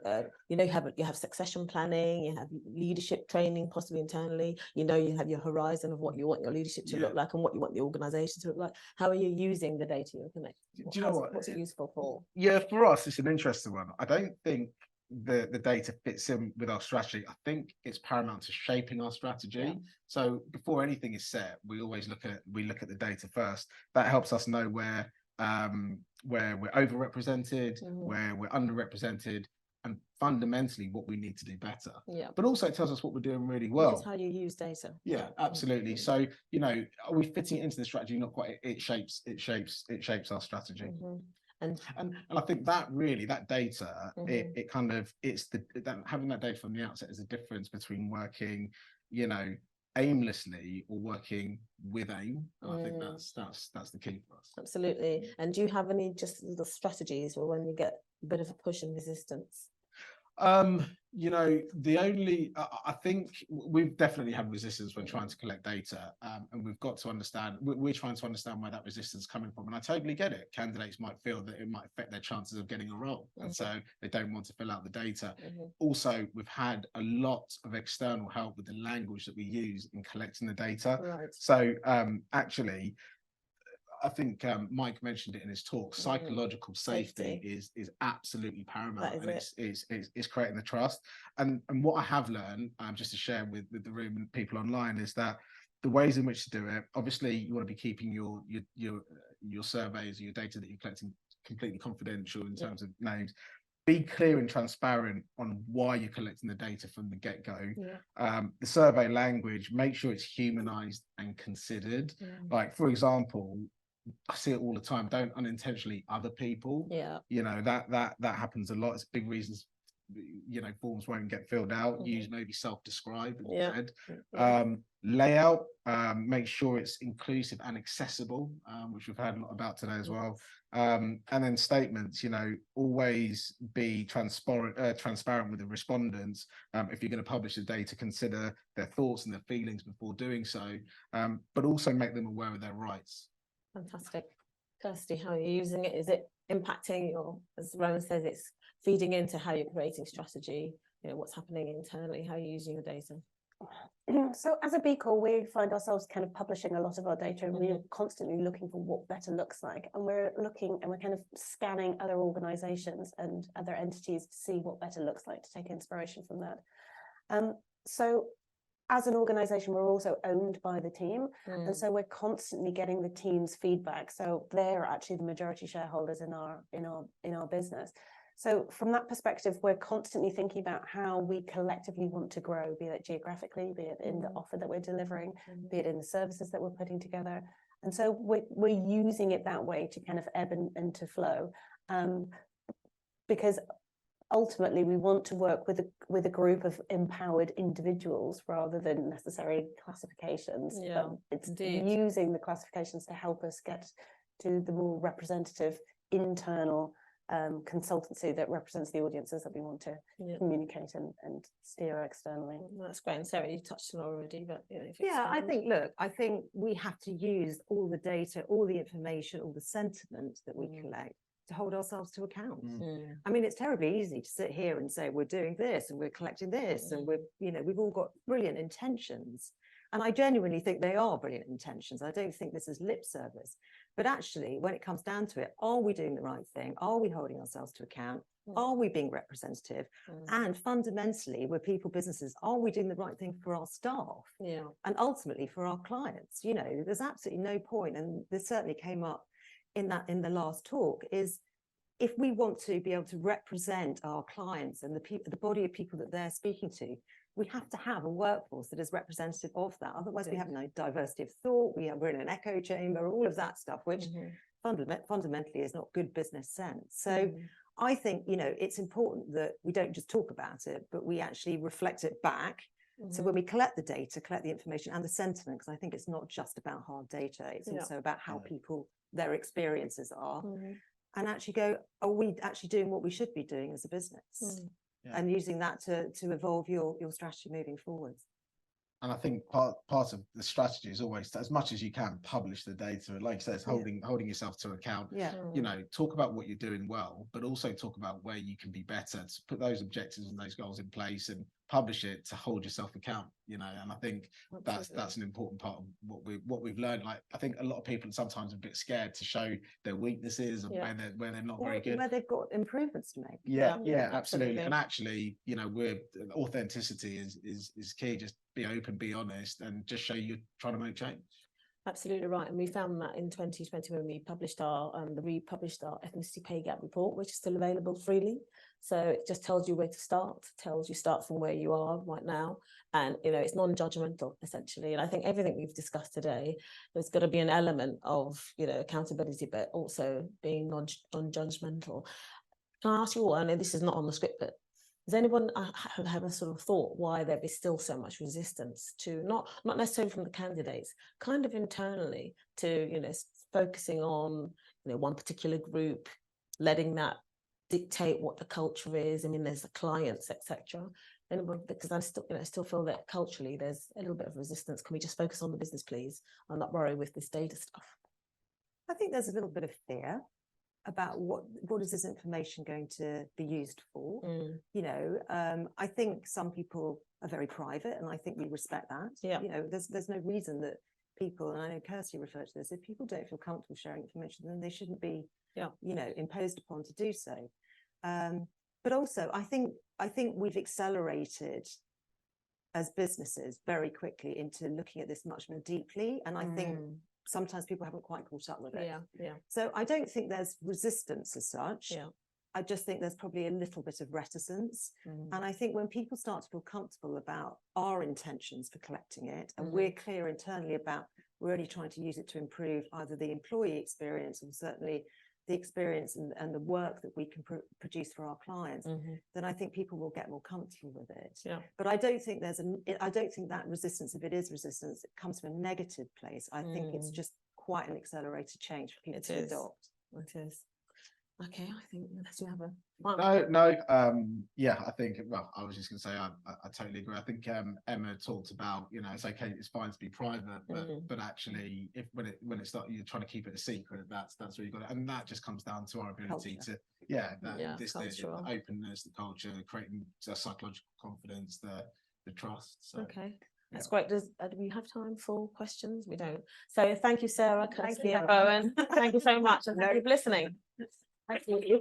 have succession planning, you have leadership training, possibly internally. You have your horizon of what you want your leadership to look like and what you want the organization to look like. How are you using the data you're connecting? Do you know what? What's it useful for? Yeah, for us, it's an interesting one. I don't think the data fits in with our strategy. I think it's paramount to shaping our strategy. So before anything is set, we always look at the data first. That helps us know where we're overrepresented, where we're underrepresented, and fundamentally what we need to do better. But also it tells us what we're doing really well. Which is how you use data. Yeah, absolutely. So are we fitting it into the strategy? Not quite. It shapes our strategy. And I think that really, that data, having that data from the outset is a difference between working, aimlessly or working with aim. And I think that's the key for us. Absolutely. And do you have any just little strategies for when you get a bit of a push and resistance? I think we've definitely had resistance when trying to collect data, and we've got to understand, we're trying to understand where that resistance is coming from. And I totally get it. Candidates might feel that it might affect their chances of getting a role, and so they don't want to fill out the data. Also, we've had a lot of external help with the language that we use in collecting the data. So actually, I think Mike mentioned it in his talk. Psychological safety is absolutely paramount, and it's creating the trust. And what I have learned, just to share with the room and people online, is that the ways in which to do it. Obviously, you want to be keeping your surveys, your data that you're collecting, completely confidential in terms of names. Be clear and transparent on why you're collecting the data from the get-go. The survey language, make sure it's humanized and considered. Like, for example, I see it all the time. Don't unintentionally other people. That happens a lot. It's big reasons. Forms won't get filled out. Use maybe self-describe instead. Layout. Make sure it's inclusive and accessible, which we've heard a lot about today as well. And then statements. Always be transparent with the respondents. If you're going to publish the data, consider their thoughts and their feelings before doing so. But also make them aware of their rights. Fantastic. Kirsty, how are you using it? Is it impacting your, as Rowan says, it's feeding into how you're creating strategy, what's happening internally, how are you using the data? So as a B Corp, we find ourselves kind of publishing a lot of our data, and we're constantly looking for what better looks like. And we're kind of scanning other organizations and other entities to see what better looks like, to take inspiration from that. So as an organization, we're also owned by the team. And so we're constantly getting the team's feedback. So they're actually the majority shareholders in our business. So from that perspective, we're constantly thinking about how we collectively want to grow, be it geographically, be it in the offer that we're delivering, be it in the services that we're putting together. And so we're using it that way to kind of ebb and to flow. Because ultimately, we want to work with a group of empowered individuals rather than necessarily classifications. But it's using the classifications to help us get to the more representative internal consultancy that represents the audiences that we want to communicate and steer externally. That's great. And Sarah, you touched on already, but I think we have to use all the data, all the information, all the sentiment that we collect to hold ourselves to account. I mean, it's terribly easy to sit here and say we're doing this and we're collecting this and we've all got brilliant intentions, And I genuinely think they are brilliant intentions. I don't think this is lip service. But actually, when it comes down to it, are we doing the right thing? Are we holding ourselves to account? Are we being representative? And fundamentally, we're people businesses. Are we doing the right thing for our staff? Yeah. And ultimately for our clients? You know, there's absolutely no point, and this certainly came up in the last talk, is if we want to be able to represent our clients and the body of people that they're speaking to, we have to have a workforce that is representative of that. Otherwise, we have no diversity of thought. We're in an echo chamber, all of that stuff, which fundamentally is not good business sense. So I think, you know, it's important that we don't just talk about it, but we actually reflect it back. So when we collect the data, collect the information and the sentiment, because I think it's not just about hard data, it's also about how people, their experiences are, and actually go, are we actually doing what we should be doing as a business? And using that to evolve your strategy moving forwards. And I think part of the strategy is always, as much as you can, publish the data. Like you said, it's holding yourself to account. You know, talk about what you're doing well, but also talk about where you can be better, to put those objectives and those goals in place and publish it to hold yourself account, you know. And I think that's an important part of what we've learned. Like, I think a lot of people sometimes are a bit scared to show their weaknesses and where they're not very good, where they've got improvements to make. Yeah, absolutely. And actually, you know, authenticity is key. Just be open, be honest, and just show you're trying to make change. Absolutely right. And we found that in 2020 when we republished our ethnicity pay gap report, which is still available freely. So it just tells you where to start, start from where you are right now. And, you know, it's non-judgmental essentially. And I think everything we've discussed today, there's got to be an element of, you know, accountability, but also being non-judgmental. Can I ask you all, I know this is not on the script, but does anyone have a sort of thought why there is still so much resistance to, not necessarily from the candidates, kind of internally, to, you know, focusing on, you know, one particular group, letting that dictate what the culture is? I mean, there's the clients, etc. Anyone, because I still feel that culturally there's a little bit of resistance. Can we just focus on the business, please, and not worry with this data stuff? I think there's a little bit of fear about what is this information going to be used for. You know, I think some people are very private, and I think we respect that. You know, there's no reason that people, and I know Kirsty referred to this, if people don't feel comfortable sharing information, then they shouldn't be you know, imposed upon to do so. But also I think we've accelerated as businesses very quickly into looking at this much more deeply, and I think sometimes people haven't quite caught up with it. So I don't think there's resistance as such. I just think there's probably a little bit of reticence. And I think when people start to feel comfortable about our intentions for collecting it, and we're clear internally about we're only trying to use it to improve either the employee experience or certainly the experience and the work that we can produce for our clients, then I think people will get more comfortable with it. But I don't think I don't think that resistance, if it is resistance, it comes from a negative place. I think it's just quite an accelerated change for people to adopt. It is. Okay, I think unless you have a yeah, I think, well, I was just going to say I totally agree. I think Emma talked about, you know, it's okay, it's fine to be private, but actually if when it starts, you're trying to keep it a secret, that's where you got it, and that just comes down to our ability to the openness, the culture, creating the psychological confidence, the trust. So, okay. That's great. Do we have time for questions? We don't. So thank you, Sarah, Kirsty, and Bowen. Thank you so much, and thank you for listening. Thank you.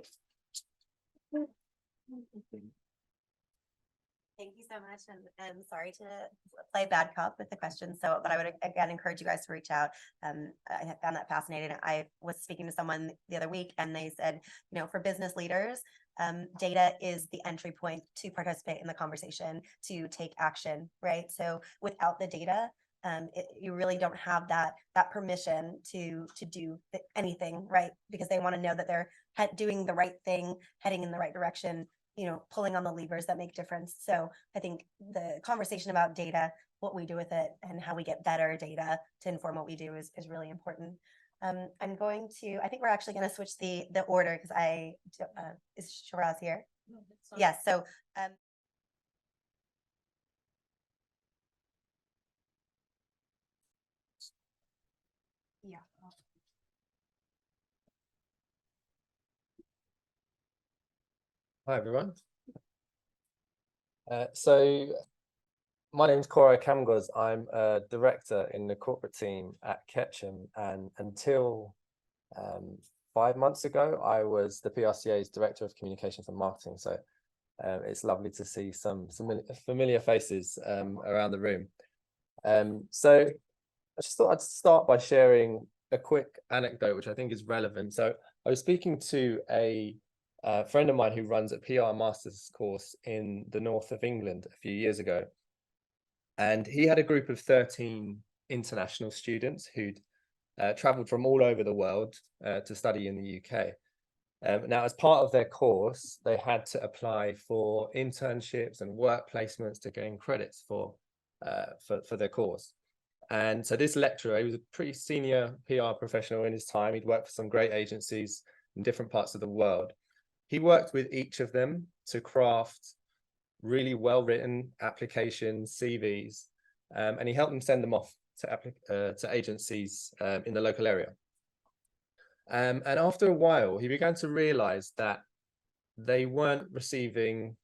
Thank you so much, and sorry to play bad cop with the questions. So, but I would again encourage you guys to reach out. I found that fascinating. I was speaking to someone the other week, and they said, you know, for business leaders, data is the entry point to participate in the conversation, to take action, right? So, without the data, you really don't have that permission to do anything, right? Because they want to know that they're doing the right thing, heading in the right direction, you know, pulling on the levers that make difference. So I think the conversation about data, what we do with it, and how we get better data to inform what we do is really important. I'm going to, I think we're actually going to switch the order, because is Sheeraz here? Yes. So yeah. Hi, everyone. So My name's Koray Camgoz. I'm a director in the corporate team at Ketchum, and until 5 months ago, I was the PRCA's Director of Communications and Marketing. So it's lovely to see some familiar faces around the room. So I just thought I'd start by sharing a quick anecdote, which I think is relevant. So I was speaking to a friend of mine who runs a PR master's course in the north of England a few years ago. And he had a group of 13 international students who'd traveled from all over the world to study in the UK. Now, as part of their course, they had to apply for internships and work placements to gain credits for their course. And so this lecturer, he was a pretty senior PR professional in his time. He'd worked for some great agencies in different parts of the world. He worked with each of them to craft really well-written applications, CVs, and he helped them send them off to agencies in the local area. And after a while, he began to realize that they weren't receiving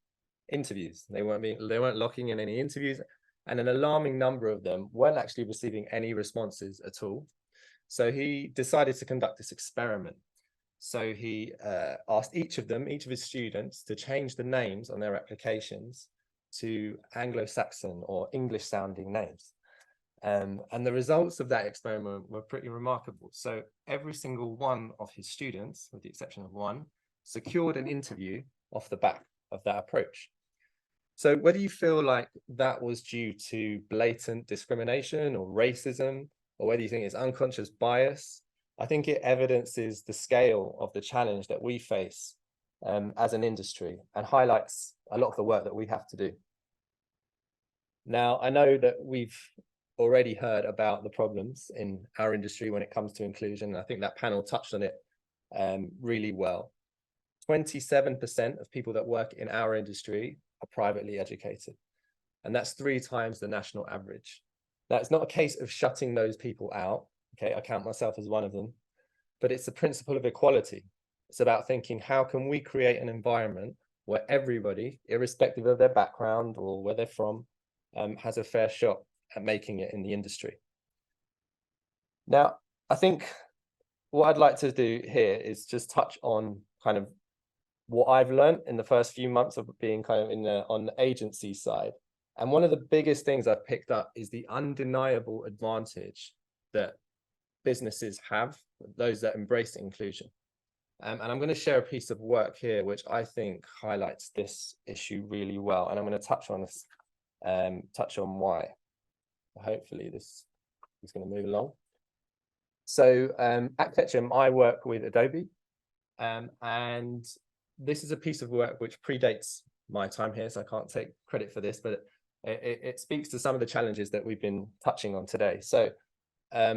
interviews. They weren't locking in any interviews, and an alarming number of them weren't actually receiving any responses at all. So he decided to conduct this experiment. So he asked each of his students, to change the names on their applications to Anglo-Saxon or English-sounding names. And the results of that experiment were pretty remarkable. So every single one of his students, with the exception of one, secured an interview off the back of that approach. So whether you feel like that was due to blatant discrimination or racism, or whether you think it's unconscious bias, I think it evidences the scale of the challenge that we face as an industry, and highlights a lot of the work that we have to do. Now, I know that we've already heard about the problems in our industry when it comes to inclusion. I think that panel touched on it really well. 27% of people that work in our industry are privately educated, and that's 3 times the national average. Now, it's not a case of shutting those people out. Okay, I count myself as one of them, but it's the principle of equality. It's about thinking, how can we create an environment where everybody, irrespective of their background or where they're from, has a fair shot at making it in the industry. Now, I think what I'd like to do here is just touch on kind of what I've learned in the first few months of being kind of on the agency side. And one of the biggest things I've picked up is the undeniable advantage that businesses have, those that embrace inclusion. And I'm going to share a piece of work here which I think highlights this issue really well, and I'm going to touch on this, touch on why. Hopefully this is going to move along. So at Ketchum, I work with Adobe, and this is a piece of work which predates my time here, so I can't take credit for this, but it speaks to some of the challenges that we've been touching on today. So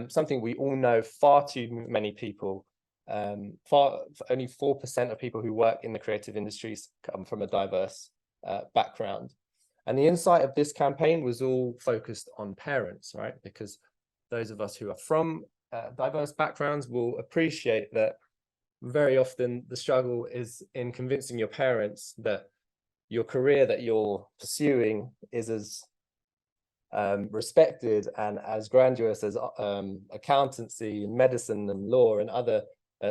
something we all know, far too many people, only 4% of people who work in the creative industries come from a diverse background. And the insight of this campaign was all focused on parents, right? Because those of us who are from diverse backgrounds will appreciate that very often the struggle is in convincing your parents that your career that you're pursuing is as respected and as grandiose as accountancy, medicine and law and other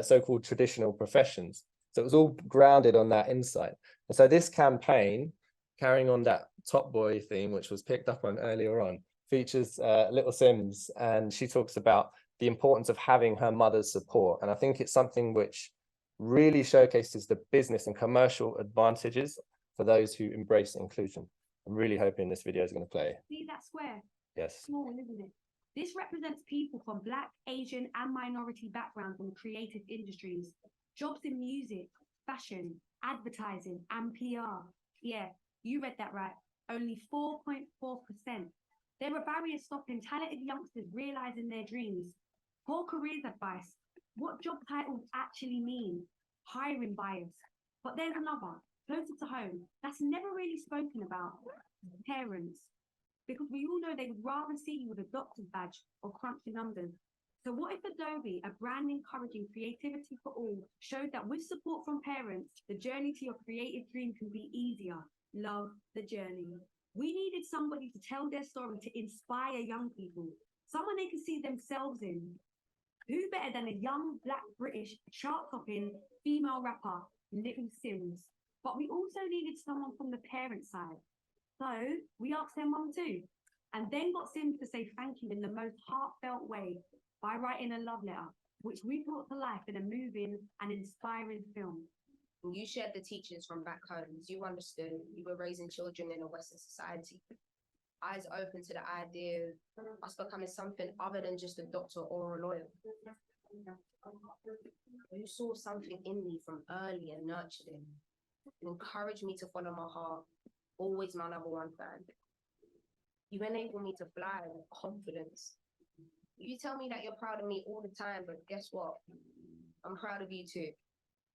so-called traditional professions. So it was all grounded on that insight. And so this campaign, carrying on that Top Boy theme, which was picked up on earlier on, features Little Sims, and she talks about the importance of having her mother's support. And I think it's something which really showcases the business and commercial advantages for those who embrace inclusion. I'm really hoping this video is going to play. See that square? Yes. Small, isn't it? This represents people from Black, Asian, and minority backgrounds in creative industries. Jobs in music, fashion, advertising, and PR. Yeah, you read that right. Only 4.4%. There are barriers stopping talented youngsters realizing their dreams. Poor careers advice. What job titles actually mean? Hiring bias. But there's another, closer to home, that's never really spoken about. Parents. Because we all know they would rather see you with a doctor's badge or crunchy numbers. So what if Adobe, a brand encouraging creativity for all, showed that with support from parents, the journey to your creative dream can be easier? Love the journey. We needed somebody to tell their story, to inspire young people, someone they can see themselves in. Who better than a young Black British chart-topping female rapper, Little Sims? But we also needed someone from the parent side. So we asked their mum too, and then got Sims to say thank you in the most heartfelt way by writing a love letter, which we brought to life in a moving and inspiring film. You shared the teachings from back homes. You understood you were raising children in a Western society. Eyes open to the idea of us becoming something other than just a doctor or a lawyer. You saw something in me from early and nurtured it. You encouraged me to follow my heart, always my number one fan. You enable me to fly with confidence. You tell me that you're proud of me all the time, but guess what? I'm proud of you too.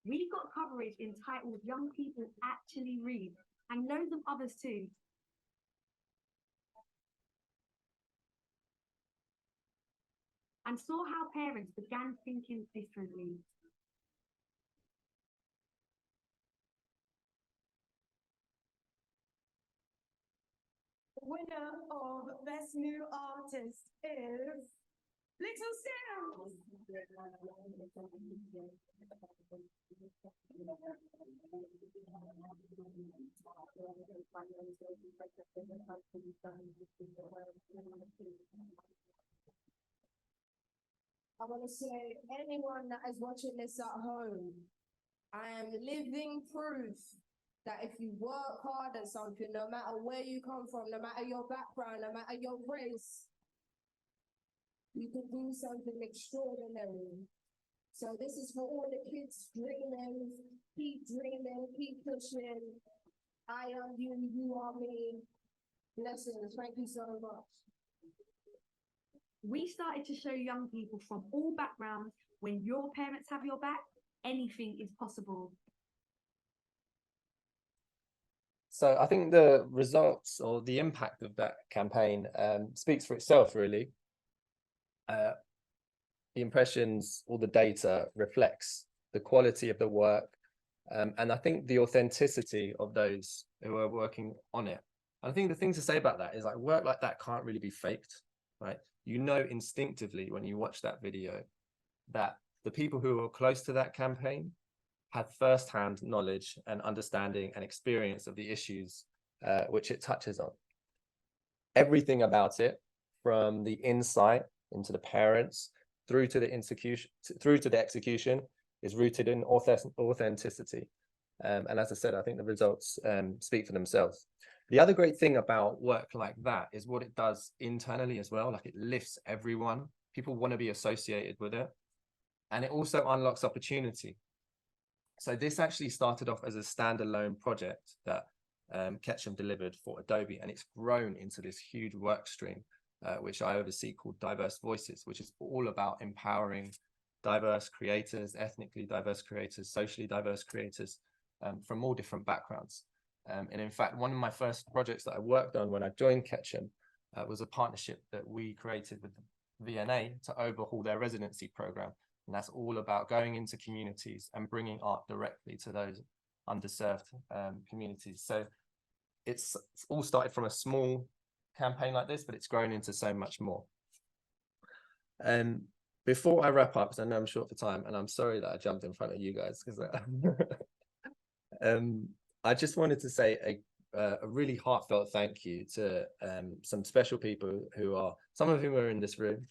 We got coverage entitled Young People Actually Read, and loads of others too. And saw how parents began thinking differently. The winner of Best New Artist is Little Sims. I want to say, anyone that is watching this at home, I am living proof that if you work hard at something, no matter where you come from, no matter your background, no matter your race, you can do something extraordinary. So this is for all the kids dreaming, keep pushing. I am you, you are me. Blessings, thank you so much. We started to show young people from all backgrounds, when your parents have your back, anything is possible. So I think the results or the impact of that campaign speaks for itself, really. The impressions, all the data reflects the quality of the work, and I think the authenticity of those who are working on it. I think the thing to say about that is, like, work like that can't really be faked, right? You know instinctively when you watch that video that the people who are close to that campaign had first-hand knowledge and understanding and experience of the issues which it touches on. Everything about it, from the insight into the parents through to the execution, is rooted in authenticity. And as I said, I think the results speak for themselves. The other great thing about work like that is what it does internally as well. Like, it lifts everyone. People want to be associated with it. And it also unlocks opportunity. So this actually started off as a standalone project that Ketchum delivered for Adobe, and it's grown into this huge work stream, which I oversee, called Diverse Voices, which is all about empowering diverse creators, ethnically diverse creators, socially diverse creators from all different backgrounds. And in fact, one of my first projects that I worked on when I joined Ketchum was a partnership that we created with the VNA to overhaul their residency program. And that's all about going into communities and bringing art directly to those underserved communities. So it's all started from a small campaign like this, but it's grown into so much more. Before I wrap up, because I know I'm short for time, and I'm sorry that I jumped in front of you guys, because I just wanted to say a really heartfelt thank you to some special people who are, some of whom are in this room,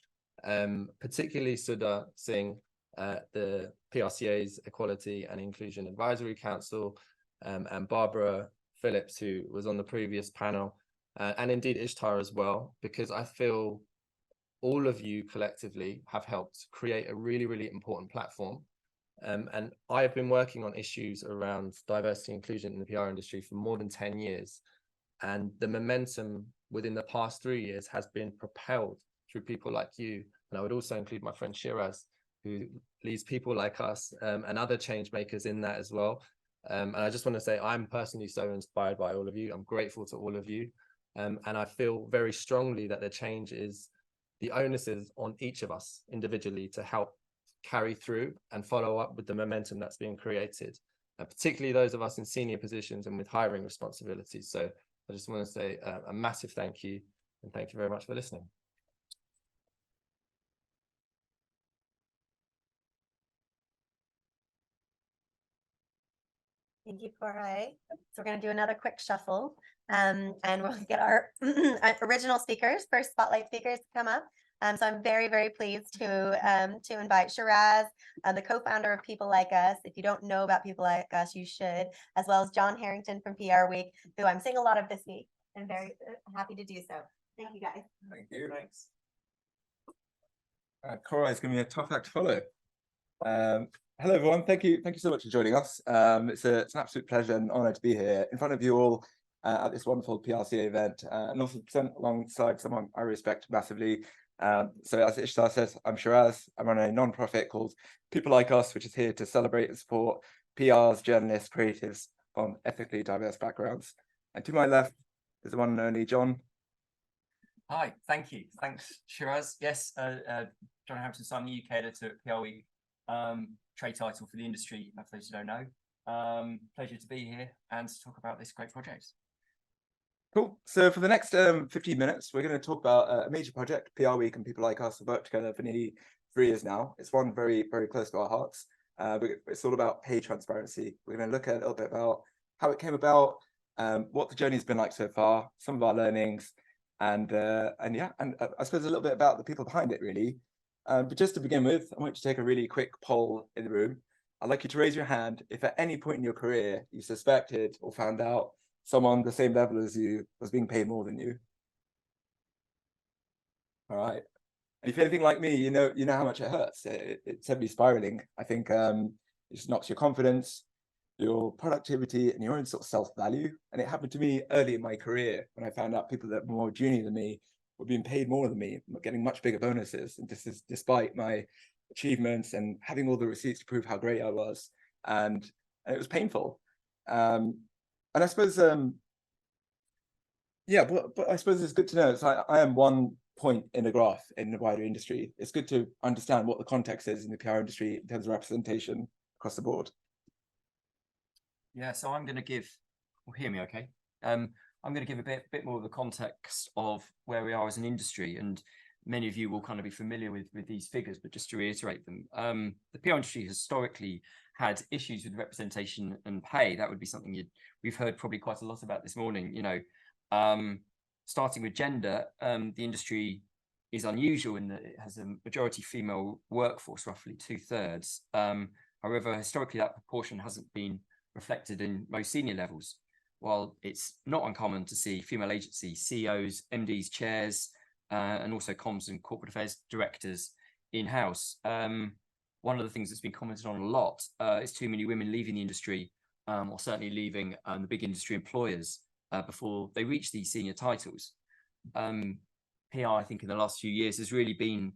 particularly Sudha Singh, the PRCA's Equality and Inclusion Advisory Council, and Barbara Phillips, who was on the previous panel, and indeed Ishtar as well, because I feel all of you collectively have helped create a really, really important platform. And I've been working on issues around diversity and inclusion in the PR industry for more than 10 years. And the momentum within the past 3 years has been propelled through people like you. And I would also include my friend Sheeraz, who leads people like us and other change makers in that as well. And I just want to say, I'm personally so inspired by all of you. I'm grateful to all of you. And I feel very strongly that the change is, the onus is on each of us individually to help carry through and follow up with the momentum that's being created, particularly those of us in senior positions and with hiring responsibilities. So I just want to say a massive thank you, and thank you very much for listening. Thank you, Koray. So we're going to do another quick shuffle, and we'll get our original speakers, first spotlight speakers, to come up. So I'm very, very pleased to invite Sheeraz, the co-founder of People Like Us. If you don't know about People Like Us, you should, as well as John Harrington from PR Week, who I'm seeing a lot of this week. I'm very happy to do so. Thank you, guys. Thank you. Thanks. Koray is going to be a tough act to follow. Hello, everyone. Thank you so much for joining us. It's an absolute pleasure and honour to be here in front of you all at this wonderful PRCA event, and also present alongside someone I respect massively. So as Ishtar says, I'm Sheeraz. I run a non-profit called People Like Us, which is here to celebrate and support PRs, journalists, creatives from ethically diverse backgrounds. And to my left is the one and only John. Hi, thank you. Thanks, Sheeraz. Yes, John Harrington, I'm the UK editor at PR Week, trade title for the industry, for those who don't know. Pleasure to be here and to talk about this great project. Cool. So for the next 15 minutes, we're going to talk about a major project. PR Week and People Like Us have worked together for nearly 3 years now. It's one very, very close to our hearts. It's all about pay transparency. We're going to look at a little bit about how it came about, what the journey's been like so far, some of our learnings, and I suppose a little bit about the people behind it, really. But just to begin with, I want you to take a really quick poll in the room. I'd like you to raise your hand if at any point in your career you suspected or found out someone the same level as you was being paid more than you. All right. And if you're anything like me, you know how much it hurts. It's heavily spiraling. I think it just knocks your confidence, your productivity, and your own sort of self-value. And it happened to me early in my career when I found out people that were more junior than me were being paid more than me, getting much bigger bonuses. And this is despite my achievements and having all the receipts to prove how great I was. And it was painful. And I suppose, but I suppose it's good to know. So I am one point in a graph in the wider industry. It's good to understand what the context is in the PR industry in terms of representation across the board. Yeah, so I'm going to give, hear me okay? I'm going to give a bit more of the context of where we are as an industry, and many of you will kind of be familiar with these figures, but just to reiterate them, the PR industry historically had issues with representation and pay. That would be something we've heard probably quite a lot about this morning. Starting with gender, the industry is unusual in that it has a majority female workforce, roughly 2/3. However, historically, that proportion hasn't been reflected in most senior levels. While it's not uncommon to see female agency CEOs, MDs, chairs, and also comms and corporate affairs directors in-house. One of the things that's been commented on a lot is too many women leaving the industry, or certainly leaving the big industry employers before they reach these senior titles. PR, I think, in the last few years has really been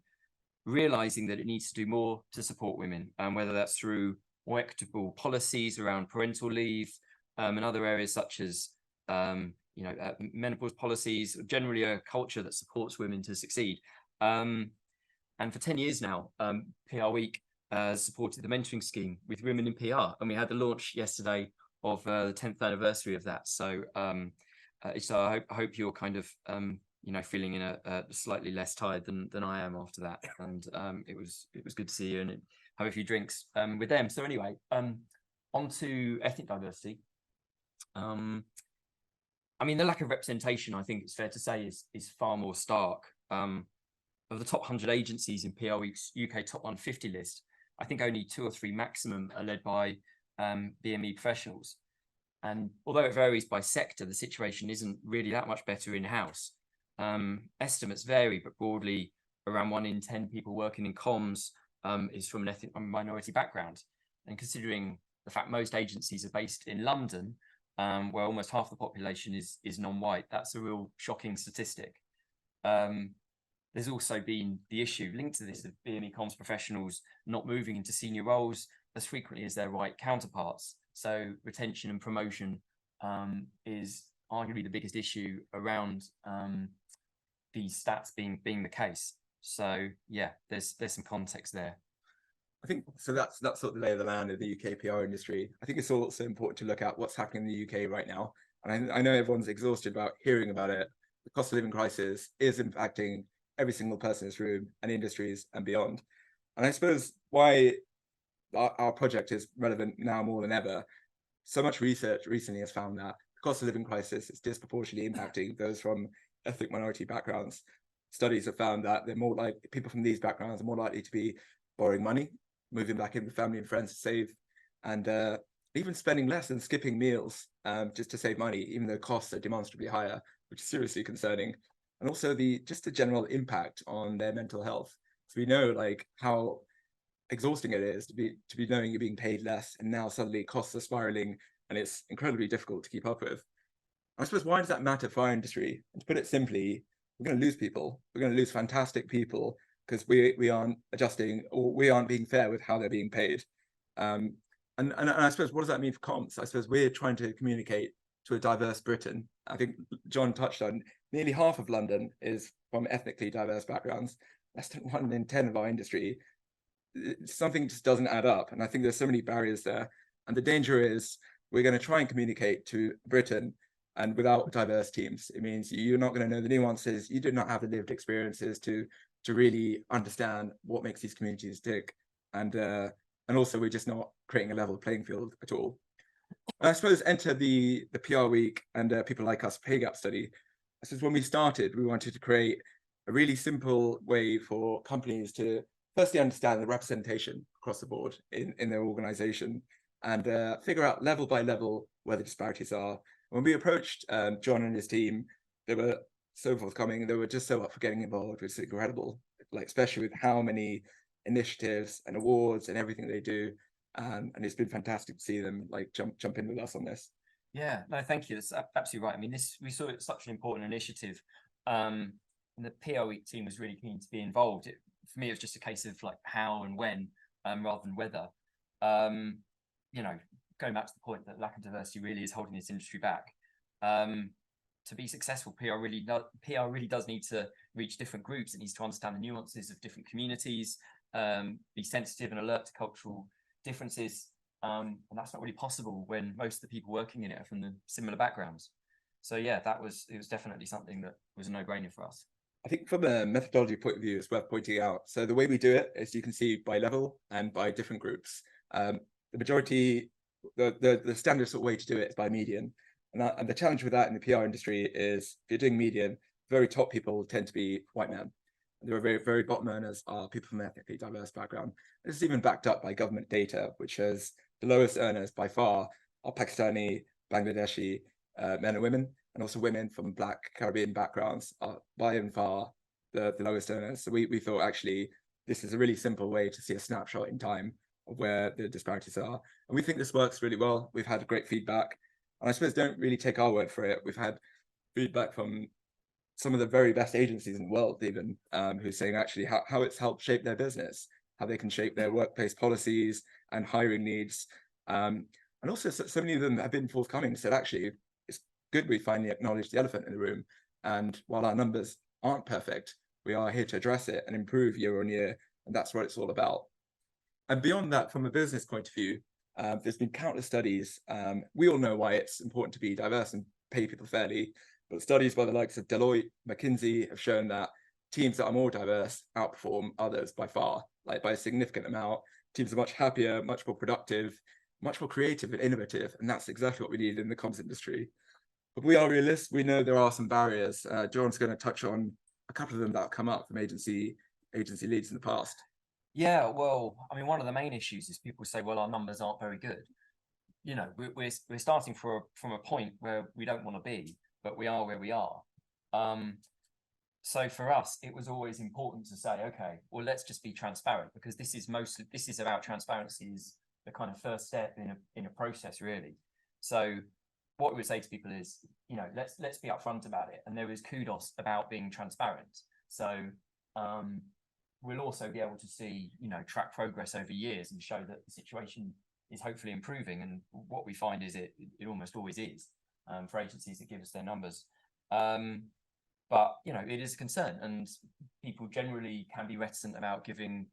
realizing that it needs to do more to support women, whether that's through more equitable policies around parental leave, and other areas such as menopause policies, generally a culture that supports women to succeed. And for 10 years now, PR Week supported the mentoring scheme with women in PR, and we had the launch yesterday of the 10th anniversary of that. So I hope you're kind of feeling in a slightly less tired than I am after that. And it was good to see you and have a few drinks with them. So anyway, on to ethnic diversity. The lack of representation, I think it's fair to say, is far more stark. Of the top 100 agencies in PR Week's UK top 150 list, I think only 2 or 3 maximum are led by BME professionals. And although it varies by sector, the situation isn't really that much better in-house. Estimates vary, but broadly around 1 in 10 people working in comms is from an ethnic minority background. And considering the fact most agencies are based in London, where almost half the population is non-white, that's a real shocking statistic. There's also been the issue linked to this of BME comms professionals not moving into senior roles as frequently as their white counterparts. So retention and promotion is arguably the biggest issue around these stats being the case. So yeah, there's some context there. I think so. That's sort of the lay of the land of the UK PR industry. I think it's also important to look at what's happening in the UK right now. And I know everyone's exhausted about hearing about it. The cost of living crisis is impacting every single person in this room and industries and beyond. And I suppose why our project is relevant now more than ever, so much research recently has found that the cost of living crisis is disproportionately impacting those from ethnic minority backgrounds. Studies have found that they're more like people from these backgrounds are more likely to be borrowing money, moving back in with family and friends to save, and even spending less and skipping meals just to save money, even though costs are demonstrably higher, which is seriously concerning. And also the general impact on their mental health. So we know like how exhausting it is to be knowing you're being paid less, and now suddenly costs are spiraling, and it's incredibly difficult to keep up with. I suppose, why does that matter for our industry? And to put it simply, we're going to lose people. We're going to lose fantastic people because we aren't adjusting, or we aren't being fair with how they're being paid. And I suppose, what does that mean for comps? I suppose we're trying to communicate to a diverse Britain. I think John touched on nearly half of London is from ethnically diverse backgrounds. Less than 1 in 10 of our industry. Something just doesn't add up. And I think there's so many barriers there. And the danger is we're going to try and communicate to Britain, and without diverse teams, it means you're not going to know the nuances. You do not have the lived experiences to really understand what makes these communities tick. And also we're just not creating a level playing field at all. And I suppose enter the PR Week and people like us pay gap study. I suppose when we started, we wanted to create a really simple way for companies to firstly understand the representation across the board in their organization, and figure out level by level where the disparities are. When we approached John and his team, they were so forthcoming. They were just so up for getting involved, which is incredible, like especially with how many initiatives and awards and everything they do. And it's been fantastic to see them like jump in with us on this. Yeah, no, thank you. That's absolutely right. I mean, we saw it such an important initiative. And the PR Week team was really keen to be involved. For me, it was just a case of like how and when, rather than whether. You know, going back to the point that lack of diversity really is holding this industry back. To be successful, PR really does need to reach different groups. It needs to understand the nuances of different communities, be sensitive and alert to cultural differences. And that's not really possible when most of the people working in it are from the similar backgrounds. So yeah, it was definitely something that was a no-brainer for us. I think from a methodology point of view, it's worth pointing out. So the way we do it is, you can see by level and by different groups. The majority, the standard sort of way to do it is by median. And the challenge with that in the PR industry is, if you're doing median, very top people tend to be white men. The very, very bottom earners are people from an ethnically diverse background. This is even backed up by government data, which shows the lowest earners by far are Pakistani, Bangladeshi men and women, and also women from Black Caribbean backgrounds are by and far the lowest earners. So we thought actually this is a really simple way to see a snapshot in time of where the disparities are. And we think this works really well. We've had great feedback. And I suppose don't really take our word for it. We've had feedback from some of the very best agencies in the world, even, who's saying actually how it's helped shape their business, how they can shape their workplace policies and hiring needs. And also so many of them have been forthcoming and said, actually, it's good we finally acknowledge the elephant in the room. And while our numbers aren't perfect, we are here to address it and improve year on year. And that's what it's all about. And beyond that, from a business point of view, there's been countless studies. We all know why it's important to be diverse and pay people fairly. But studies by the likes of Deloitte, McKinsey have shown that teams that are more diverse outperform others by far, like by a significant amount. Teams are much happier, much more productive, much more creative and innovative. And that's exactly what we need in the comms industry. But we are realists. We know there are some barriers. John's going to touch on a couple of them that have come up from agency leads in the past. Yeah, well, I mean, one of the main issues is people say, well, our numbers aren't very good. You know, we're starting from a point where we don't want to be, but we are where we are. So for us, it was always important to say, okay, well, let's just be transparent, because this is about transparency, is the kind of first step in a process, really. So what we would say to people is, you know, let's be upfront about it. And there is kudos about being transparent. So we'll also be able to see, you know, track progress over years and show that the situation is hopefully improving. And what we find is it almost always is, for agencies that give us their numbers. But, you know, it is a concern, and people generally can be reticent about giving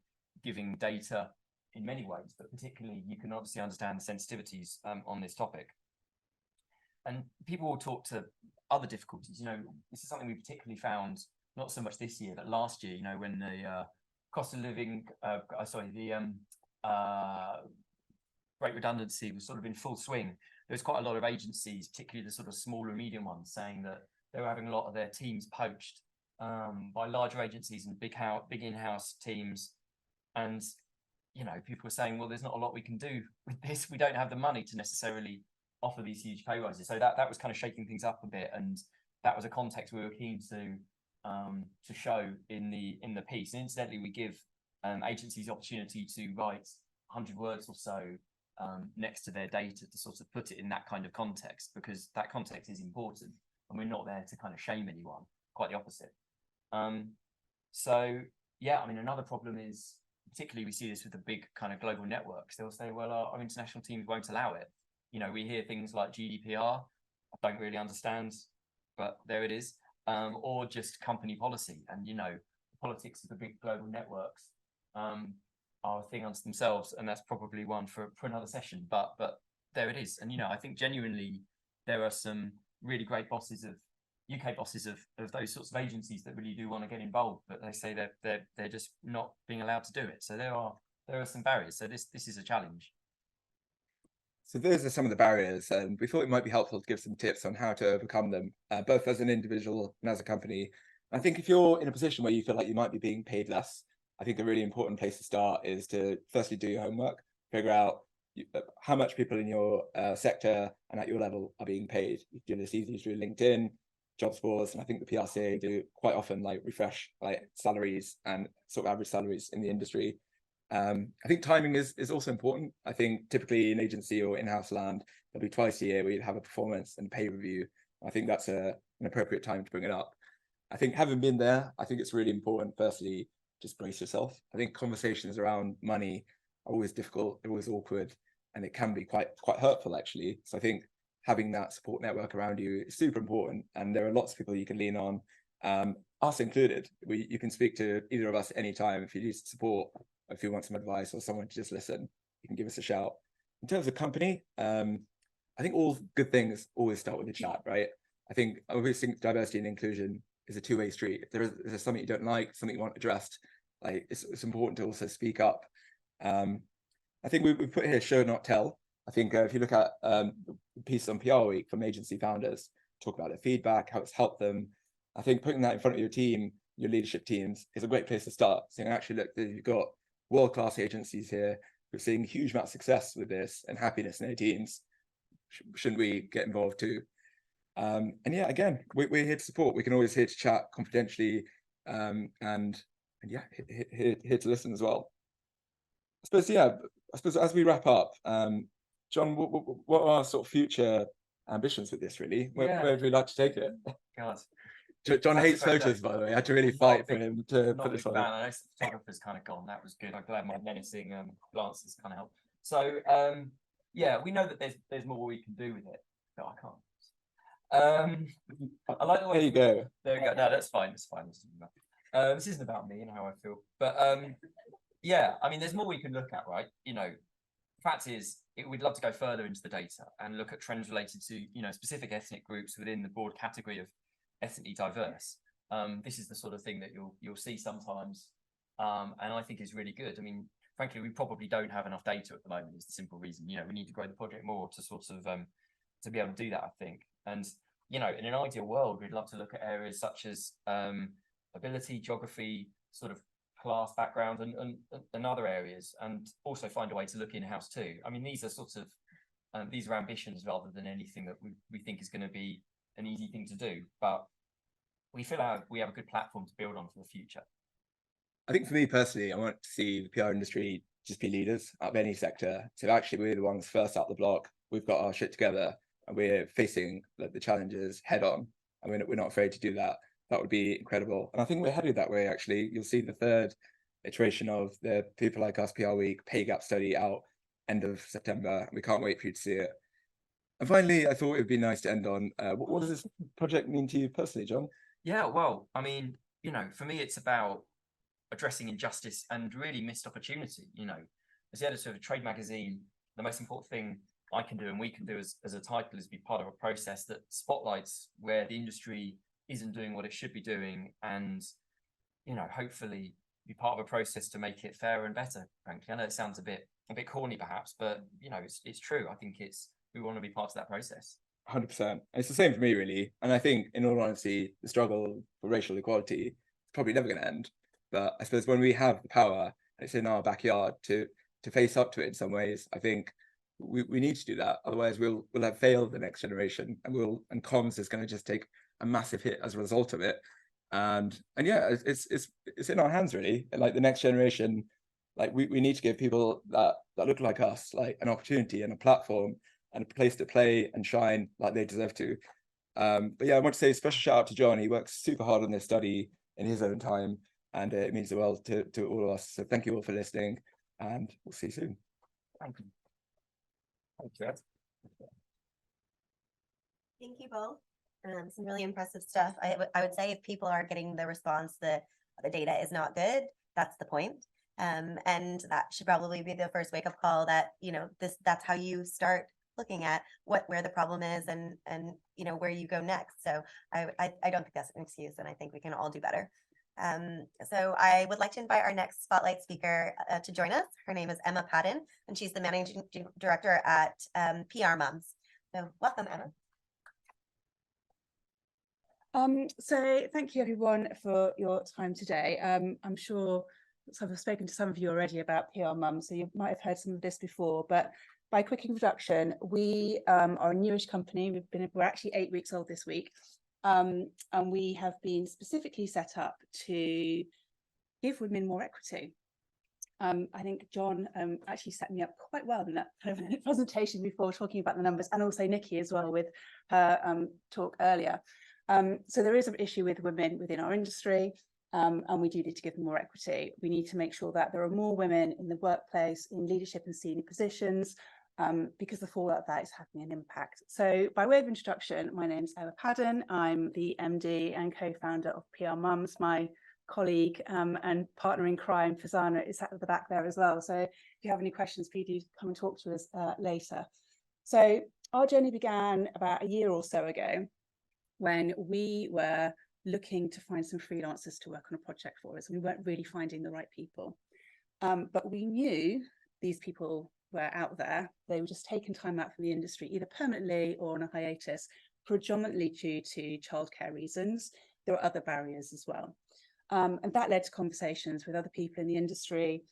data in many ways, but particularly you can obviously understand the sensitivities on this topic. and people will talk to other difficulties. You know, this is something we particularly found not so much this year, but last year. You know, when the cost of living, great redundancy was sort of in full swing. There was quite a lot of agencies, particularly the sort of smaller and medium ones, saying that they were having a lot of their teams poached by larger agencies and big in-house teams. And, you know, people were saying, well, there's not a lot we can do with this. We don't have the money to necessarily offer these huge pay rises. So that was kind of shaking things up a bit. And that was a context we were keen to show in the piece. And incidentally, we give agencies the opportunity to write 100 words or so next to their data to sort of put it in that kind of context, because that context is important and we're not there to kind of shame anyone, quite the opposite. So yeah, I mean, another problem is, particularly we see this with the big kind of global networks, they'll say, well, our international teams won't allow it. You know, we hear things like GDPR, I don't really understand, but there it is, or just company policy. And, you know, the politics of the big global networks are a thing unto themselves, and that's probably one for another session, but there it is. And, you know, I think genuinely there are some really great bosses of UK bosses of those sorts of agencies that really do want to get involved, but they say they're just not being allowed to do it. So there are some barriers. So this is a challenge. So those are some of the barriers, and we thought it might be helpful to give some tips on how to overcome them, both as an individual and as a company. I think if you're in a position where you feel like you might be being paid less, I think a really important place to start is to firstly do your homework, figure out how much people in your sector and at your level are being paid. You can do this easily through LinkedIn, jobs boards, and I think the PRCA do quite often like refresh like salaries and sort of average salaries in the industry. I think timing is also important. I think typically in agency or in-house land, there'll be twice a year where you'd have a performance and pay review. I think that's an appropriate time to bring it up. I think having been there, I think it's really important, firstly, just brace yourself. I think conversations around money are always difficult, they're always awkward, and it can be quite hurtful actually. So I think having that support network around you is super important, and there are lots of people you can lean on, us included. You can speak to either of us at any time if you need support, if you want some advice or someone to just listen, you can give us a shout. In terms of company, I think all good things always start with a chat, right? I think obviously diversity and inclusion is a two-way street. If there's something you don't like, something you want addressed, like it's important to also speak up. I think we put here show not tell. I think if you look at the piece on PR Week from agency founders, talk about their feedback, how it's helped them. I think putting that in front of your team, your leadership teams, is a great place to start. Saying, actually, look, you've got world-class agencies here who are seeing huge amount of success with this and happiness in their teams. Shouldn't we get involved too? And yeah, again, we're here to support. We can always here to chat confidentially, and yeah, here to listen as well. I suppose as we wrap up, John, what are our sort of future ambitions with this, really? Where would we like to take it? God. John hates photos, by the way. I had to really fight for him to put this on. I know the photographer's kind of gone. That was good. I'm glad my menacing glances kind of helped. So yeah, we know that there's more we can do with it. No, I can't. I like the way. There you go. There we go. No, that's fine. That's fine. This isn't about me and how I feel. But yeah, I mean, there's more we can look at, right? You know, the fact is, we'd love to go further into the data and look at trends related to, you know, specific ethnic groups within the broad category of ethnically diverse. This is the sort of thing that you'll see sometimes, and I think is really good. I mean, frankly, we probably don't have enough data at the moment. Is the simple reason. You know, we need to grow the project more to sort of to be able to do that, I think. And you know, in an ideal world, we'd love to look at areas such as ability, geography, sort of class background, and other areas, and also find a way to look in-house too. I mean, these are sort of these are ambitions rather than anything that we think is going to be an easy thing to do, but we feel we have a good platform to build on for the future. I think for me personally, I want to see the PR industry just be leaders out of any sector. So actually we're the ones first out the block. We've got our shit together and we're facing the challenges head on, and we're not afraid to do that. That would be incredible. And I think we're headed that way, actually. You'll see the third iteration of the People Like Us PR Week pay gap study out end of September. We can't wait for you to see it. And finally, I thought it would be nice to end on, what does this project mean to you personally, John? Yeah, well, I mean, you know, for me, it's about addressing injustice and really missed opportunity. You know, as the editor of a trade magazine, the most important thing I can do and we can do as a title is be part of a process that spotlights where the industry isn't doing what it should be doing, and hopefully be part of a process to make it fairer and better. Frankly, I know it sounds a bit corny perhaps, but it's true. I think we want to be part of that process. 100%. It's the same for me, really. And I think, in all honesty, the struggle for racial equality is probably never going to end. But I suppose when we have the power, and it's in our backyard to face up to it in some ways, I think we need to do that. Otherwise, we'll have failed the next generation, and comms is going to just take a massive hit as a result of it. And yeah, it's in our hands, really. And like the next generation, like we need to give people that look like us like an opportunity and a platform and a place to play and shine like they deserve to. But yeah, I want to say a special shout out to John. He works super hard on this study in his own time, and it means the world to all of us. So thank you all for listening, and we'll see you soon. Thank you. Thank you, Ed. Thank you both. Some really impressive stuff. I would say if people are getting the response that the data is not good, that's the point. And that should probably be the first wake-up call that, that's how you start looking at where the problem is and where you go next. So I don't think that's an excuse, and I think we can all do better. So I would like to invite our next spotlight speaker to join us. Her name is Emma Padden, and she's the managing director at PR Mums. So welcome, Emma. So thank you everyone for your time today. I'm sure I've spoken to some of you already about PR Mums, so you might have heard some of this before, but by quick introduction, we are a newish company. We're actually 8 weeks old this week, and we have been specifically set up to give women more equity. I think John actually set me up quite well in that kind of presentation before, talking about the numbers, and also Nicky as well with her talk earlier. So there is an issue with women within our industry, and we do need to give them more equity. We need to make sure that there are more women in the workplace, in leadership and senior positions, because the fallout of that is having an impact. So by way of introduction, my name is Emma Padden. I'm the MD and co-founder of PR Mums. My colleague and partner in crime, Fazana, is sat at the back there as well. So if you have any questions, please do come and talk to us later. So our journey began about a year or so ago, when we were looking to find some freelancers to work on a project for us. We weren't really finding the right people. But we knew these people were out there. They were just taking time out from the industry, either permanently or on a hiatus, predominantly due to childcare reasons. There were other barriers as well. And that led to conversations with other people in the industry.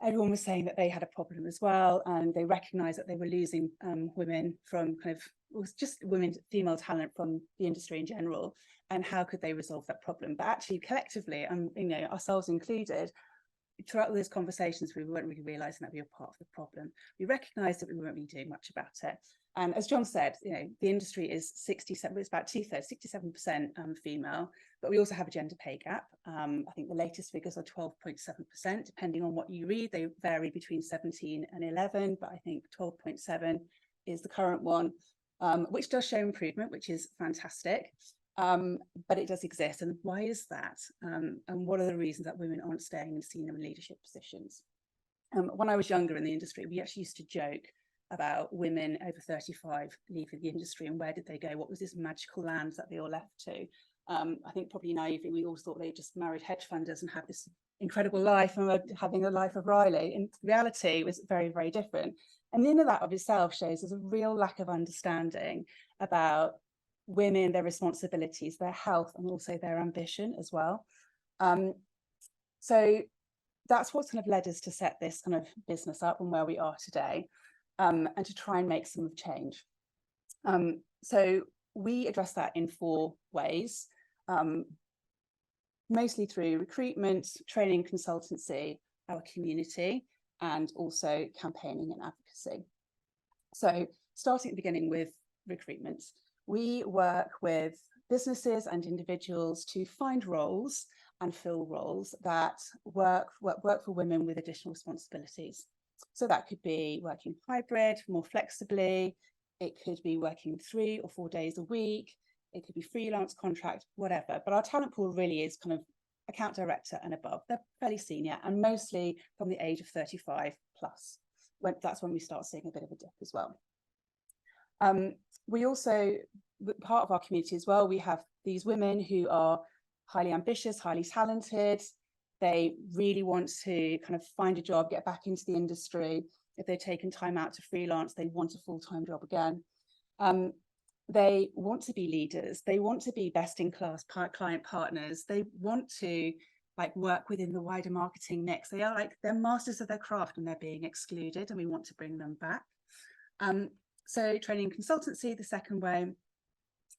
Everyone was saying that they had a problem as well, and they recognized that they were losing women from female talent from the industry in general, and how could they resolve that problem. But actually collectively, ourselves included, throughout those conversations, we weren't really realizing that we were part of the problem. We recognized that we weren't really doing much about it. And as John said, the industry is 67, it's about 67% female, but we also have a gender pay gap. I think the latest figures are 12.7%, depending on what you read. They vary between 17 and 11, but I think 12.7 is the current one, which does show improvement, which is fantastic. But it does exist. And why is that? And what are the reasons that women aren't staying in senior and leadership positions? When I was younger in the industry, we actually used to joke about women over 35 leaving the industry, and where did they go? What was this magical land that they all left to? I think probably naively, we all thought they just married hedge funders and had this incredible life and were having a life of Riley. In reality, it was very, very different. And the end of that of itself shows there's a real lack of understanding about women, their responsibilities, their health, and also their ambition as well. So that's what's kind of led us to set this kind of business up and where we are today, and to try and make some change. So we address that in 4 ways, mostly through recruitment, training, consultancy, our community, and also campaigning and advocacy. So starting at the beginning with recruitment, we work with businesses and individuals to find roles and fill roles that work for women with additional responsibilities. So that could be working hybrid, more flexibly. It could be working 3 or 4 days a week. It could be freelance contract, whatever. But our talent pool really is kind of account director and above. They're fairly senior and mostly from the age of 35 plus. That's when we start seeing a bit of a dip as well. We also, part of our community as well, we have these women who are highly ambitious, highly talented. They really want to kind of find a job, get back into the industry. If they've taken time out to freelance, they want a full-time job again. They want to be leaders. They want to be best-in-class client partners. They want to work within the wider marketing mix. They are they're masters of their craft and they're being excluded, and we want to bring them back. So training consultancy, the second way,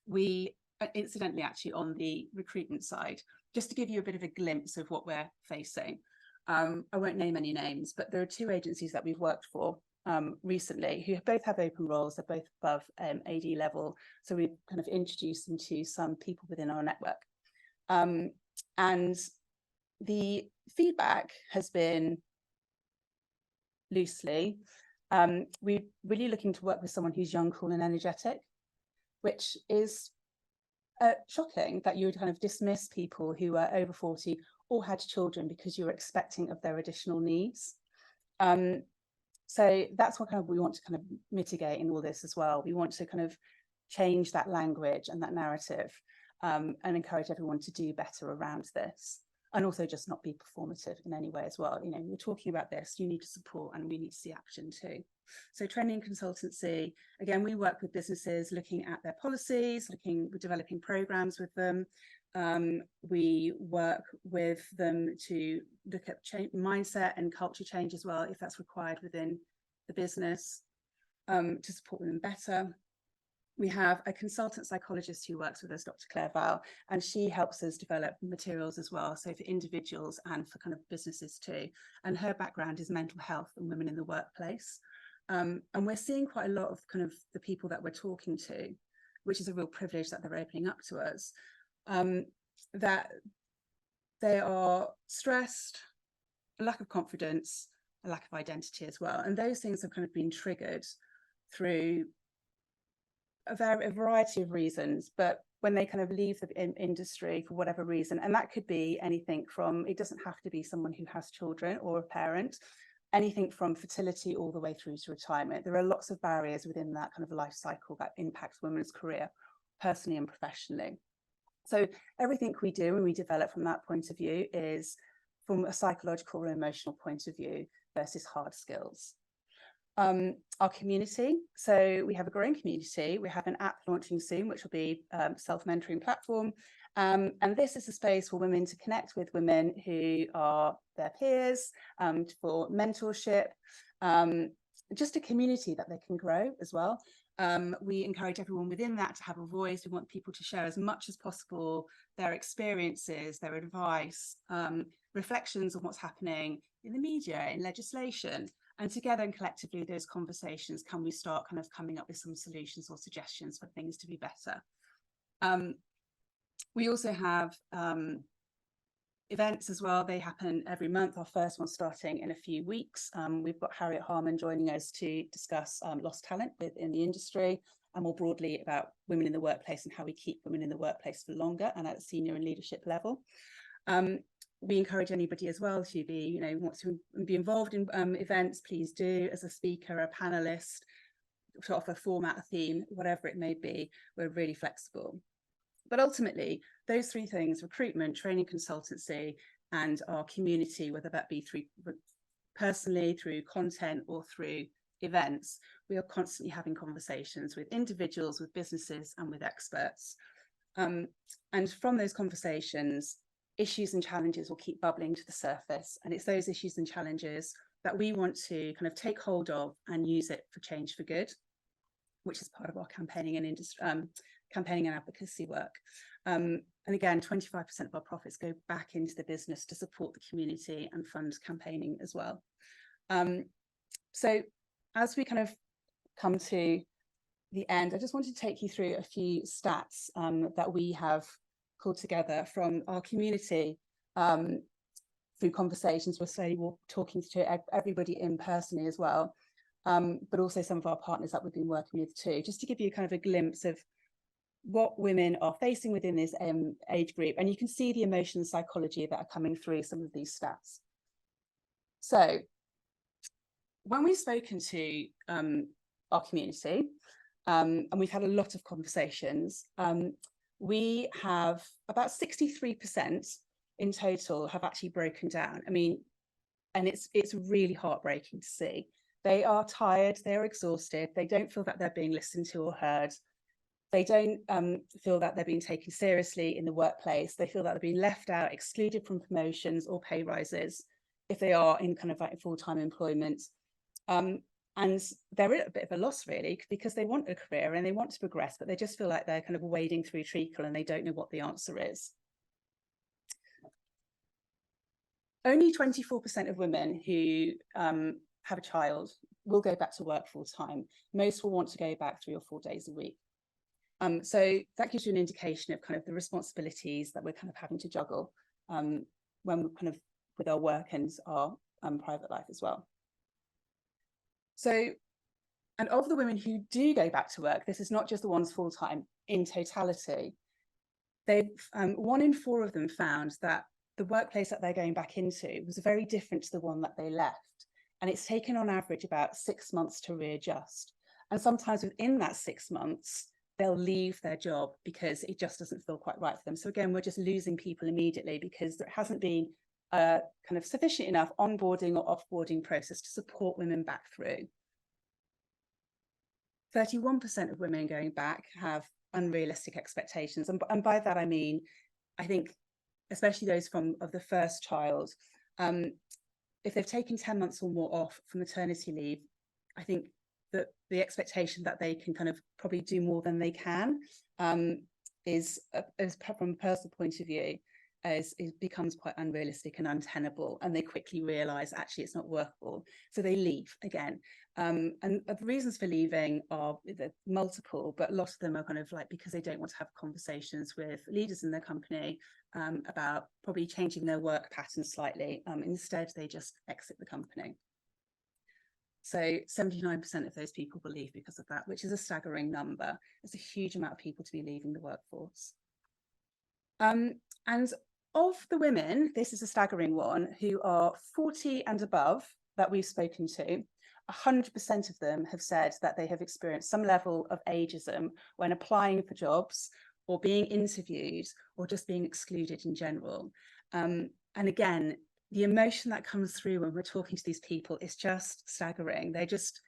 we incidentally actually on the recruitment side, just to give you a bit of a glimpse of what we're facing. I won't name any names, but there are two agencies that we've worked for recently who both have open roles. They're both above AD level. So we've kind of introduced them to some people within our network. And the feedback has been loosely, we're really looking to work with someone who's young, cool and energetic, which is shocking that you would kind of dismiss people who are over 40 or had children because you're expecting of their additional needs. So that's what kind of we want to kind of mitigate in all this as well. We want to kind of change that language and that narrative and encourage everyone to do better around this. And also just not be performative in any way as well. You know, we're talking about this, you need to support and we need to see action too. So training consultancy, again, we work with businesses looking at their policies, we're developing programs with them. We work with them to look at mindset and culture change as well, if that's required within the business, to support them better. We have a consultant psychologist who works with us, Dr. Claire Val, and she helps us develop materials as well, so for individuals and for kind of businesses too. And her background is mental health and women in the workplace. And we're seeing quite a lot of kind of the people that we're talking to, which is a real privilege that they're opening up to us, that they are stressed, a lack of confidence, a lack of identity as well. And those things have kind of been triggered through a variety of reasons, but when they kind of leave the industry for whatever reason, and that could be anything from, it doesn't have to be someone who has children or a parent, anything from fertility all the way through to retirement. There are lots of barriers within that kind of life cycle that impacts women's career, personally and professionally. So everything we do and we develop from that point of view is from a psychological or emotional point of view versus hard skills. Our community, so we have a growing community. We have an app launching soon, which will be a self-mentoring platform. And this is a space for women to connect with women who are their peers, for mentorship, just a community that they can grow as well. We encourage everyone within that to have a voice. We want people to share as much as possible their experiences, their advice, reflections on what's happening in the media, in legislation. And together and collectively, those conversations, can we start kind of coming up with some solutions or suggestions for things to be better? We also have events as well. They happen every month. Our first one starting in a few weeks. We've got Harriet Harman joining us to discuss lost talent within the industry and more broadly about women in the workplace and how we keep women in the workplace for longer and at a senior and leadership level. We encourage anybody as well to be, want to be involved in events, please do, as a speaker, a panelist, to offer a format, a theme, whatever it may be. We're really flexible. But ultimately, those three things, recruitment, training, consultancy, and our community, whether that be through personally, through content or through events, we are constantly having conversations with individuals, with businesses, and with experts. And from those conversations, issues and challenges will keep bubbling to the surface. And it's those issues and challenges that we want to kind of take hold of and use it for change for good, which is part of our campaigning and campaigning and advocacy work. And again, 25% of our profits go back into the business to support the community and fund campaigning as well. So as we kind of come to the end, I just wanted to take you through a few stats that we have pulled together from our community through conversations. We're slowly talking to everybody in personally as well, but also some of our partners that we've been working with too, just to give you kind of a glimpse of what women are facing within this age group. And you can see the emotion and psychology that are coming through some of these stats. So when we've spoken to our community, And we've had a lot of conversations. We have about 63% in total have actually broken down. I mean, and it's really heartbreaking to see. They are tired, they're exhausted, they don't feel that they're being listened to or heard. They don't feel that they're being taken seriously in the workplace. They feel that they're being left out, excluded from promotions or pay rises if they are in kind of like full-time employment. And they're at a bit of a loss really, because they want a career and they want to progress, but they just feel like they're kind of wading through treacle and they don't know what the answer is. Only 24% of women who have a child will go back to work full time. Most will want to go back 3 or 4 days a week. So that gives you an indication of kind of the responsibilities that we're kind of having to juggle when we're kind of with our work and our private life as well. So, and of the women who do go back to work, this is not just the ones full time, in totality, they've 1 in 4 of them found that the workplace that they're going back into was very different to the one that they left. And it's taken on average about 6 months to readjust. And sometimes within that 6 months, they'll leave their job because it just doesn't feel quite right for them. So again, we're just losing people immediately because there hasn't been a kind of sufficient enough onboarding or offboarding process to support women back through. 31% of women going back have unrealistic expectations. And by that, I mean, I think, especially those of the first child, if they've taken 10 months or more off for maternity leave, I think that the expectation that they can kind of probably do more than they can is from a personal point of view, it becomes quite unrealistic and untenable, and they quickly realize actually it's not workable. So they leave again. And the reasons for leaving are multiple, but a lot of them are kind of like because they don't want to have conversations with leaders in their company about probably changing their work pattern slightly. Instead, they just exit the company. So 79% of those people will leave because of that, which is a staggering number. It's a huge amount of people to be leaving the workforce. And of the women, this is a staggering one, who are 40 and above that we've spoken to, 100% of them have said that they have experienced some level of ageism when applying for jobs or being interviewed or just being excluded in general. And again, the emotion that comes through when we're talking to these people is just staggering. They just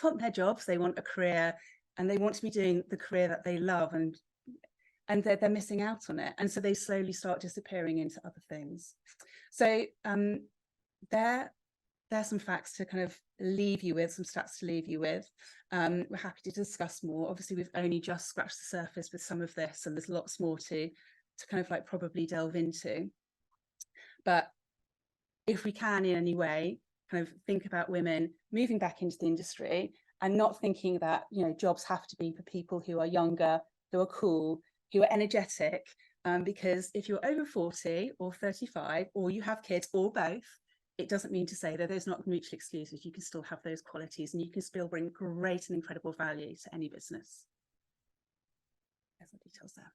want their jobs, they want a career, and they want to be doing the career that they love, and they're missing out on it. And so they slowly start disappearing into other things. So there's some facts to kind of leave you with, some stats to leave you with. We're happy to discuss more. Obviously, we've only just scratched the surface with some of this, and there's lots more to kind of like probably delve into. But if we can in any way kind of think about women moving back into the industry and not thinking that, you know, jobs have to be for people who are younger, who are cool, who are energetic, because if you're over 40 or 35 or you have kids or both, it doesn't mean to say that there's not mutually exclusive. You can still have those qualities and you can still bring great and incredible value to any business. There's the details there.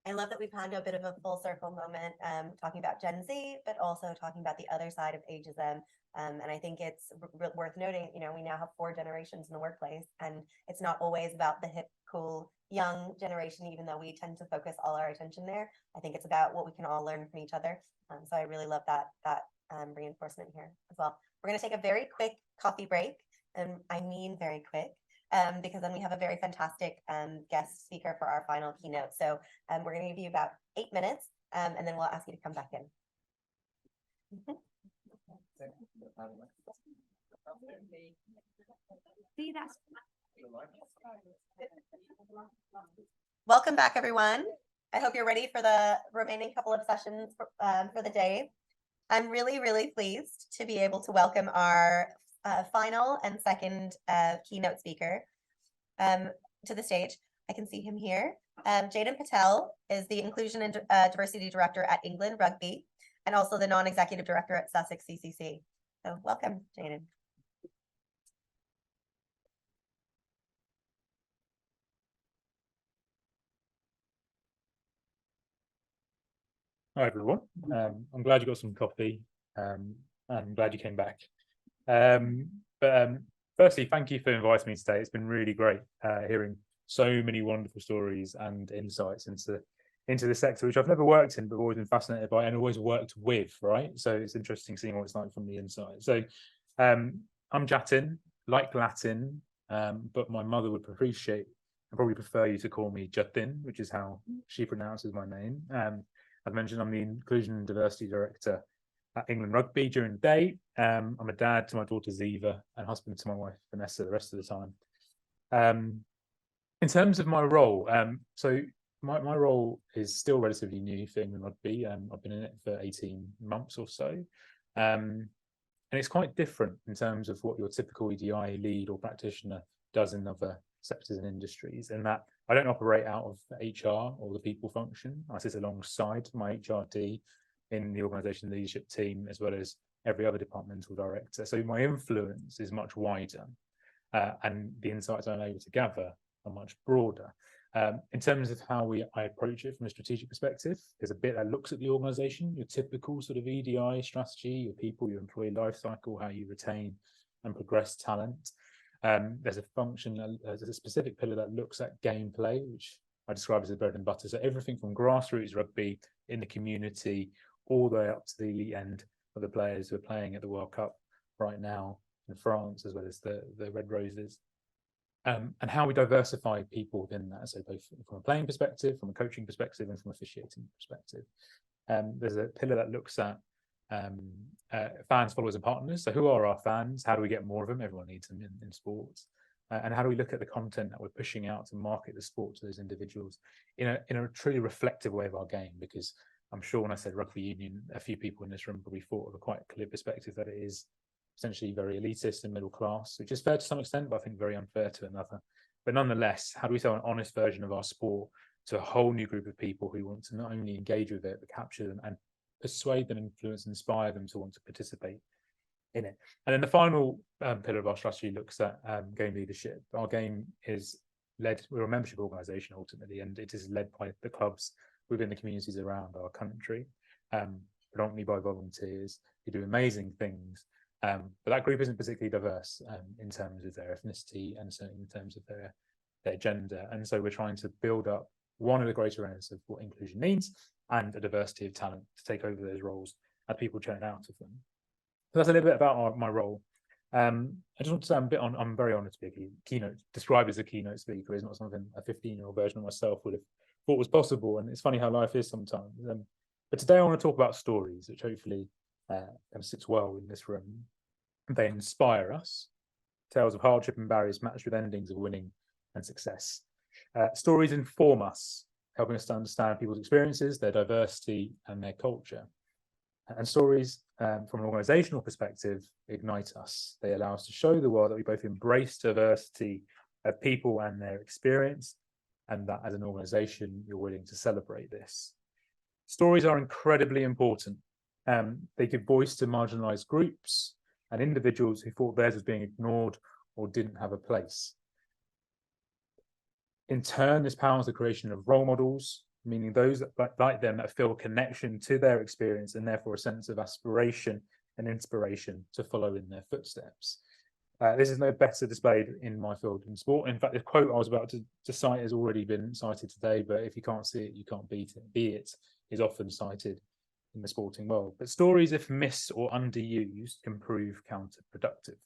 I love that we've had a bit of a full circle moment talking about Gen Z, but also talking about the other side of ageism. And I think it's worth noting, you know, we now have 4 generations in the workplace, and it's not always about the hip, cool, young generation, even though we tend to focus all our attention there. I think it's about what we can all learn from each other. So I really love that reinforcement here as well. We're going to take a very quick coffee break, and I mean very quick. Because then we have a very fantastic guest speaker for our final keynote. So we're going to give you about 8 minutes, and then we'll ask you to come back in. See, that's Welcome back, everyone. I hope you're ready for the remaining couple of sessions for the day. I'm really, really pleased to be able to welcome our final and second keynote speaker to the stage. I can see him here. Jatin Patel is the Inclusion and Diversity Director at England Rugby, and also the Non-Executive Director at Sussex CCC. So welcome, Jatin. Hi everyone. I'm glad you got some coffee. I'm glad you came back. But firstly, thank you for inviting me today. It's been really great hearing so many wonderful stories and insights into the sector, which I've never worked in, but always been fascinated by and always worked with, right? So it's interesting seeing what it's like from the inside. So I'm Jatin, like Latin, but my mother would appreciate and probably prefer you to call me Jatin, which is how she pronounces my name. I've mentioned I'm the Inclusion and Diversity Director at England Rugby during the day. I'm a dad to my daughter Ziva and husband to my wife Vanessa the rest of the time. In terms of my role, so my role is still relatively new for England Rugby. I've been in it for 18 months or so. And it's quite different in terms of what your typical EDI lead or practitioner does in other sectors and industries, in that I don't operate out of HR or the people function. I sit alongside my HRD in the organisation leadership team, as well as every other departmental director. So my influence is much wider, and the insights I'm able to gather are much broader. In terms of how I approach it from a strategic perspective, there's a bit that looks at the organisation, your typical sort of EDI strategy, your people, your employee life cycle, how you retain and progress talent. There's a function, there's a specific pillar that looks at gameplay, which I describe as the bread and butter. So everything from grassroots rugby in the community, all the way up to the elite end of the players who are playing at the World Cup right now in France, as well as the Red Roses. And how we diversify people within that, so both from a playing perspective, from a coaching perspective, and from a officiating perspective. There's a pillar that looks at fans, followers, and partners. So who are our fans? How do we get more of them? Everyone needs them in sports. And how do we look at the content that we're pushing out to market the sport to those individuals in a truly reflective way of our game? Because I'm sure when I said rugby union, a few people in this room probably thought of a quite clear perspective that it is essentially very elitist and middle class, which is fair to some extent, but I think very unfair to another. But nonetheless, how do we sell an honest version of our sport to a whole new group of people who want to not only engage with it, but capture them and persuade them, influence, inspire them to want to participate in it? And then the final pillar of our strategy looks at game leadership. Our game is led, we're a membership organisation ultimately, and it is led by the clubs within the communities around our country, predominantly by volunteers who do amazing things. But that group isn't particularly diverse in terms of their ethnicity and certainly in terms of their gender. And so we're trying to build up one of the greater awareness of what inclusion means and a diversity of talent to take over those roles as people churn out of them. So that's a little bit about my role. I just want to say I'm very honoured to be a keynote, described as a keynote speaker is not something a 15-year-old version of myself would have thought was possible. And it's funny how life is sometimes. But today I want to talk about stories, which hopefully kind of sits well in this room. They inspire us. Tales of hardship and barriers matched with endings of winning and success. Stories inform us, helping us to understand people's experiences, their diversity, and their culture. And stories, from an organisational perspective, ignite us. They allow us to show the world that we both embrace diversity of people and their experience, and that as an organisation, you're willing to celebrate this. Stories are incredibly important. They give voice to marginalised groups and individuals who thought theirs was being ignored or didn't have a place. In turn, this powers the creation of role models, meaning those like them that feel a connection to their experience and therefore a sense of aspiration and inspiration to follow in their footsteps. This is no better displayed in my field in sport. In fact, the quote I was about to cite has already been cited today, but if you can't see it, you can't beat it. Be it is often cited in the sporting world. But stories, if missed or underused, can prove counterproductive,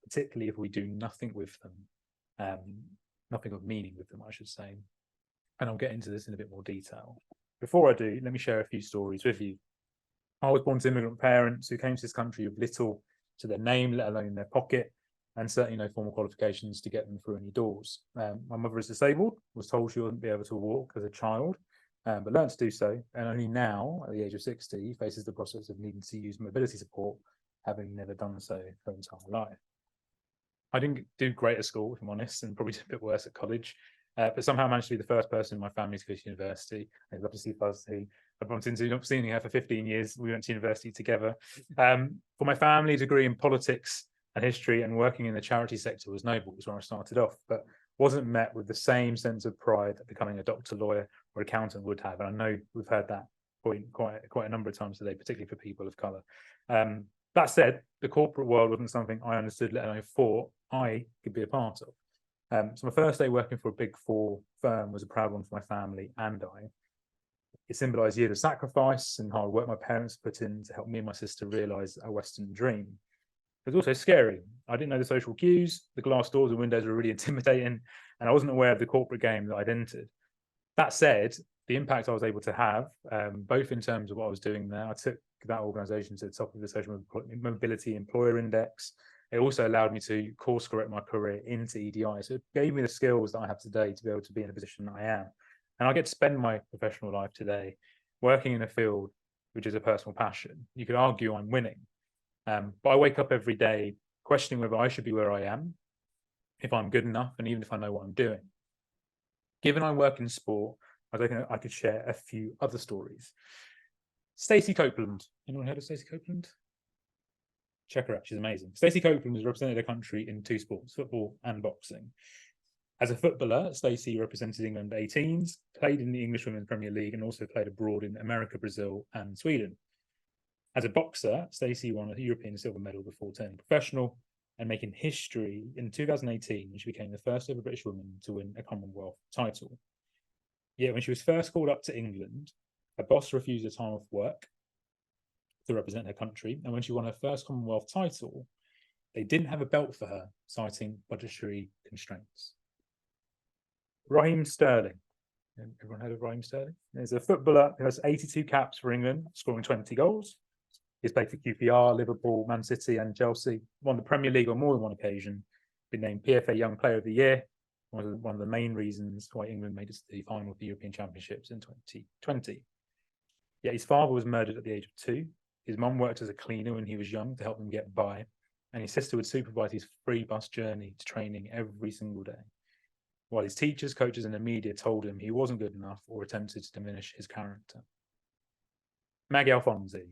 particularly if we do nothing with them, nothing of meaning with them, I should say. And I'll get into this in a bit more detail. Before I do, let me share a few stories with you. I was born to immigrant parents who came to this country with little to their name, let alone their pocket, and certainly no formal qualifications to get them through any doors. My mother is disabled, was told she wouldn't be able to walk as a child, but learned to do so, and only now, at the age of 60, faces the process of needing to use mobility support, having never done so her entire life. I didn't do great at school, if I'm honest, and probably did a bit worse at college, but somehow managed to be the first person in my family to go to university. I'd love to see Buzz, who I've bumped into, not seeing her for 15 years. We went to university together. For my family, a degree in politics and history and working in the charity sector was noble, was where I started off, but wasn't met with the same sense of pride that becoming a doctor, lawyer, or accountant would have. And I know we've heard that point quite a number of times today, particularly for people of colour. That said, the corporate world wasn't something I understood, let alone thought I could be a part of. So my first day working for a Big Four firm was a proud one for my family and I. It symbolised years of sacrifice and hard work my parents put in to help me and my sister realise our Western dream. It was also scary. I didn't know the social cues, the glass doors and windows were really intimidating, and I wasn't aware of the corporate game that I'd entered. That said, the impact I was able to have, both in terms of what I was doing there, I took that organisation to the top of the Social Mobility Employer Index. It also allowed me to course correct my career into EDI. So it gave me the skills that I have today to be able to be in a position that I am. And I get to spend my professional life today working in a field which is a personal passion. You could argue I'm winning, but I wake up every day questioning whether I should be where I am, if I'm good enough, and even if I know what I'm doing. Given I work in sport, I think I could share a few other stories. Stacey Copeland. Anyone heard of Stacey Copeland? Check her out, she's amazing. Stacey Copeland has represented her country in two sports, football and boxing. As a footballer, Stacey represented England 18s, played in the English Women's Premier League, and also played abroad in America, Brazil, and Sweden. As a boxer, Stacey won a European silver medal before turning professional and making history in 2018 when she became the first ever British woman to win a Commonwealth title. Yet when she was first called up to England, her boss refused her time off work to represent her country, and when she won her first Commonwealth title, they didn't have a belt for her, citing budgetary constraints. Raheem Sterling. Everyone heard of Raheem Sterling? He's a footballer who has 82 caps for England, scoring 20 goals. He's played for QPR, Liverpool, Man City, and Chelsea. Won the Premier League on more than one occasion. Been named PFA Young Player of the Year. One of the main reasons why England made it to the final of the European Championships in 2020. Yet his father was murdered at the age of 2. His mum worked as a cleaner when he was young to help him get by, and his sister would supervise his free bus journey to training every single day, while his teachers, coaches, and the media told him he wasn't good enough or attempted to diminish his character. Maggie Alfonsi.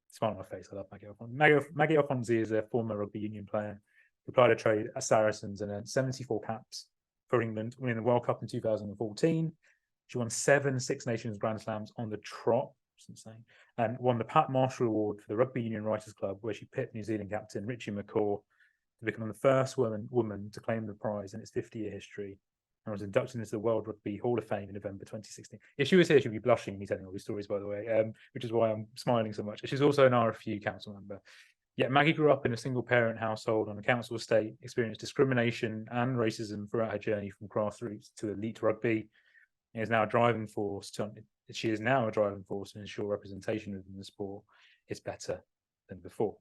Smile on my face, I love Maggie Alfonsi. Maggie Alfonsi is a former rugby union player who plied a trade at Saracens and earned 74 caps for England, winning the World Cup in 2014. She won 7 Six Nations Grand Slams on the trot, insane, and won the Pat Marshall Award for the Rugby Union Writers Club, where she pipped New Zealand captain Richie McCaw to become the first woman to claim the prize in its 50-year history, and was inducted into the World Rugby Hall of Fame in November 2016. If she was here, she'd be blushing me telling all these stories, by the way, which is why I'm smiling so much. She's also an RFU council member. Yet Maggie grew up in a single-parent household on a council estate, experienced discrimination and racism throughout her journey from grassroots to elite rugby, and is now a driving force to ensure representation within the sport is better than before.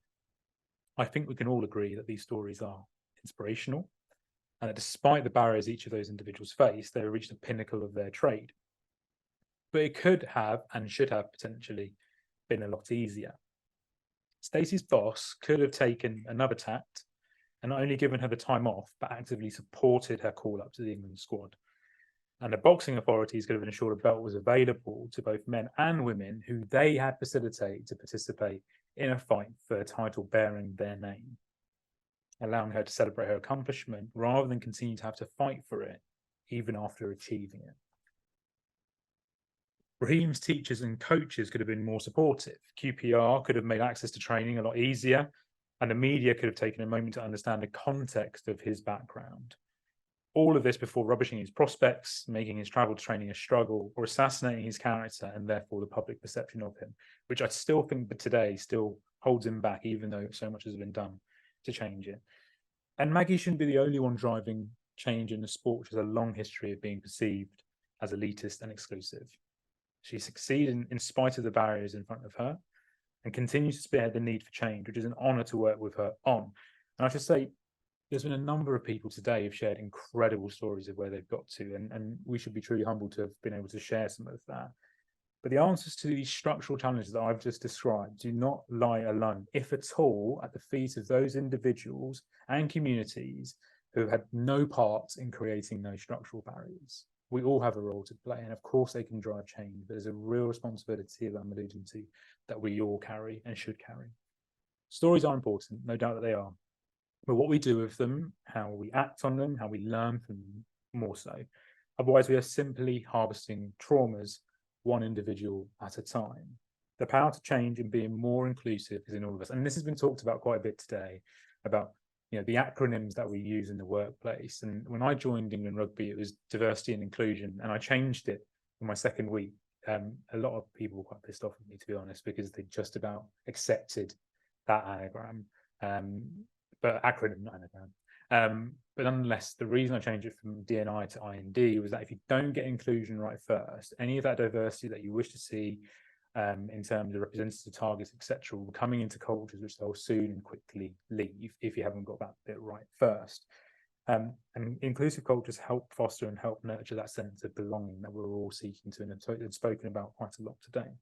I think we can all agree that these stories are inspirational, and that despite the barriers each of those individuals face, they have reached the pinnacle of their trade. But it could have and should have potentially been a lot easier. Stacey's boss could have taken another tact and not only given her the time off, but actively supported her call up to the England squad. And the boxing authorities could have ensured a belt was available to both men and women who they had facilitated to participate in a fight for a title bearing their name, allowing her to celebrate her accomplishment rather than continue to have to fight for it, even after achieving it. Raheem's teachers and coaches could have been more supportive. QPR could have made access to training a lot easier, and the media could have taken a moment to understand the context of his background. All of this before rubbishing his prospects, making his travel to training a struggle, or assassinating his character and therefore the public perception of him, which I still think that today still holds him back, even though so much has been done to change it. And Maggie shouldn't be the only one driving change in the sport, which has a long history of being perceived as elitist and exclusive. She succeeded in spite of the barriers in front of her and continues to spearhead the need for change, which is an honour to work with her on. And I should say, there's been a number of people today who've shared incredible stories of where they've got to, and we should be truly humbled to have been able to share some of that. But the answers to these structural challenges that I've just described do not lie alone, if at all, at the feet of those individuals and communities who had no part in creating those structural barriers. We all have a role to play, and of course they can drive change, but there's a real responsibility that I'm alluding to that we all carry and should carry. Stories are important, no doubt that they are, but what we do with them, how we act on them, how we learn from them, more so. Otherwise, we are simply harvesting traumas one individual at a time. The power to change and being more inclusive is in all of us. And this has been talked about quite a bit today, about the acronyms that we use in the workplace. And when I joined England Rugby, it was diversity and inclusion, and I changed it in my second week. A lot of people were quite pissed off at me, to be honest, because they just about accepted that anagram, but acronym, not anagram. But nonetheless, the reason I changed it from D&I to IND was that if you don't get inclusion right first, any of that diversity that you wish to see in terms of representative targets, etc., will be coming into cultures which they'll soon and quickly leave if you haven't got that bit right first. And inclusive cultures help foster and help nurture that sense of belonging that we're all seeking to and have spoken about quite a lot today.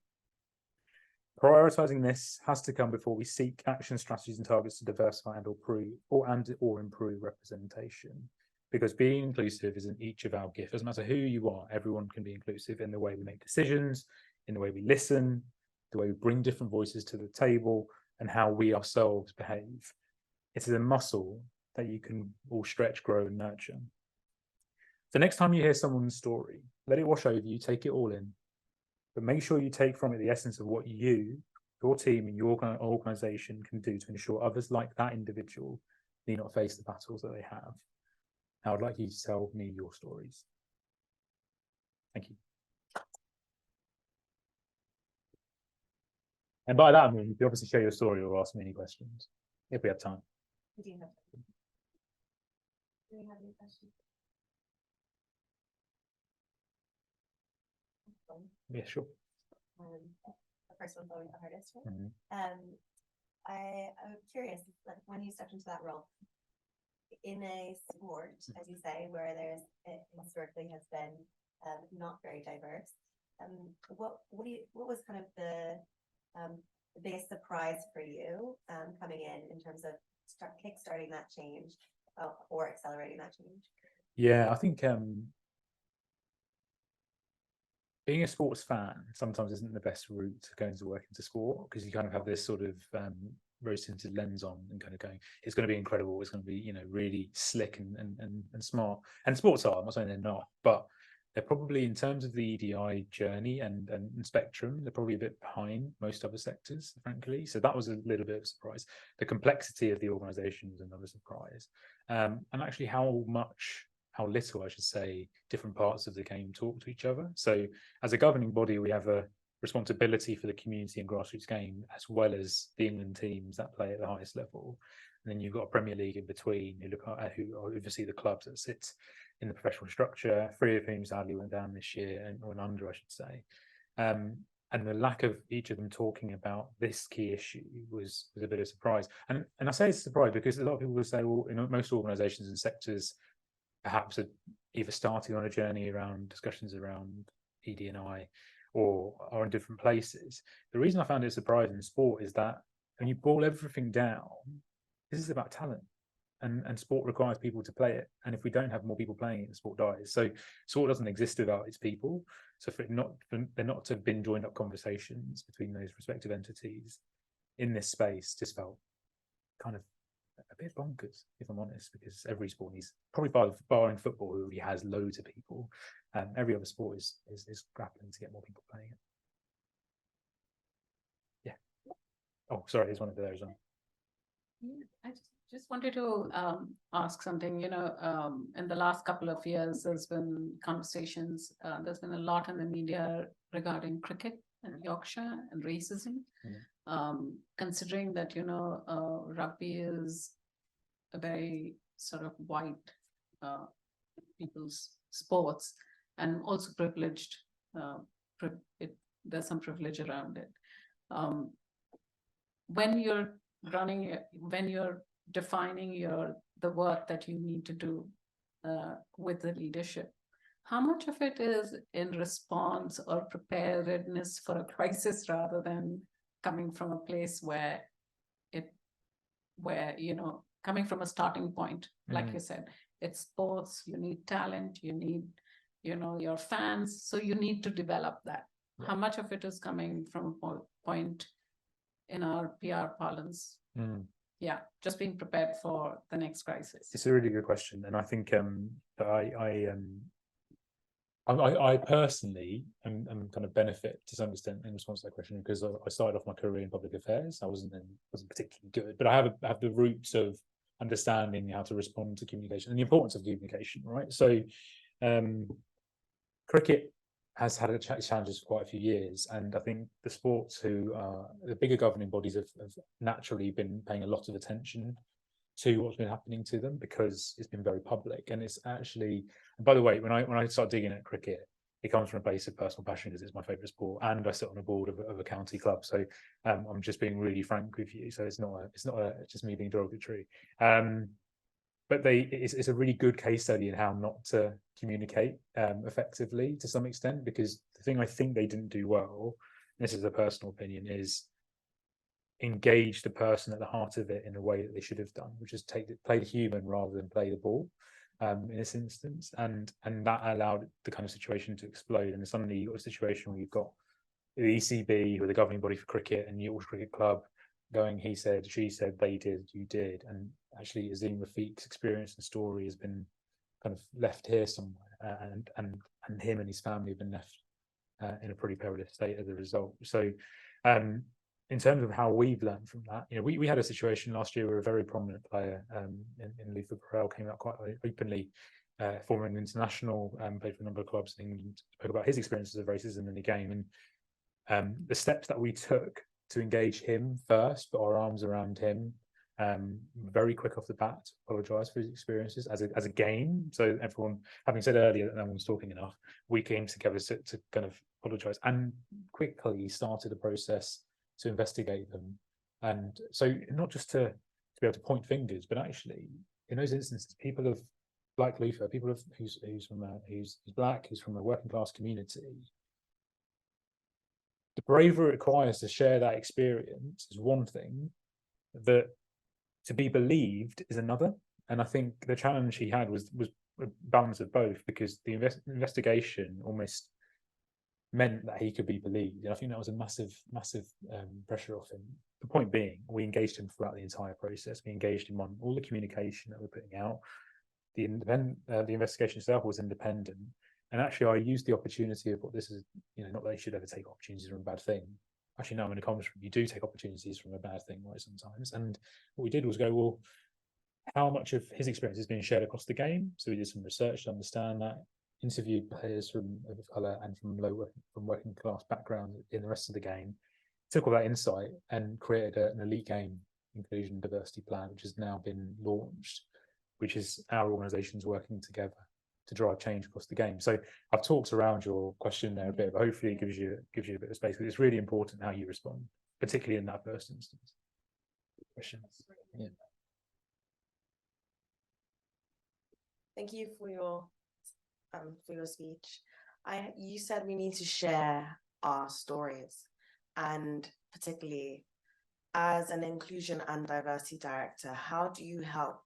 Prioritizing this has to come before we seek action strategies and targets to diversify and or improve representation. Because being inclusive is in each of our gifts. It doesn't matter who you are, everyone can be inclusive in the way we make decisions, in the way we listen, the way we bring different voices to the table, and how we ourselves behave. It is a muscle that you can all stretch, grow, and nurture. So next time you hear someone's story, let it wash over you, take it all in, but make sure you take from it the essence of what you, your team, and your organization can do to ensure others like that individual need not face the battles that they have. I would like you to tell me your stories. Thank you. And by that, I mean, you can obviously share your story or ask me any questions, if we have time. Do we have any questions? Yeah, sure. The first one's always the hardest, right? Mm-hmm. I'm curious, like, when you stepped into that role, in a sport, as you say, where there's historically has been not very diverse, what was kind of the biggest surprise for you coming in terms of kickstarting that change or accelerating that change? Yeah, I think being a sports fan sometimes isn't the best route to going to work into sport, because you kind of have this sort of rose-tinted lens on and kind of going, it's going to be incredible, it's going to be really slick and smart. And sports are, I'm not saying they're not, but they're probably, in terms of the EDI journey and spectrum, they're probably a bit behind most other sectors, frankly. So that was a little bit of a surprise. The complexity of the organisation was another surprise, and actually how little, I should say, different parts of the game talk to each other. So as a governing body, we have a responsibility for the community and grassroots game, as well as the England teams that play at the highest level. And then you've got a Premier League in between, you look at who oversee the clubs that sit in the professional structure, 3 of whom sadly went down this year, or under, I should say. And the lack of each of them talking about this key issue was a bit of a surprise. And I say it's a surprise because a lot of people will say, well, most organisations and sectors perhaps are either starting on a journey around discussions around ED&I or are in different places. The reason I found it surprising in sport is that when you boil everything down, this is about talent, and sport requires people to play it. And if we don't have more people playing it, the sport dies. So sport doesn't exist without its people. So for there not to have been joined up conversations between those respective entities in this space just felt kind of a bit bonkers, if I'm honest, because every sport needs, probably barring football, who already has loads of people, every other sport is grappling to get more people playing it. Yeah. Oh, sorry, there's one over there as well. Yeah, I just wanted to ask something. In the last couple of years, there's been conversations, there's been a lot in the media regarding cricket and Yorkshire and racism. Considering that, rugby is a very sort of white people's sports, and also privileged, there's some privilege around it. When you're defining the work that you need to do with the leadership, how much of it is in response or preparedness for a crisis rather than coming from a place where coming from a starting point, like you said, it's sports, you need talent, you need, your fans, so you need to develop that. Yeah. How much of it is coming from a point in our PR parlance? Yeah, just being prepared for the next crisis. It's a really good question, and I think that I personally am kind of benefit to some extent in response to that question, because I started off my career in public affairs. I wasn't particularly good, but I have the roots of understanding how to respond to communication and the importance of communication, right? So cricket has had challenges for quite a few years, and I think the sports who are the bigger governing bodies have naturally been paying a lot of attention to what's been happening to them, because it's been very public. And it's actually, and by the way, when I start digging at cricket, it comes from a place of personal passion, because it's my favorite sport, and I sit on a board of a county club. So I'm just being really frank with you. So it's not just me being derogatory. But it's a really good case study in how not to communicate effectively to some extent, because the thing I think they didn't do well, this is a personal opinion, is engage the person at the heart of it in a way that they should have done, which is play the human rather than play the ball in this instance. And that allowed the kind of situation to explode. And suddenly you've got a situation where you've got the ECB, who are the governing body for cricket, and the Yorkshire Cricket Club going, he said, she said, they did, you did. And actually Azim Rafiq's experience and story has been kind of left here somewhere, and him and his family have been left in a pretty perilous state as a result. So in terms of how we've learned from that, we had a situation last year where a very prominent player in Luther Burrell came out quite openly, former international, played for a number of clubs in England, spoke about his experiences of racism in the game. And the steps that we took to engage him first, put our arms around him, very quick off the bat, apologise for his experiences as a game. So everyone, having said earlier that no one's talking enough, we came together to kind of apologise, and quickly started a process to investigate them. And so not just to be able to point fingers, but actually in those instances, people of like Luther, who's black, who's from a working class community, the bravery it requires to share that experience is one thing, that to be believed is another. And I think the challenge he had was a balance of both, because the investigation almost meant that he could be believed. And I think that was a massive pressure off him. The point being, we engaged him throughout the entire process. We engaged him on all the communication that we're putting out. The investigation itself was independent. And actually, I used the opportunity of what this is, not that you should ever take opportunities from a bad thing. Actually, no, I'm in a comms room. You do take opportunities from a bad thing, right, sometimes. And what we did was go, well, how much of his experience is being shared across the game? So we did some research to understand that, interviewed players of colour and from working class background in the rest of the game, took all that insight and created an elite game inclusion and diversity plan, which has now been launched, which is our organisations working together to drive change across the game. So I've talked around your question there a bit, but hopefully it gives you a bit of space, because it's really important how you respond, particularly in that first instance. Questions? Yeah. Thank you for your speech. You said we need to share our stories, and particularly as an inclusion and diversity director, how do you help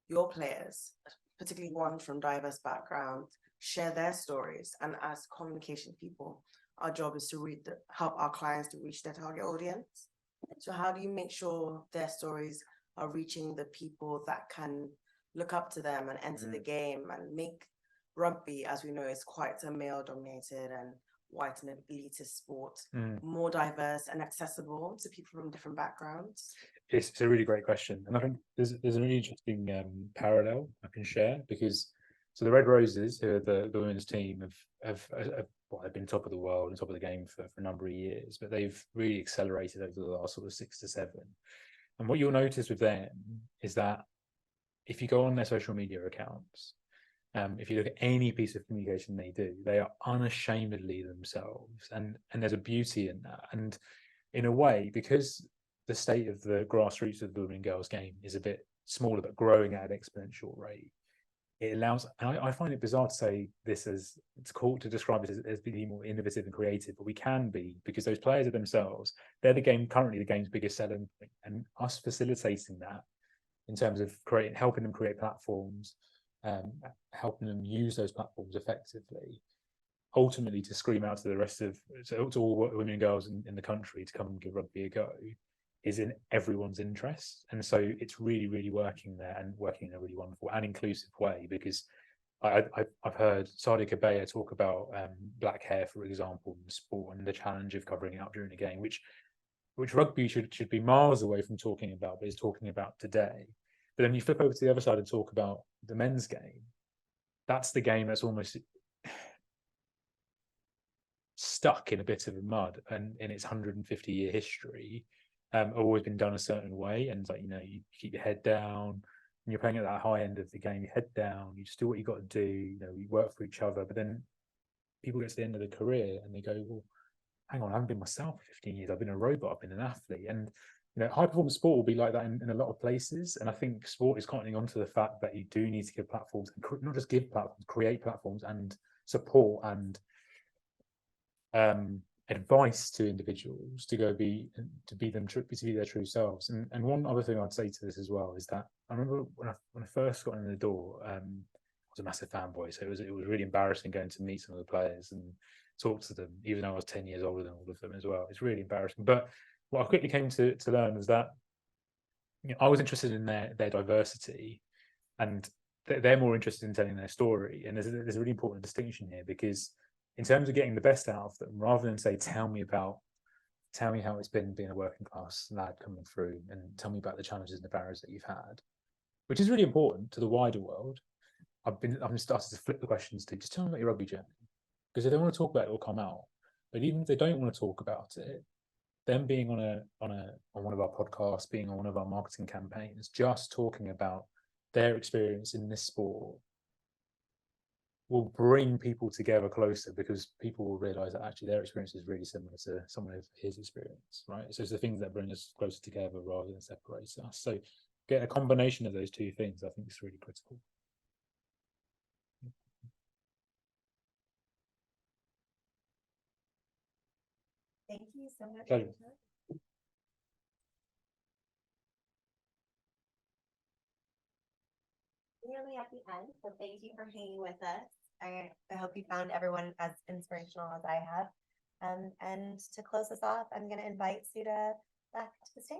your players, particularly one from diverse backgrounds, share their stories? And as communication people, our job is to help our clients to reach their target audience. So how do you make sure their stories are reaching the people that can look up to them and enter the game and make rugby, as we know, is quite a male-dominated and white and elitist sport, more diverse and accessible to people from different backgrounds? It's a really great question, and I think there's a really interesting parallel I can share, because so the Red Roses, who are the women's team, have been top of the world and top of the game for a number of years, but they've really accelerated over the last sort of 6 to 7. And what you'll notice with them is that if you go on their social media accounts, if you look at any piece of communication they do, they are unashamedly themselves, and there's a beauty in that. And in a way, because the state of the grassroots of the women and girls game is a bit smaller but growing at an exponential rate, it allows, and I find it bizarre to say this as it's called to describe it as being more innovative and creative, but we can be, because those players are themselves, they're currently the game's biggest selling point, and us facilitating that in terms of helping them create platforms, helping them use those platforms effectively, ultimately to scream out to the rest of, to all women and girls in the country to come and give rugby a go, is in everyone's interest. And so it's really, really working there, and working in a really wonderful and inclusive way, because I've heard Sadia Kabaya talk about black hair, for example, in sport, and the challenge of covering it up during a game, which rugby should be miles away from talking about, but is talking about today. But then you flip over to the other side and talk about the men's game. That's the game that's almost stuck in a bit of a mud, and in its 150-year history, always been done a certain way. And like, you keep your head down. When you're playing at that high end of the game, your head down, you just do what you got to do, you work for each other. But then people get to the end of their career and they go, well, hang on, I haven't been myself for 15 years. I've been a robot, I've been an athlete. And high performance sport will be like that in a lot of places. And I think sport is cottoning on to the fact that you do need to give platforms, and not just give platforms, create platforms and support and advice to individuals to be their true selves. And one other thing I'd say to this as well is that I remember when I first got in the door, I was a massive fanboy, so it was really embarrassing going to meet some of the players and talk to them, even though I was 10 years older than all of them as well. It's really embarrassing. But what I quickly came to learn was that I was interested in their diversity, and they're more interested in telling their story. And there's a really important distinction here, because in terms of getting the best out of them, rather than say, tell me how it's been being a working class lad coming through, and tell me about the challenges and the barriers that you've had, which is really important to the wider world. I've started to flip the questions to just tell me about your rugby journey, because if they want to talk about it, it will come out. But even if they don't want to talk about it, them being on one of our podcasts, being on one of our marketing campaigns, just talking about their experience in this sport will bring people together closer, because people will realize that actually their experience is really similar to someone of his experience, right? So it's the things that bring us closer together rather than separate us. So get a combination of those two things, I think, is really critical. Thank you so much. Pleasure. Nearly at the end, so thank you for hanging with us. I hope you found everyone as inspirational as I have. And to close us off, I'm going to invite Suda back to the stage.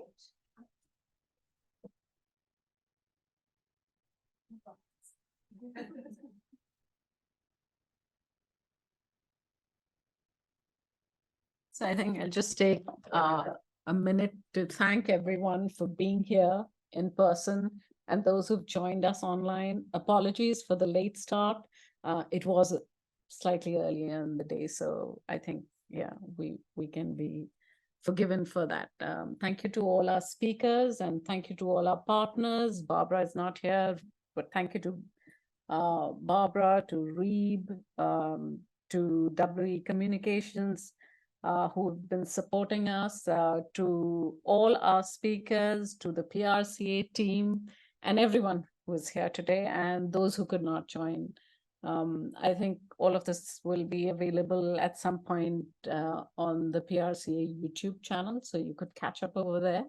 So I think I'll just take a minute to thank everyone for being here in person, and those who've joined us online. Apologies for the late start. It was slightly earlier in the day, so I think, yeah, we can be forgiven for that. Thank you to all our speakers, and thank you to all our partners. Barbara is not here, but thank you to Barbara, to Reeb, to WE Communications, who've been supporting us, to all our speakers, to the PRCA team, and everyone who is here today, and those who could not join. I think all of this will be available at some point on the PRCA YouTube channel, so you could catch up over there.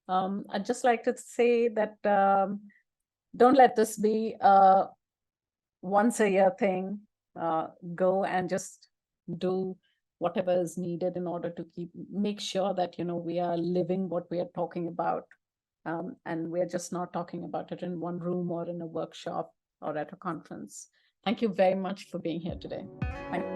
I'd just like to say that don't let this be a once-a-year thing. Go and just do whatever is needed in order to make sure that we are living what we are talking about, and we're just not talking about it in one room or in a workshop or at a conference. Thank you very much for being here today. Thank you.